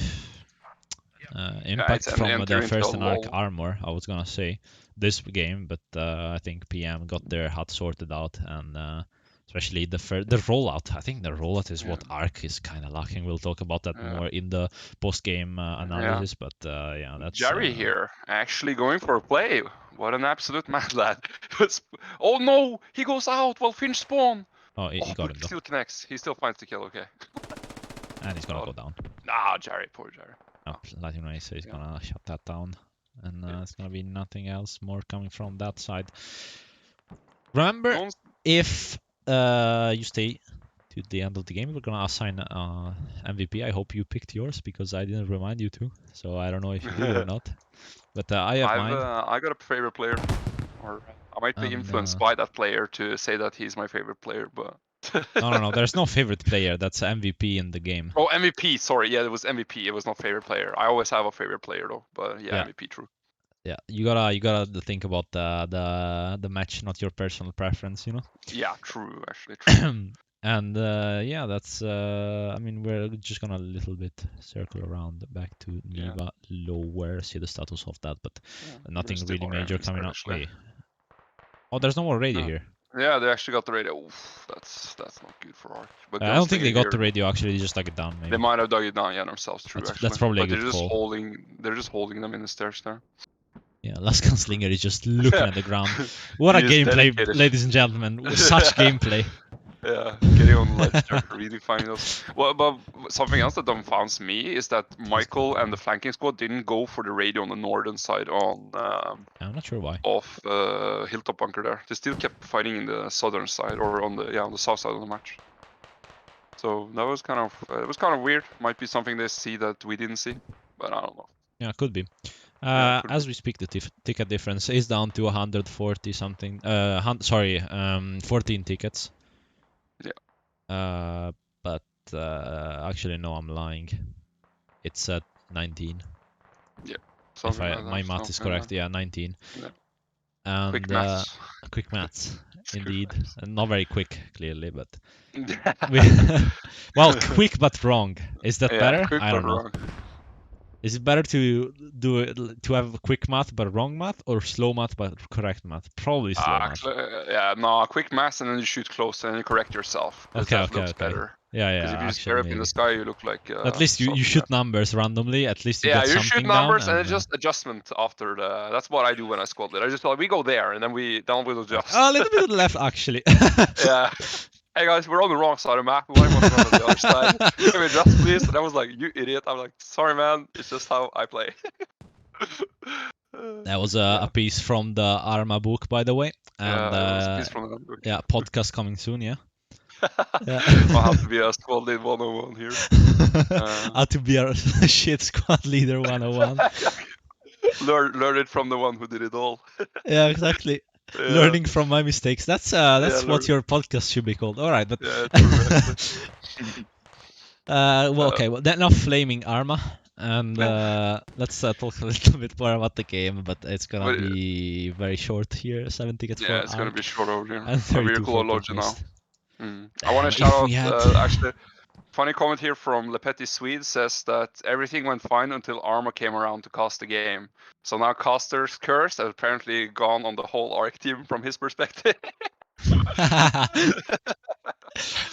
Speaker 1: impact from the first and arc armor, I was gonna say, this game, but I think PM got their hut sorted out, and especially the rollout. I think the rollout is what Arc is kind of lacking. We'll talk about that more in the post-game analysis, but yeah, that's...
Speaker 2: Jerry here, actually going for a play. What an absolute mad lad. Oh no, he goes out while Finch spawn.
Speaker 1: Oh, he got him though.
Speaker 2: Still connects. He still finds the kill, okay.
Speaker 1: And he's gonna go down.
Speaker 2: Nah, Jerry, poor Jerry.
Speaker 1: Oh, ArmadilloMeister is gonna shut that down, and it's gonna be nothing else more coming from that side. Remember, if you stay to the end of the game, we're gonna assign MVP. I hope you picked yours, because I didn't remind you to, so I don't know if you did or not. But I have mine.
Speaker 2: I got a favorite player, or I might be influenced by that player to say that he's my favorite player, but...
Speaker 1: No. There's no favorite player. That's MVP in the game.
Speaker 2: Oh, MVP. Sorry. Yeah, it was MVP. It was not favorite player. I always have a favorite player though. But yeah. MVP. True.
Speaker 1: Yeah, you gotta think about the match, not your personal preference. You know.
Speaker 2: Yeah. True. Actually. True.
Speaker 1: And yeah, that's. I mean, we're just gonna a little bit circle around back to Neva lower, see the status of that, but nothing really major coming up. Wait. Oh, there's no more radio here.
Speaker 2: Yeah, they actually got the radio. Oof, that's not good for Ark. But
Speaker 1: I don't think they got the radio. Actually, they just dug it down. Maybe
Speaker 2: they might have dug it down. Yeah, themselves. True.
Speaker 1: That's probably a good call.
Speaker 2: They're just holding them in the stairs there.
Speaker 1: Yeah, Last Gunslinger is just looking at the ground. What a gameplay, ladies and gentlemen! Such gameplay.
Speaker 2: Yeah, getting on ledge there, really finding those. Well, but something else that dumbfounds me is that Michael and the flanking squad didn't go for the radio on the northern side on
Speaker 1: I'm not sure why.
Speaker 2: of Hilltop Bunker there. They still kept fighting in the southern side or on the south side of the match. So that was kind of weird. Might be something they see that we didn't see, but I don't know.
Speaker 1: Yeah, could be.
Speaker 2: Yeah, could
Speaker 1: As
Speaker 2: be.
Speaker 1: we speak, the ticket difference is down to 140 something. 14 tickets.
Speaker 2: Yeah.
Speaker 1: But actually, no, I'm lying. It's at 19.
Speaker 2: Yeah.
Speaker 1: If
Speaker 2: Something like
Speaker 1: my
Speaker 2: that.
Speaker 1: math is correct, yeah, 19.
Speaker 2: Yeah.
Speaker 1: And
Speaker 2: Quick maths.
Speaker 1: quick maths,
Speaker 2: Quick
Speaker 1: indeed.
Speaker 2: maths.
Speaker 1: Not very quick, clearly, but well, quick but wrong. Is that
Speaker 2: Yeah,
Speaker 1: better?
Speaker 2: quick
Speaker 1: I
Speaker 2: but
Speaker 1: don't know.
Speaker 2: wrong.
Speaker 1: Is it better to do it to have quick math but wrong math, or slow math but correct math? Probably slow math.
Speaker 2: Actually, yeah, no, quick maths and then you shoot close and then you correct yourself because
Speaker 1: Okay,
Speaker 2: that
Speaker 1: okay,
Speaker 2: looks
Speaker 1: okay.
Speaker 2: better.
Speaker 1: Yeah,
Speaker 2: Because if
Speaker 1: yeah.
Speaker 2: you stare
Speaker 1: Actually,
Speaker 2: up in the
Speaker 1: maybe.
Speaker 2: sky, you look like
Speaker 1: At least you
Speaker 2: something
Speaker 1: shoot
Speaker 2: else.
Speaker 1: numbers randomly. At least you
Speaker 2: Yeah,
Speaker 1: get
Speaker 2: you shoot
Speaker 1: something down.
Speaker 2: numbers and
Speaker 1: And,
Speaker 2: it's just adjustment after the. That's what I do when I squad lead. I just like we go there and then we'll adjust.
Speaker 1: a little bit to the left, actually.
Speaker 2: Yeah. Hey guys, we're on the wrong side of the map. We want to run on the other side. Can we adjust, please? And I was like, you idiot. I'm like, sorry, man. It's just how I play.
Speaker 1: That was a piece from the Arma book, by the way. And
Speaker 2: Yeah, it was a piece from the book.
Speaker 1: yeah, podcast coming soon, yeah. Yeah.
Speaker 2: I'll have to be a squad lead 101 here.
Speaker 1: How to be a shit squad leader 101.
Speaker 2: Learn it from the one who did it all.
Speaker 1: Yeah, exactly.
Speaker 2: Yeah.
Speaker 1: Learning from my mistakes. That's what your podcast should be called. All right, but
Speaker 2: Yeah, true.
Speaker 1: well, okay. Well, then enough flaming Arma, and let's talk a little bit more about the game. But it's gonna be very short here. 7 tickets for
Speaker 2: Yeah, it's gonna
Speaker 1: ARK
Speaker 2: be short over here.
Speaker 1: and 32 for
Speaker 2: Lodge now.
Speaker 1: Pinkmist.
Speaker 2: I want to
Speaker 1: If
Speaker 2: shout
Speaker 1: we
Speaker 2: out
Speaker 1: had-
Speaker 2: actually. Funny comment here from Lepetti Swede says that everything went fine until Arma came around to cast the game. So now Caster's curse has apparently gone on the whole ARC team from his perspective.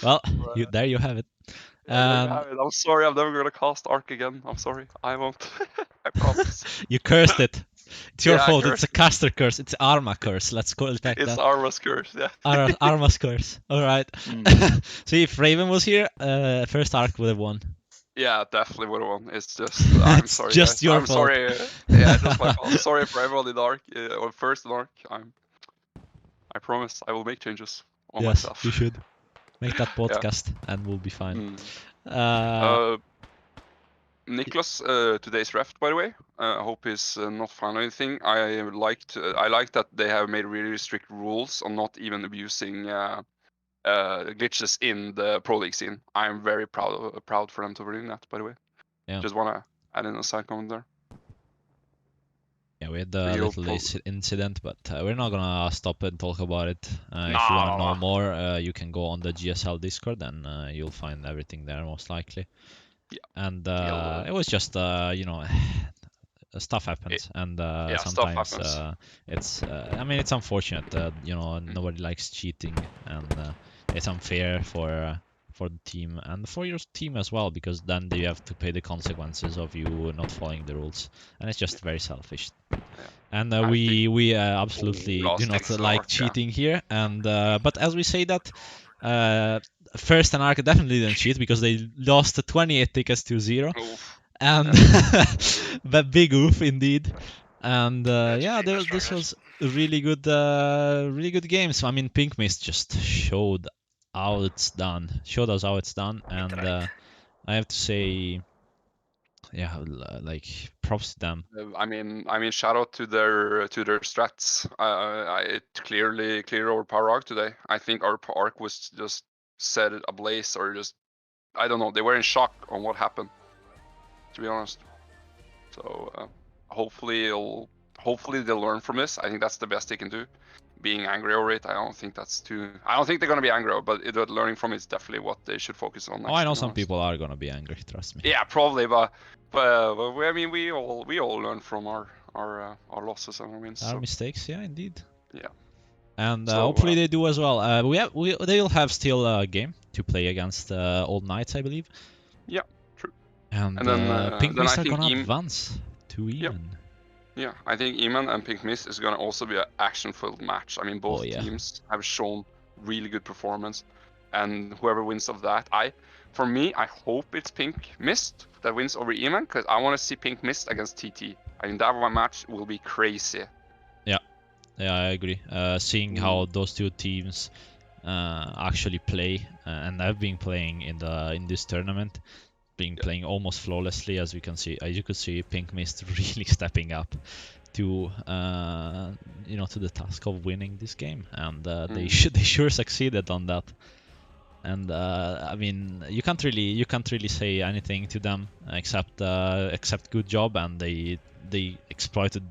Speaker 1: Well, there you have it.
Speaker 2: There you have it. I'm sorry, I'm never gonna cast ARC again. I'm sorry, I won't. I promise.
Speaker 1: You cursed it. It's your
Speaker 2: Yeah, I
Speaker 1: fault.
Speaker 2: cursed
Speaker 1: It's a caster curse. It's Arma curse. Let's call it back
Speaker 2: It's
Speaker 1: that.
Speaker 2: Arma's curse, yeah.
Speaker 1: Arma's curse. All right. See, if Raven was here, first ARC would have won.
Speaker 2: Yeah, definitely would have won. It's just I'm
Speaker 1: It's
Speaker 2: sorry.
Speaker 1: just
Speaker 2: Guys.
Speaker 1: your
Speaker 2: I'm
Speaker 1: fault.
Speaker 2: sorry. Yeah, just my fault. Sorry for everyone in ARC or first in ARC. I promise I will make changes on myself.
Speaker 1: You should make that podcast, and we'll be fine.
Speaker 2: Nicholas, today's ref, by the way. I hope he's not found anything. I like that they have made really strict rules on not even abusing glitches in the pro league scene. I'm very proud for them to be doing that, by the way.
Speaker 1: Yeah.
Speaker 2: Just wanna add in a side comment there.
Speaker 1: Yeah, we had a little incident, but we're not gonna stop and talk about it. If you wanna know more, you can go on the GSL Discord, and you'll find everything there most likely.
Speaker 2: Yeah.
Speaker 1: And it was just stuff happens, and sometimes it's I mean, it's unfortunate. Nobody likes cheating, and it's unfair for the team and for your team as well, because then you have to pay the consequences of you not following the rules, and it's just very selfish. And we absolutely do not like cheating here. And but as we say that, first and ARK definitely didn't cheat, because they lost 28 tickets to 0. And but big oof indeed. And this was really good games. I mean, Pinkmist just showed how it's done. Showed us how it's done, and I have to say, yeah, like props to them.
Speaker 2: I mean, shout out to their strats. It clearly overpowered ARC today. I think our ARC was just set it ablaze, or just I don't know. They were in shock on what happened, to be honest. So hopefully they'll learn from this. I think that's the best they can do. Being angry over it, I don't think they're gonna be angry, but learning from it is definitely what they should focus on.
Speaker 1: I know some people are gonna be angry. Trust me.
Speaker 2: Yeah, probably, but I mean, we all learn from our losses and our wins.
Speaker 1: Our mistakes, yeah, indeed.
Speaker 2: Yeah.
Speaker 1: And hopefully they do as well. They'll have still a game to play against Old Knights, I believe.
Speaker 2: Yeah, true.
Speaker 1: And then Pinkmist are gonna advance to Eman.
Speaker 2: Yeah, I think Eman and Pinkmist is gonna also be an action-filled match. I mean, both teams have shown really good performance. and whoever wins of that, for me, I hope it's Pink Mist that wins over Eman, because I want to see Pink Mist against TT. I think that one match will be crazy.
Speaker 1: Yeah, I agree. Seeing how those two teams actually play, and I've been playing in this tournament, playing almost flawlessly, as we can see. As you could see, Pink Mist really stepping up to to the task of winning this game, and they sure succeeded on that. And I mean, you can't really say anything to them except good job, and they exploited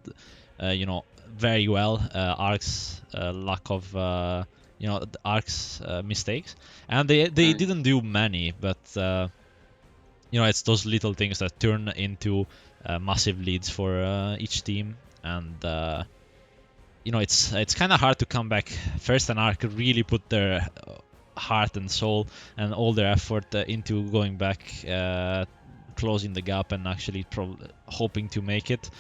Speaker 1: very well ARK's lack of ARK's mistakes, and they didn't do many, but it's those little things that turn into massive leads for each team, and it's kind of hard to come back. First, and ARK really put their heart and soul and all their effort into going back, closing the gap, and actually hoping to make it.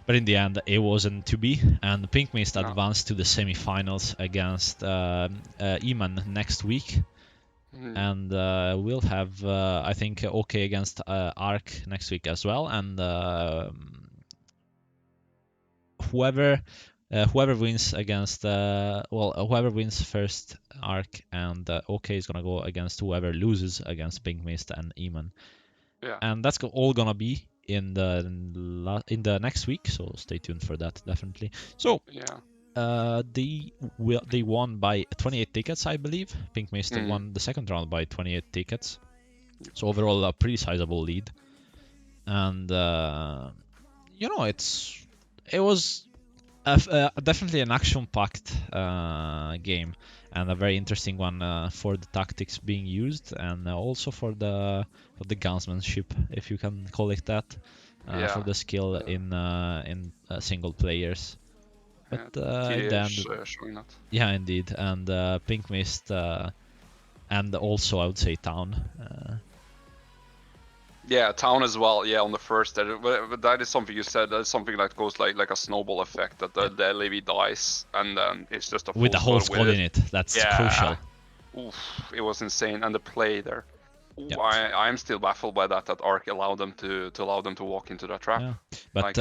Speaker 1: But in the end, it wasn't to be, and Pink Mist advanced to the semi-finals against Eman next week. And we'll have, I think, OK against ARK next week as well, and whoever wins against whoever wins first ARK, and OK is gonna go against whoever loses against Pink Mist and Eman.
Speaker 2: Yeah.
Speaker 1: And that's all gonna be in the next week, so stay tuned for that, definitely. So they won by 28 tickets, I believe. Pink Mist won the second round by 28 tickets, so overall a pretty sizable lead. And it was definitely an action-packed game, and a very interesting one for the tactics being used, and also for the gunsmanship, if you can call it that, for the skill in single players. But in the end,
Speaker 2: showing that.
Speaker 1: Yeah, indeed, and Pink Mist, and also I would say Town.
Speaker 2: Yeah, Town as well. Yeah, on the first, but that is something you said. That's something that goes like a snowball effect. That the LAV dies, and then it's just a full
Speaker 1: with the whole squad in it. That's crucial.
Speaker 2: Oof, it was insane, and the play there.
Speaker 1: Yep.
Speaker 2: I'm still baffled by that ARK allowed them to walk into that trap.
Speaker 1: Yeah. But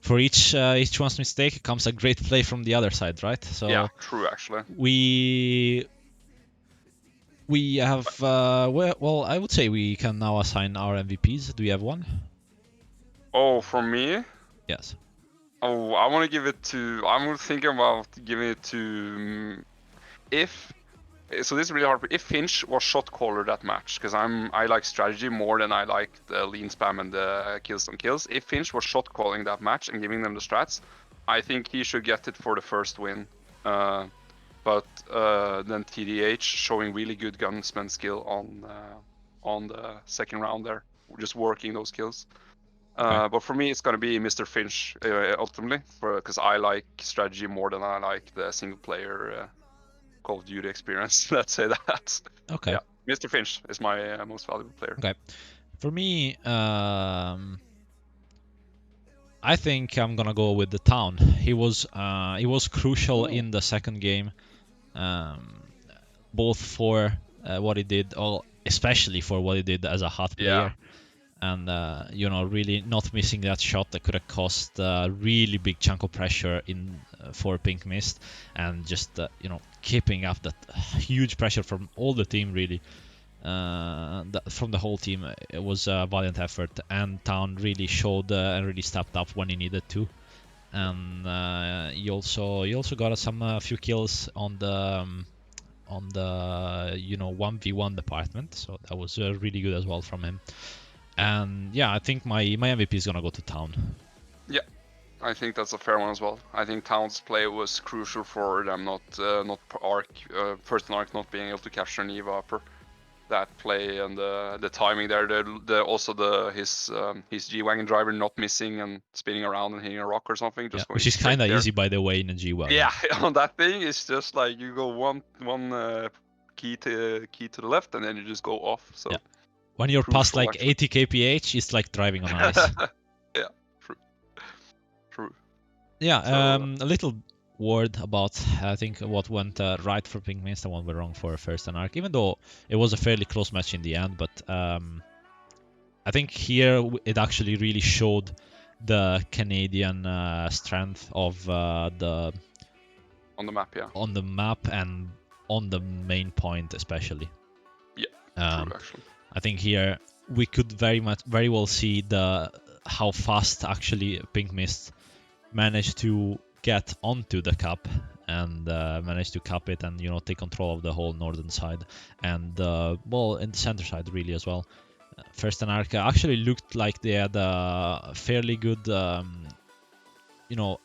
Speaker 1: for each one's mistake comes a great play from the other side, right? So
Speaker 2: yeah, true actually.
Speaker 1: We have well, I would say we can now assign our MVPs. Do you have one?
Speaker 2: Oh, for me?
Speaker 1: Yes.
Speaker 2: Oh, I want to give it to. I'm thinking about giving it to So this is really hard. If Finch was shot caller that match, because I like strategy more than I like the lean spam and the kills on kills. If Finch was shot calling that match and giving them the strats, I think he should get it for the first win. But then TDH showing really good gunsman skill on the second round there, just working those kills. But for me, it's gonna be Mr. Finch ultimately, because I like strategy more than I like the single player Call of Duty experience. Let's say that.
Speaker 1: Okay.
Speaker 2: Yeah, Mr. Finch is my most valuable player.
Speaker 1: Okay. For me, I think I'm gonna go with the Town. He was crucial in the second game, both for what he did, especially for what he did as a hot player, and really not missing that shot that could have cost a really big chunk of pressure for Pink Mist, and just keeping up that huge pressure from all the team, really. From the whole team, it was a valiant effort, and Town really showed and really stepped up when he needed to. And he also got a few kills on the 1v1 department, so that was really good as well from him. And yeah, I think my MVP is gonna go to Town.
Speaker 2: Yeah, I think that's a fair one as well. I think Town's play was crucial for them, not ARK, first and ARK not being able to capture an Eva upper. That play and the timing there, his G-Wagon driver not missing and spinning around and hitting a rock or something. Just
Speaker 1: which is kind of easy, by the way, in a G-Wagon.
Speaker 2: Yeah, on that thing, it's just like you go one key to the left and then you just go off. So
Speaker 1: when you're past like 80 kph, it's like driving on ice.
Speaker 2: Yeah, true.
Speaker 1: Yeah, a little word about I think what went right for Pink Mist and what went wrong for 1ST+ARK, even though it was a fairly close match in the end. But I think here it actually really showed the Canadian strength of the
Speaker 2: On the map, yeah.
Speaker 1: on the map and on the main point especially.
Speaker 2: Yeah, true actually.
Speaker 1: I think here we could very well see how fast actually Pink Mist managed to get onto the cup and managed to cap it and take control of the whole northern side and well in the center side really as well. 1ST+ARK actually looked like they had a fairly good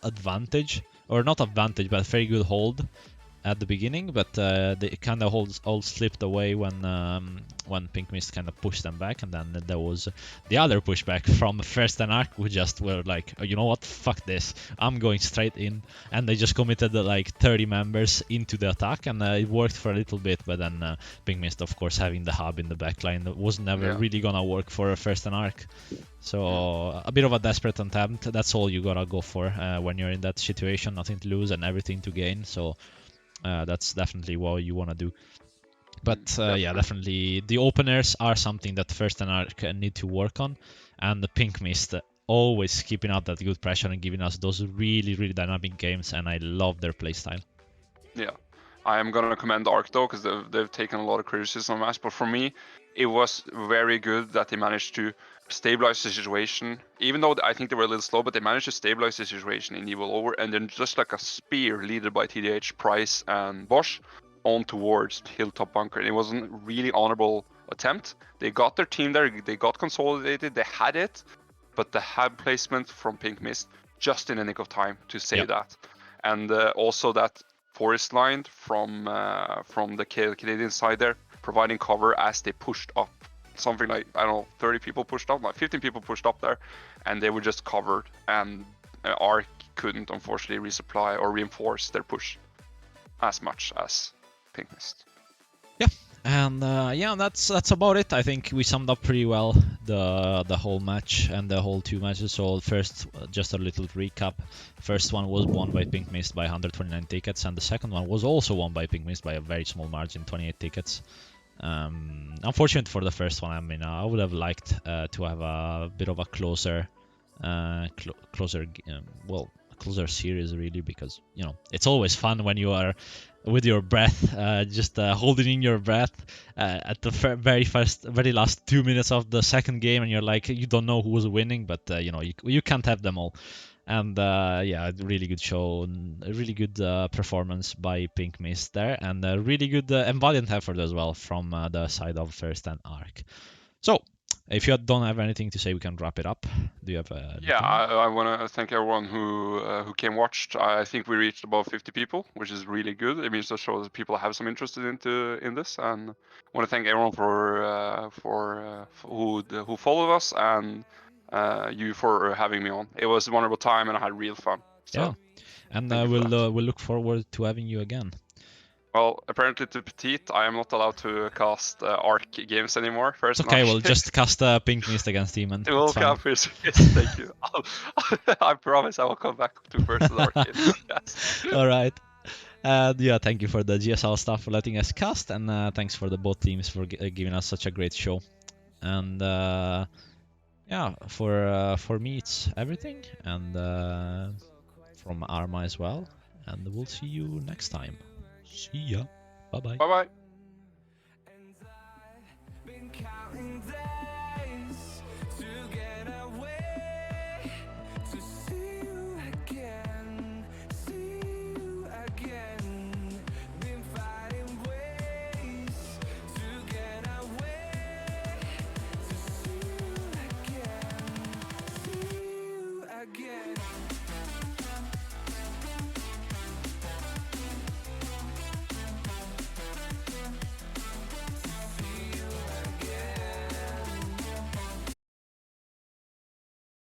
Speaker 1: advantage, or not advantage but very good hold at the beginning, but they kind of all slipped away when Pink Mist kind of pushed them back, and then there was the other pushback from 1ST+ARK, who just were like, oh, you know what, fuck this, I'm going straight in, and they just committed like 30 members into the attack, and it worked for a little bit, but then Pink Mist, of course, having the hub in the backline was never really gonna work for 1ST+ARK. So a bit of a desperate attempt. That's all you gotta go for when you're in that situation. Nothing to lose and everything to gain. So that's definitely what you want to do. But yeah, definitely the openers are something that 1ST+ARK need to work on, and the Pink Mist always keeping up that good pressure and giving us those really dynamic games, and I love their playstyle.
Speaker 2: Yeah, I am gonna commend ARK though, because they've taken a lot of criticism on the match, but for me it was very good that they managed to stabilize the situation, even though I think they were a little slow, but they managed to stabilize the situation in Evil over, and then just like a spear led by TDH, Price and Bosch on towards Hilltop Bunker. And it was a really honorable attempt. They got their team there, they got consolidated, they had it, but the hub placement from Pink Mist just in the nick of time to save that. And also that forest line from the Canadian side there, providing cover as they pushed up. Something like, I don't know, 30 people pushed up, like 15 people pushed up there, and they were just covered, and ARK couldn't unfortunately resupply or reinforce their push as much as Pink Mist.
Speaker 1: Yeah, and yeah, that's about it. I think we summed up pretty well the whole match and the whole two matches. So first, just a little recap. First one was won by Pink Mist by 129 tickets, and the second one was also won by Pink Mist by a very small margin, 28 tickets. Unfortunate for the first one. I mean, I would have liked to have a bit of a closer series really, because it's always fun when you are with your breath, just holding in your breath at the very last 2 minutes of the second game, and you're like, you don't know who's winning, but you can't have them all. And yeah, really good show, a really good performance by Pink Mist there, and a really good and valiant effort as well from the side of 1ST+ARK. So, if you don't have anything to say, we can wrap it up. Do you have
Speaker 2: Yeah, I want to thank everyone who came watched. I think we reached above 50 people, which is really good. It means to show that people have some interest in this, and I want to thank everyone for who followed us, and you for having me on. It was a wonderful time, and I had real fun. So,
Speaker 1: yeah, and we'll look forward to having you again.
Speaker 2: Well, apparently to Petite, I am not allowed to cast ARK games anymore.
Speaker 1: It's okay, we'll just cast Pink Mist against Demon.
Speaker 2: It will come first. Yes, thank you. I promise I will come back to 1ST+ARK games. Yes.
Speaker 1: All right. Yeah, thank you for the GSL staff for letting us cast, and thanks for the both teams for giving us such a great show. And yeah, for me it's everything, and from Arma as well. And we'll see you next time. See ya. Bye bye.
Speaker 2: Bye bye.